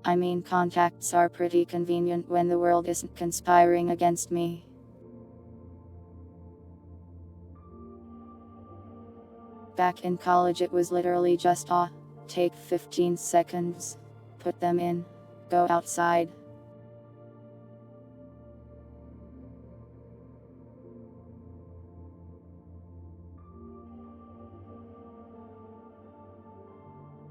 I mean, contacts are pretty convenient when the world isn't conspiring against me. Back in college, it was literally just take 15 seconds, put them in, go outside.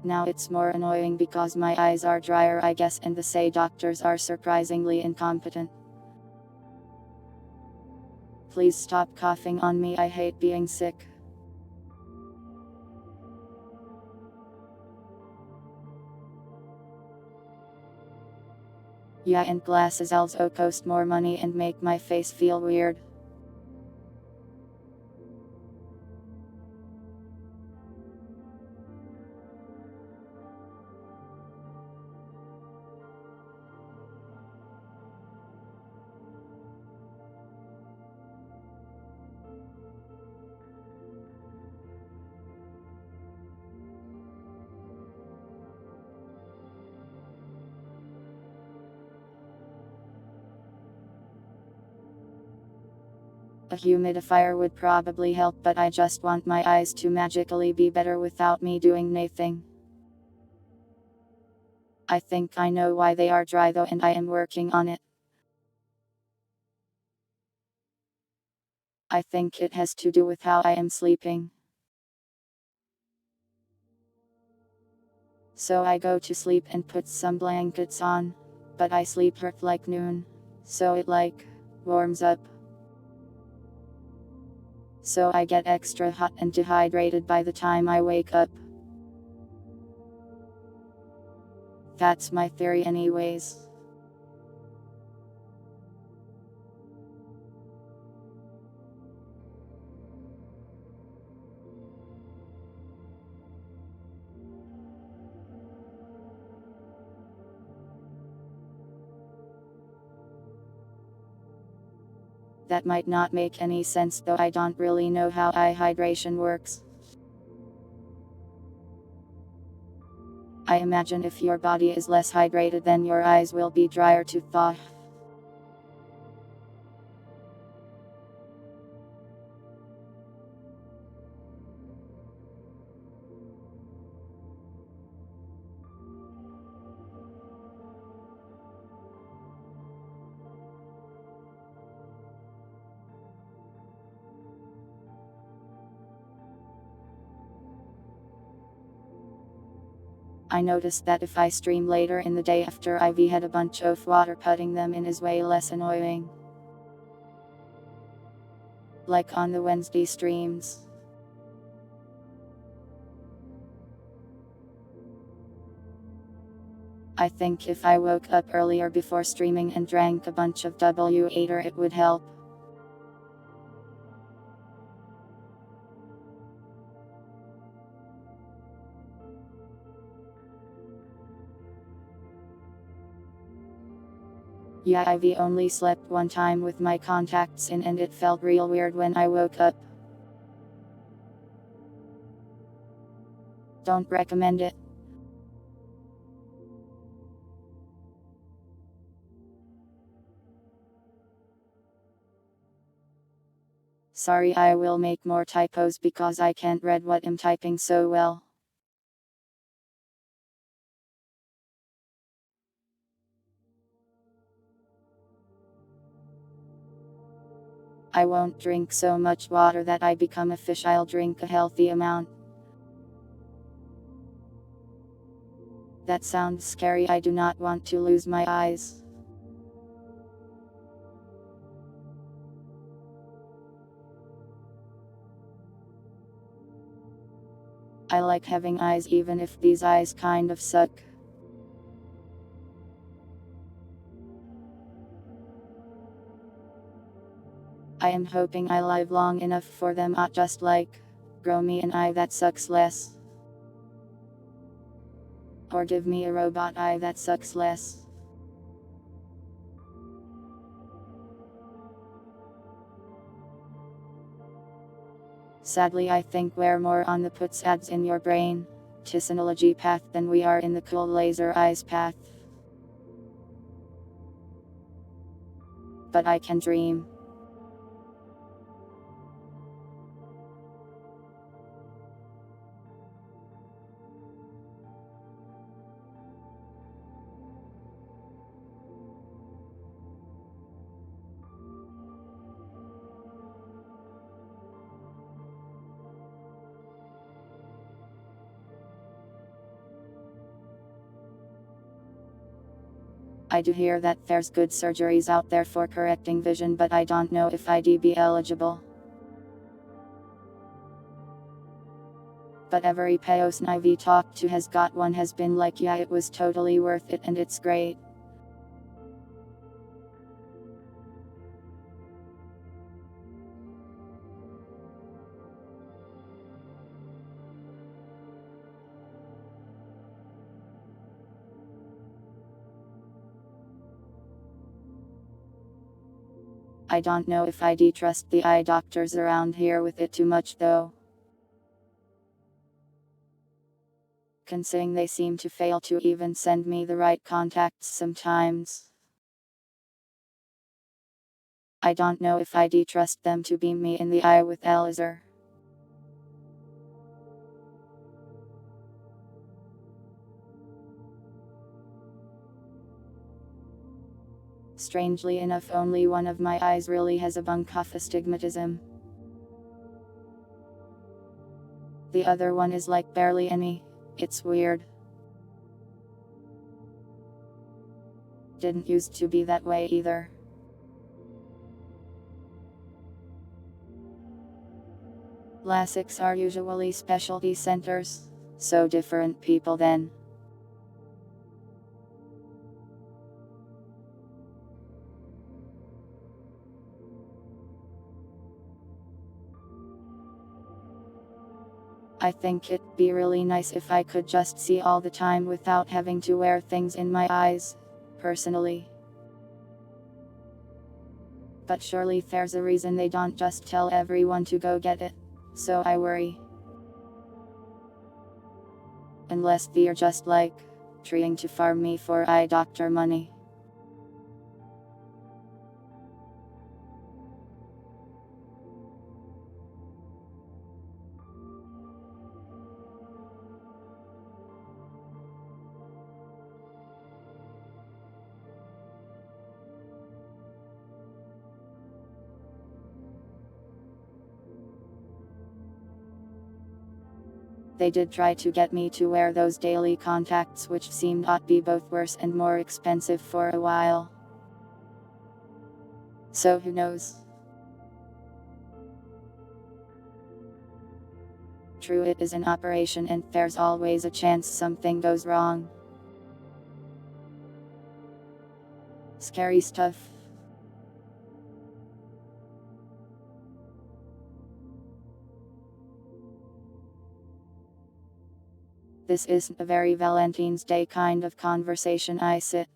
Now it's more annoying because my eyes are drier, I guess, and the say doctors are surprisingly incompetent. Please stop coughing on me, I hate being sick. Yeah, and glasses also cost more money and make my face feel weird. A humidifier would probably help, but I just want my eyes to magically be better without me doing anything. I think I know why they are dry though, and I am working on it. I think it has to do with how I am sleeping. So I go to sleep and put some blankets on, but I sleep hurt like noon. So it like warms up. So I get extra hot and dehydrated by the time I wake up. That's my theory anyways. That might not make any sense, though I don't really know how eye hydration works. I imagine if your body is less hydrated, then your eyes will be drier to thaw. I noticed that if I stream later in the day after I've had a bunch of water, putting them in is way less annoying. Like on the Wednesday streams. I think if I woke up earlier before streaming and drank a bunch of W8 it would help. Yeah, I've only slept one time with my contacts in and it felt real weird when I woke up. Don't recommend it. Sorry, I will make more typos because I can't read what I'm typing so well. I won't drink so much water that I become a fish, I'll drink a healthy amount. That sounds scary, I do not want to lose my eyes. I like having eyes even if these eyes kind of suck. I am hoping I live long enough for them to just like grow me an eye that sucks less. Or give me a robot eye that sucks less. Sadly, I think we're more on the puts ads in your brain technology path than we are in the cool laser eyes path. But I can dream. I do hear that there's good surgeries out there for correcting vision, but I don't know if I'd be eligible. But every person I've talked to has got one has been like, yeah, it was totally worth it and it's great. I don't know if I'd trust the eye doctors around here with it too much though. Considering they seem to fail to even send me the right contacts sometimes. I don't know if I'd trust them to beam me in the eye with a laser. Strangely enough, only one of my eyes really has a bunch of astigmatism. The other one is like barely any. It's weird. Didn't used to be that way either. LASIKs are usually specialty centers, so different people then. I think it'd be really nice if I could just see all the time without having to wear things in my eyes, personally. But surely there's a reason they don't just tell everyone to go get it. So I worry. Unless they're just like trying to farm me for eye doctor money. They did try to get me to wear those daily contacts, which seemed to be both worse and more expensive for a while. So who knows? True, it is an operation and there's always a chance something goes wrong. Scary stuff. This isn't a very Valentine's Day kind of conversation, I sit.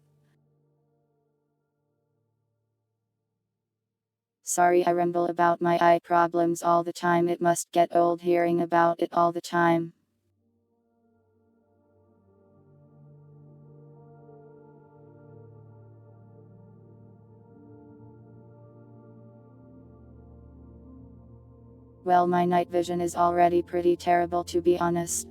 Sorry I ramble about my eye problems all the time, it must get old hearing about it all the time. Well, my night vision is already pretty terrible, to be honest.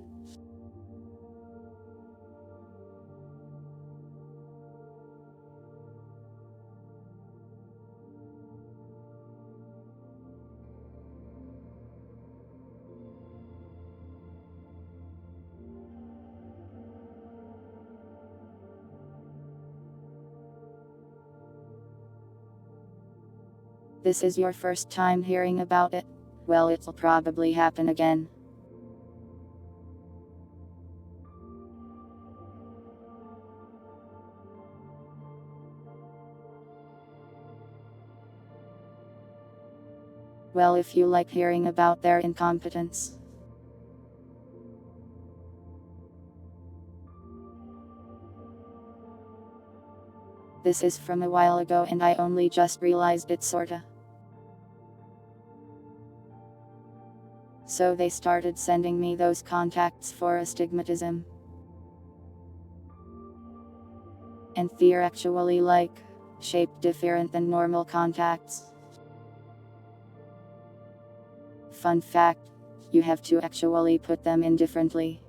This is your first time hearing about it? Well, it'll probably happen again. Well, if you like hearing about their incompetence. This is from a while ago and I only just realized it sorta. So they started sending me those contacts for astigmatism. And they're actually like shaped different than normal contacts. Fun fact, you have to actually put them in differently.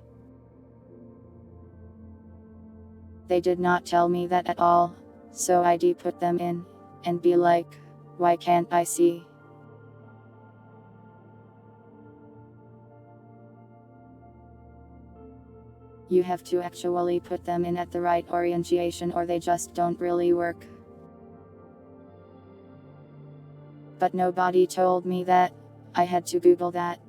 They did not tell me that at all, so I put them in, and be like, why can't I see? You have to actually put them in at the right orientation or they just don't really work. But nobody told me that. I had to Google that.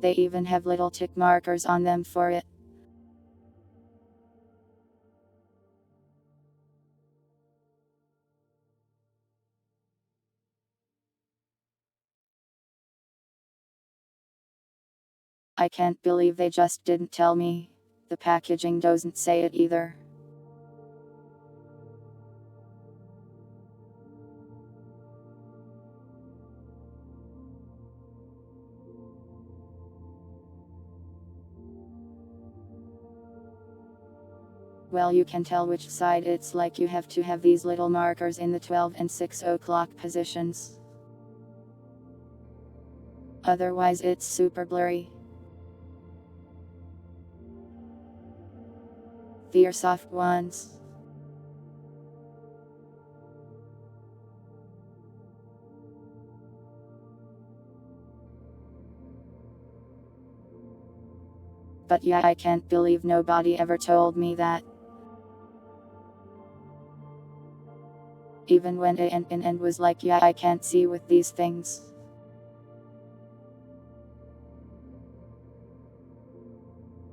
They even have little tick markers on them for it. I can't believe they just didn't tell me. The packaging doesn't say it either. Well, you can tell which side it's like you have to have these little markers in the 12 and 6 o'clock positions. Otherwise it's super blurry. They're soft ones. But yeah, I can't believe nobody ever told me that. Even when and was like, yeah, I can't see with these things.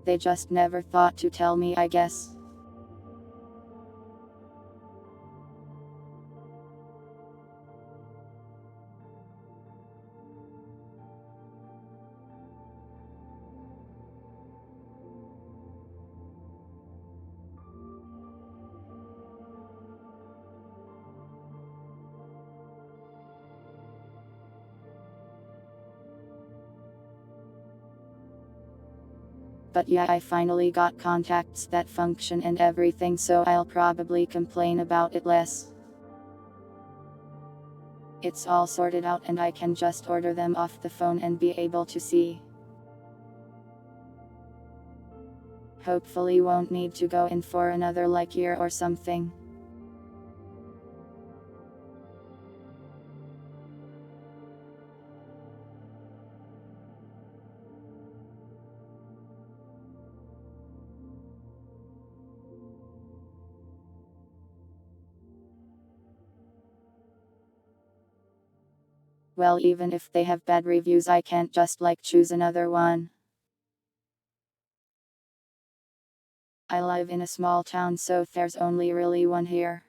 They just never thought to tell me, I guess. But yeah, I finally got contacts that function and everything, so I'll probably complain about it less. It's all sorted out and I can just order them off the phone and be able to see. Hopefully won't need to go in for another year or something. Well, even if they have bad reviews, I can't just choose another one. I live in a small town, so there's only really one here.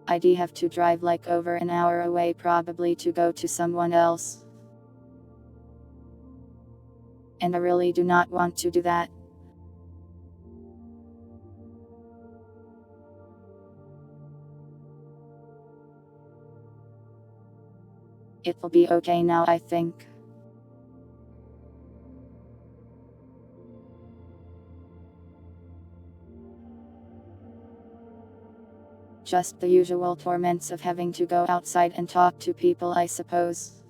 I'd have to drive over an hour away probably to go to someone else. And I really do not want to do that. It'll be okay now, I think. Just the usual torments of having to go outside and talk to people, I suppose.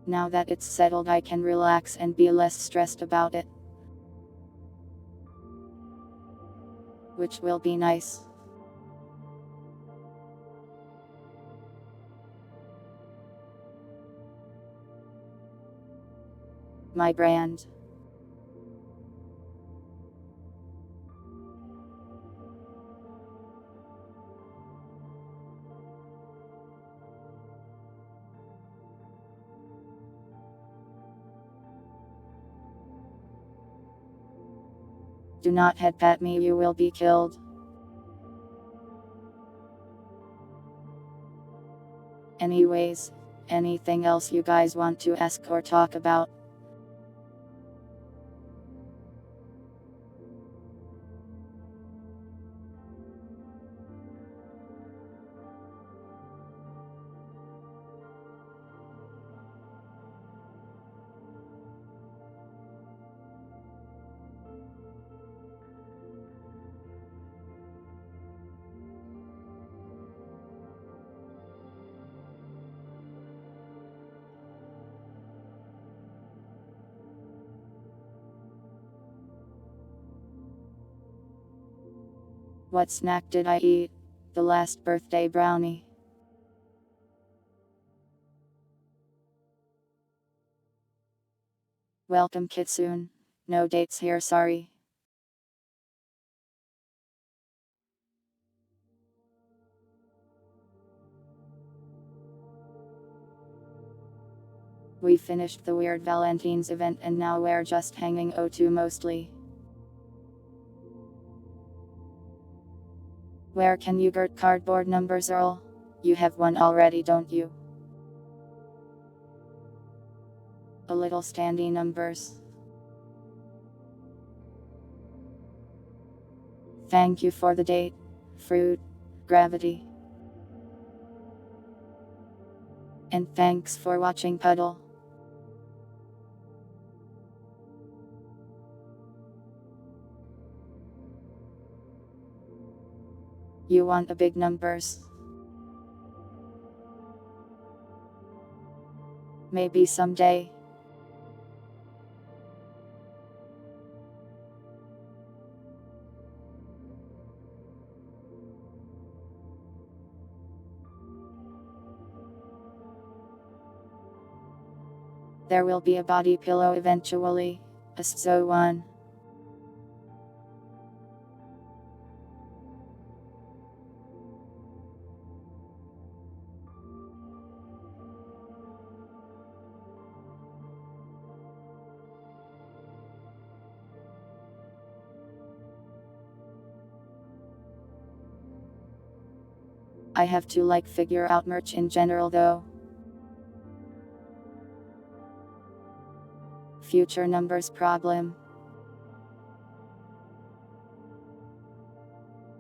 Now that it's settled, I can relax and be less stressed about it. Which will be nice. My brand. Do not headbutt me, you will be killed. Anyways, anything else you guys want to ask or talk about? What snack did I eat? The last birthday brownie. Welcome Kitsune. No dates here, sorry. We finished the weird Valentines event and now we're just hanging O2 mostly. Where can you get cardboard numbers, Earl? You have one already, don't you? A little standy numbers. Thank you for the date, fruit, gravity. And thanks for watching, Puddle. You want the big numbers? Maybe someday. There will be a body pillow eventually. A so one. I have to figure out merch in general though. Future numbers problem.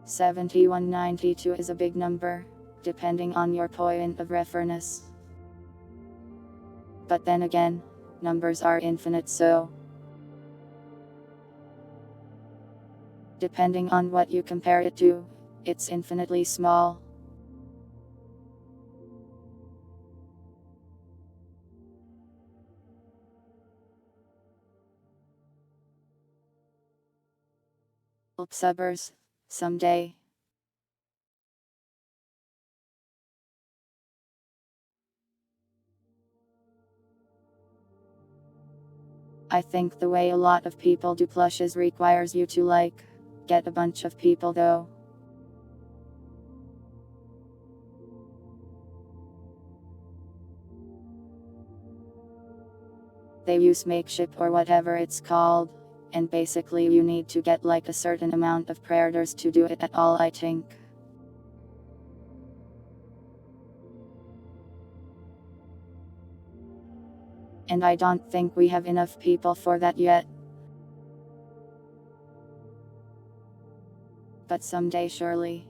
7192 is a big number, depending on your point of reference. But then again, numbers are infinite, so depending on what you compare it to, it's infinitely small. Suburbs, someday. I think the way a lot of people do plushes requires you to get a bunch of people though. They use makeshift or whatever it's called, and basically you need to get a certain amount of predators to do it at all, I think. And I don't think we have enough people for that yet. But someday surely.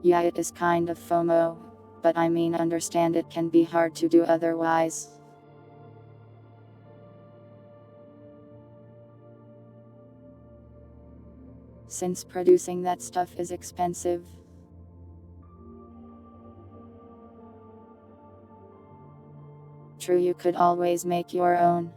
Yeah, it is kind of FOMO, but I mean, understand it can be hard to do otherwise. Since producing that stuff is expensive. True, you could always make your own.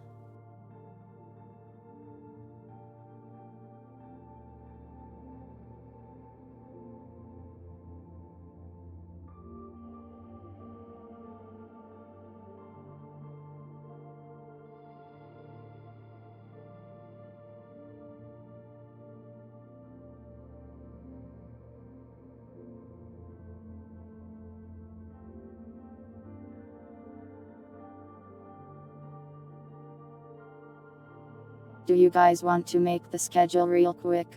Do you guys want to make the schedule real quick?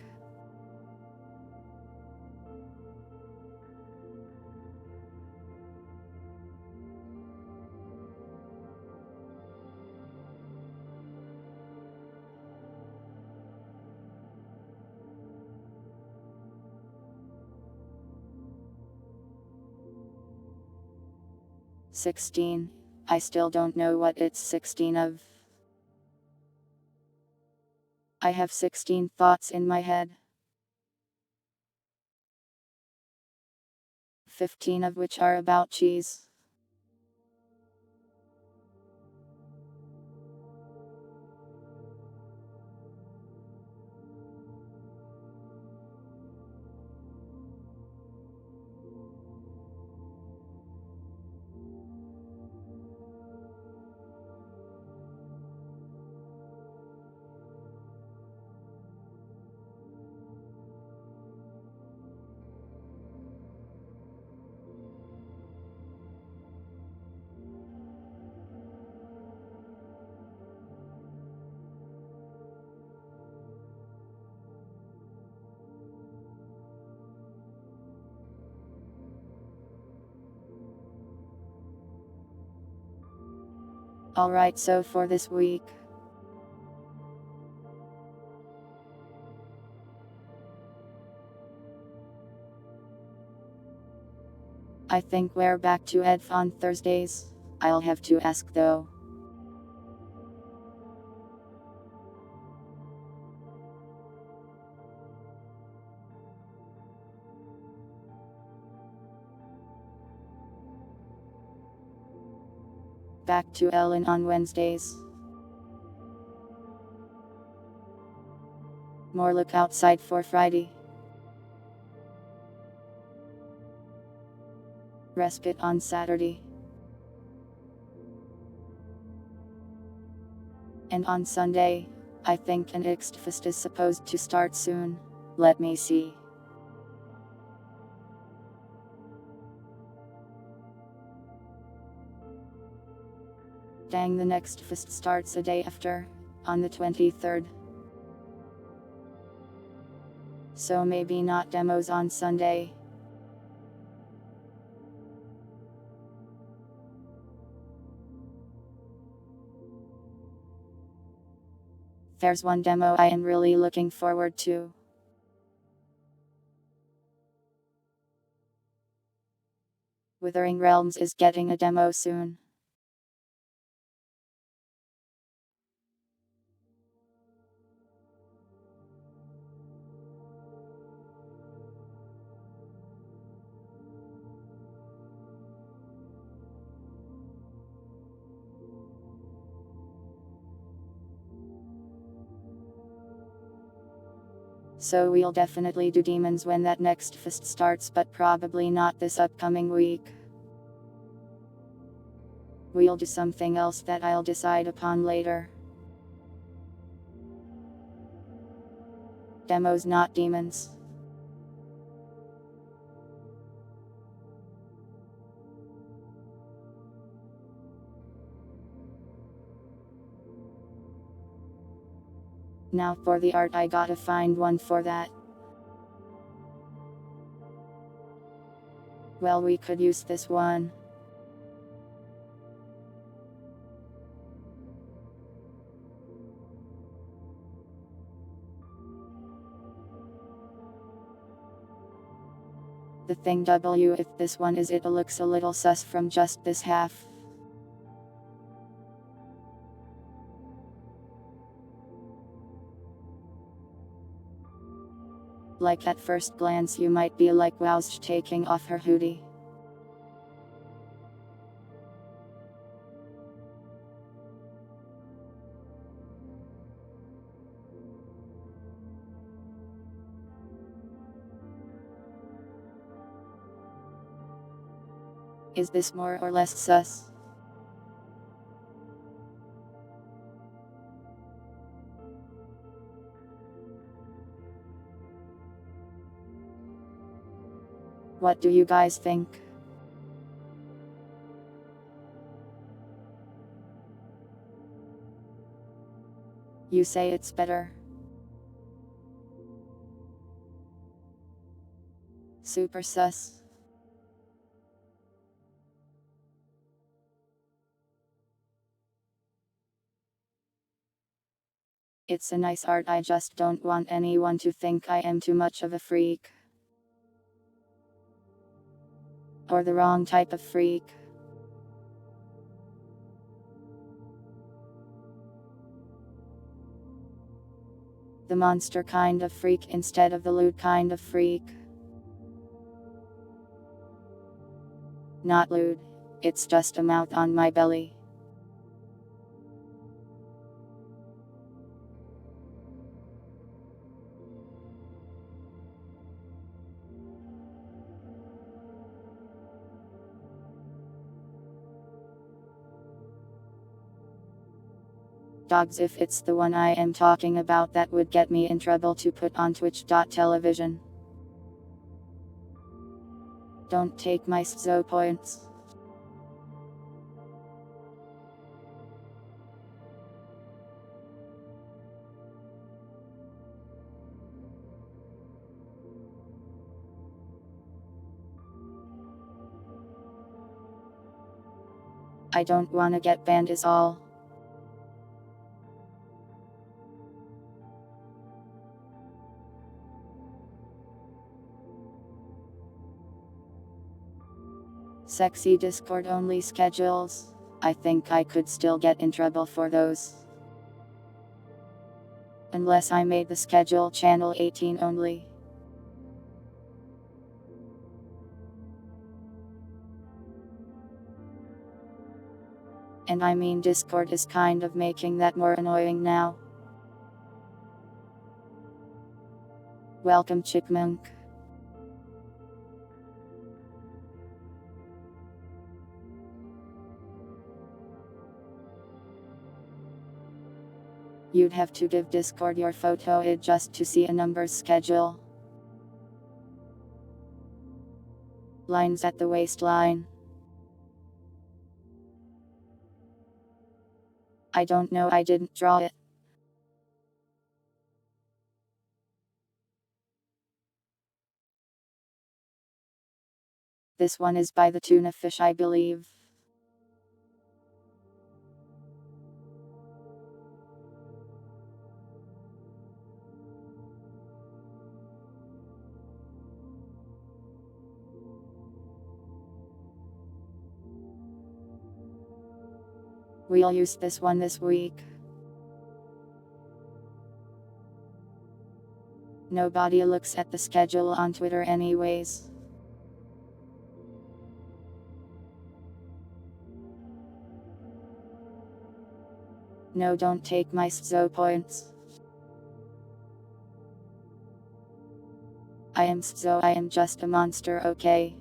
"16. I still don't know what it's 16 of. I have 16 thoughts in my head. 15 of which are about cheese. Alright, so for this week, I think we're back to EDF on Thursdays. I'll have to ask though. Back to Ellen on Wednesdays. More look outside for Friday. Respite on Saturday. And on Sunday, I think an Ixtfest is supposed to start soon. Let me see. Dang, the next fest starts a day after, on the 23rd. So maybe not demos on Sunday. There's one demo I am really looking forward to. Withering Realms is getting a demo soon. So we'll definitely do demons when that next fest starts, but probably not this upcoming week. We'll do something else that I'll decide upon later. Demos, not demons. Now for the art, I gotta find one for that. Well, we could use this one. The thing W, if this one is it looks a little sus from just this half. Like at first glance you might be like, wow's she taking off her hoodie. Is this more or less sus? What do you guys think? You say it's better. Super sus. It's a nice art, I just don't want anyone to think I am too much of a freak. Or the wrong type of freak. The monster kind of freak instead of the lewd kind of freak. Not lewd. It's just a mouth on my belly. Dogs, if it's the one I am talking about, that would get me in trouble to put on Twitch.tv. Don't take my SZO points. I don't wanna get banned is all. Sexy Discord only schedules. I think I could still get in trouble for those. Unless I made the schedule channel 18 only. And I mean, Discord is kind of making that more annoying now. Welcome, Chickmunk. You'd have to give Discord your photo ID just to see a numbers schedule. Lines at the waistline. I don't know, I didn't draw it. This one is by the tuna fish, I believe. We'll use this one this week. Nobody looks at the schedule on Twitter anyways. No, don't take my SZO points. I am SZO, I am just a monster, okay?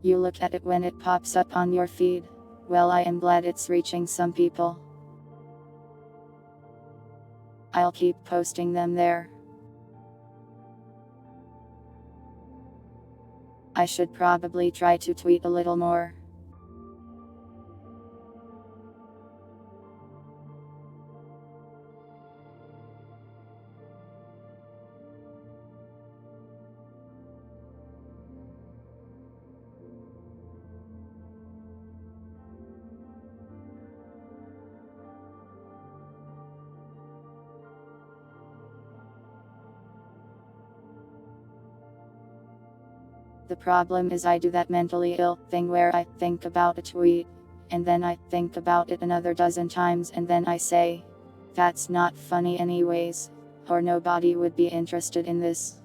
You look at it when it pops up on your feed. Well, I am glad it's reaching some people. I'll keep posting them there. I should probably try to tweet a little more. The problem is I do that mentally ill thing where I think about a tweet, and then I think about it another dozen times and then I say, that's not funny anyways, or nobody would be interested in this.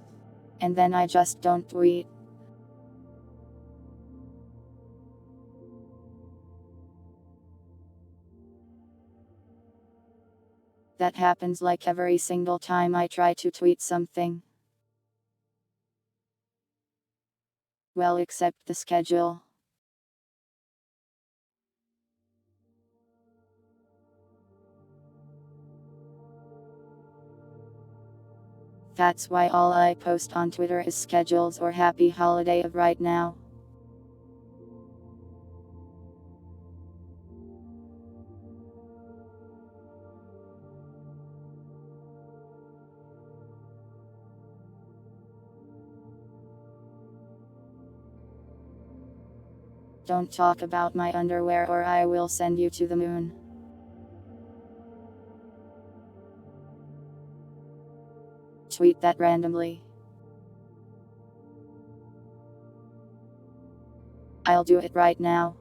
And then I just don't tweet. That happens like every single time I try to tweet something. Well, except the schedule. That's why all I post on Twitter is schedules or happy holiday of right now. Don't talk about my underwear or I will send you to the moon. Tweet that randomly. I'll do it right now.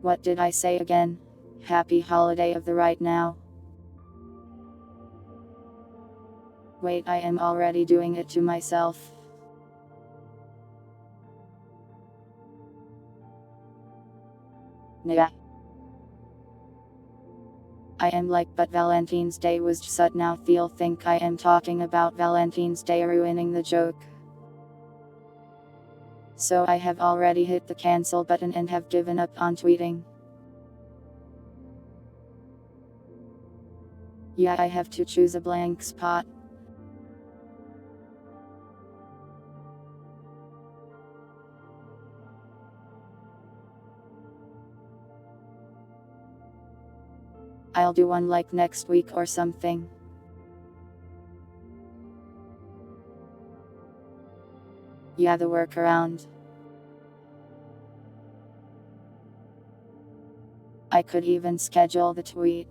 What did I say again? Happy holiday of the right now. Wait, I am already doing it to myself. Nah. I am like, but Valentine's Day was just now think I am talking about Valentine's Day ruining the joke. So I have already hit the cancel button and have given up on tweeting. Yeah, I have to choose a blank spot. I'll do one like next week or something. Yeah, the workaround. I could even schedule the tweet.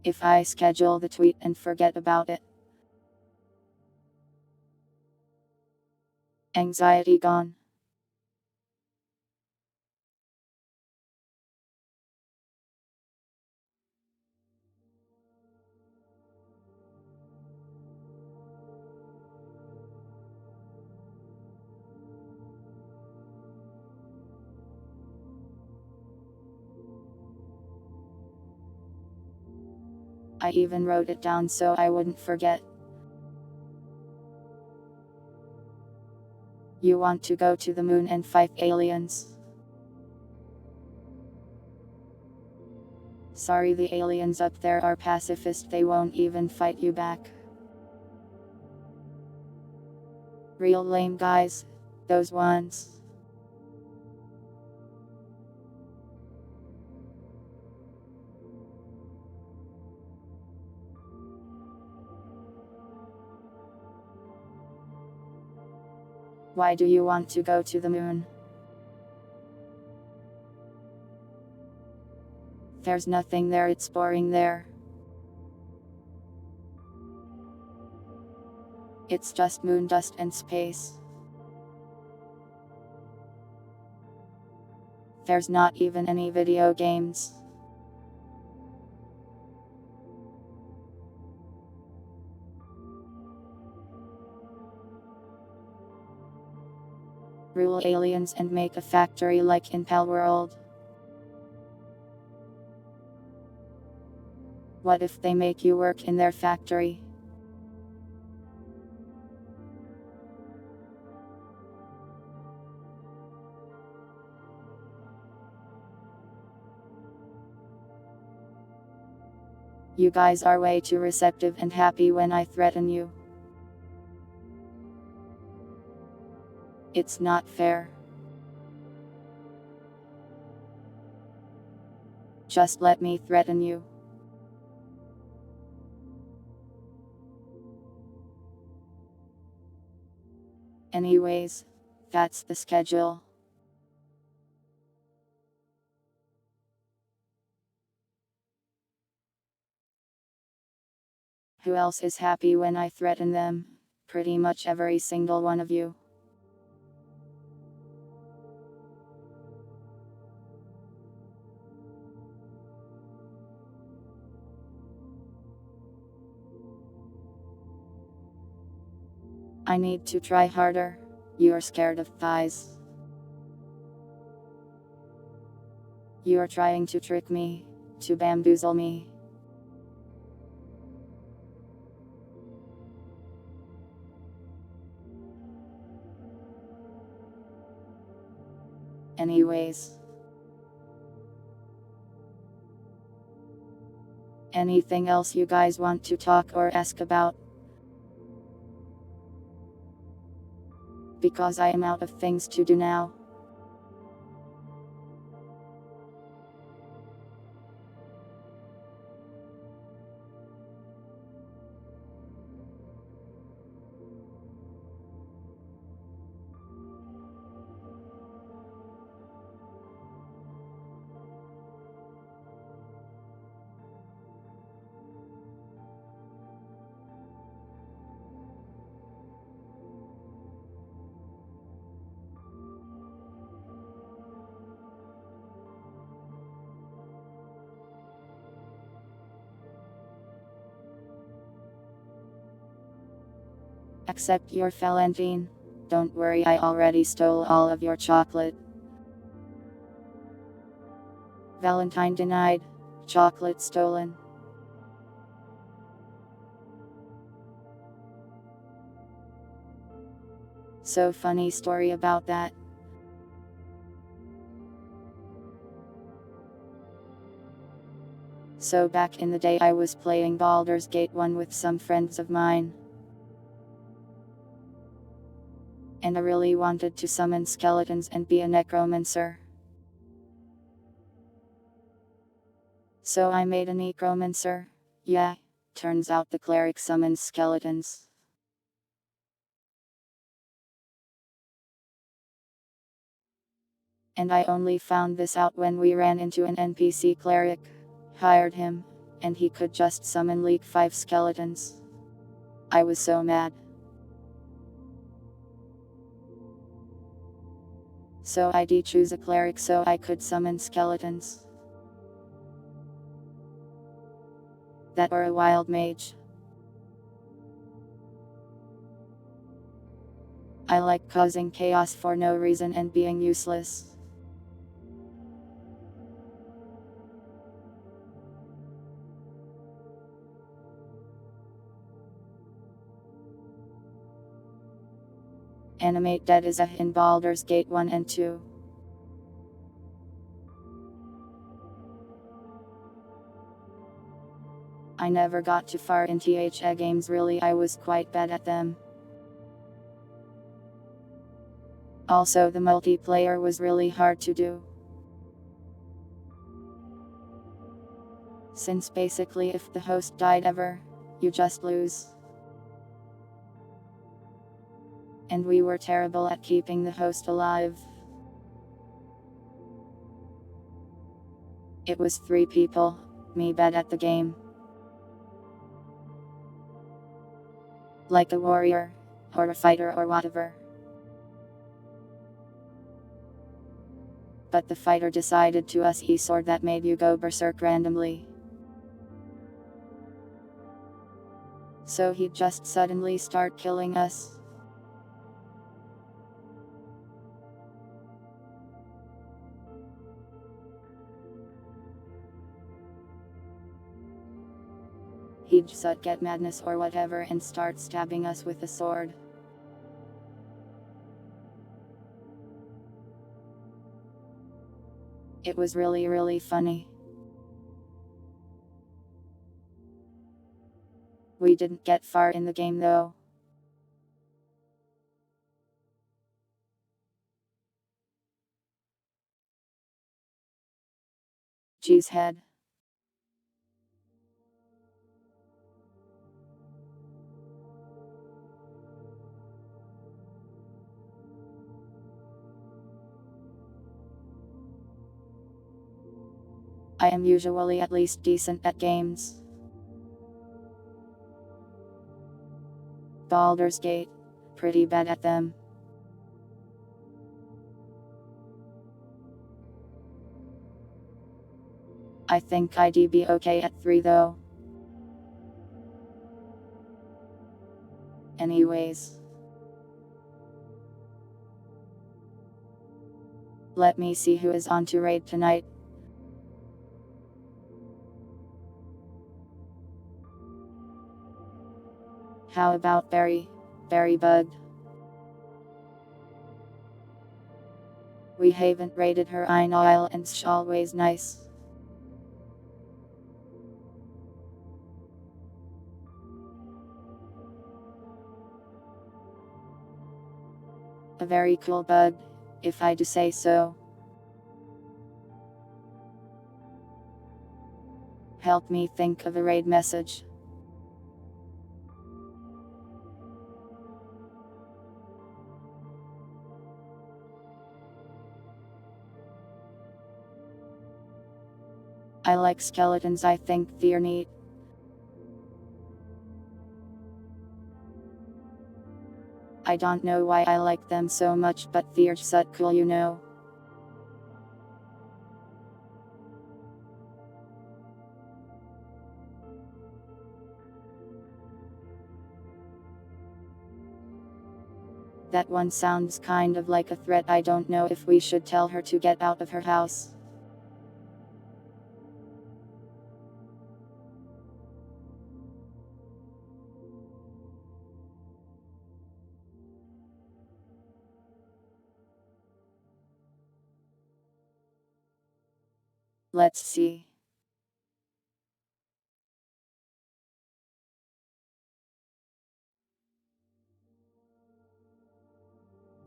If I schedule the tweet and forget about it. Anxiety gone. I even wrote it down so I wouldn't forget. You want to go to the moon and fight aliens? Sorry, the aliens up there are pacifist, they won't even fight you back. Real lame, guys. Those ones. Why do you want to go to the moon? There's nothing there, it's boring there. It's just moon dust and space. There's not even any video games. Rule aliens and make a factory like in Pal World. What if they make you work in their factory? You guys are way too receptive and happy when I threaten you. It's not fair. Just let me threaten you. Anyways, that's the schedule. Who else is happy when I threaten them? Pretty much every single one of you. I need to try harder. You are scared of thighs. You are trying to trick me, to bamboozle me. Anyways. Anything else you guys want to talk or ask about? Because I am out of things to do now. Accept your Valentine. Don't worry, I already stole all of your chocolate. Valentine denied. Chocolate stolen. So funny story about that. So back in the day I was playing Baldur's Gate 1 with some friends of mine. And I really wanted to summon skeletons and be a necromancer. So I made a necromancer. Yeah, turns out the cleric summons skeletons. And I only found this out when we ran into an NPC cleric. Hired him, and he could just summon like 5 skeletons. I was so mad. So I did choose a cleric so I could summon skeletons. That or a wild mage. I like causing chaos for no reason and being useless. Animate dead is a in Baldur's Gate 1 and 2. I never got too far in THA games really, I was quite bad at them. Also, the multiplayer was really hard to do, since basically if the host died ever, you just lose. And we were terrible at keeping the host alive. It was 3 people, me bad at the game. Like a warrior, or a fighter or whatever. But the fighter decided to us sword that made you go berserk randomly. So he'd just suddenly start killing us. He'd just get madness or whatever and start stabbing us with a sword. It was really funny. We didn't get far in the game though. Cheesehead. I am usually at least decent at games. Baldur's Gate. Pretty bad at them. I think I'd be okay at 3 though. Anyways. Let me see who is on to raid tonight. How about Barry? Barry bugged. We haven't raided her I know and it's always nice. A very cool bug, if I do say so. Help me think of a raid message. I like skeletons, I think they're neat. I don't know why I like them so much, but they're so cool, you know. That one sounds kind of like a threat. I don't know if we should tell her to get out of her house. Let's see.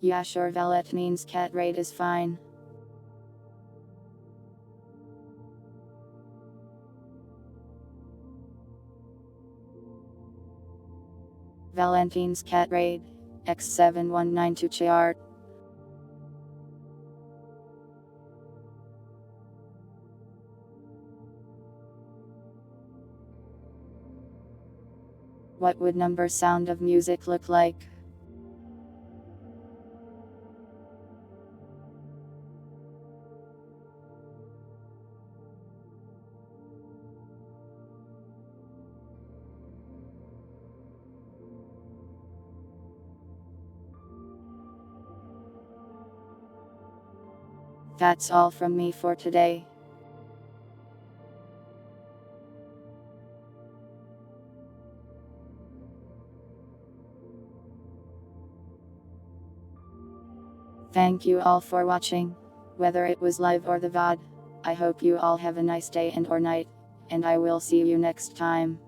Yeah, sure, Valentines cat raid is fine. Valentines cat raid, X7192 chart. What would number sound of music look like? That's all from me for today. Thank you all for watching. Whether it was live or the VOD, I hope you all have a nice day and or night, and I will see you next time.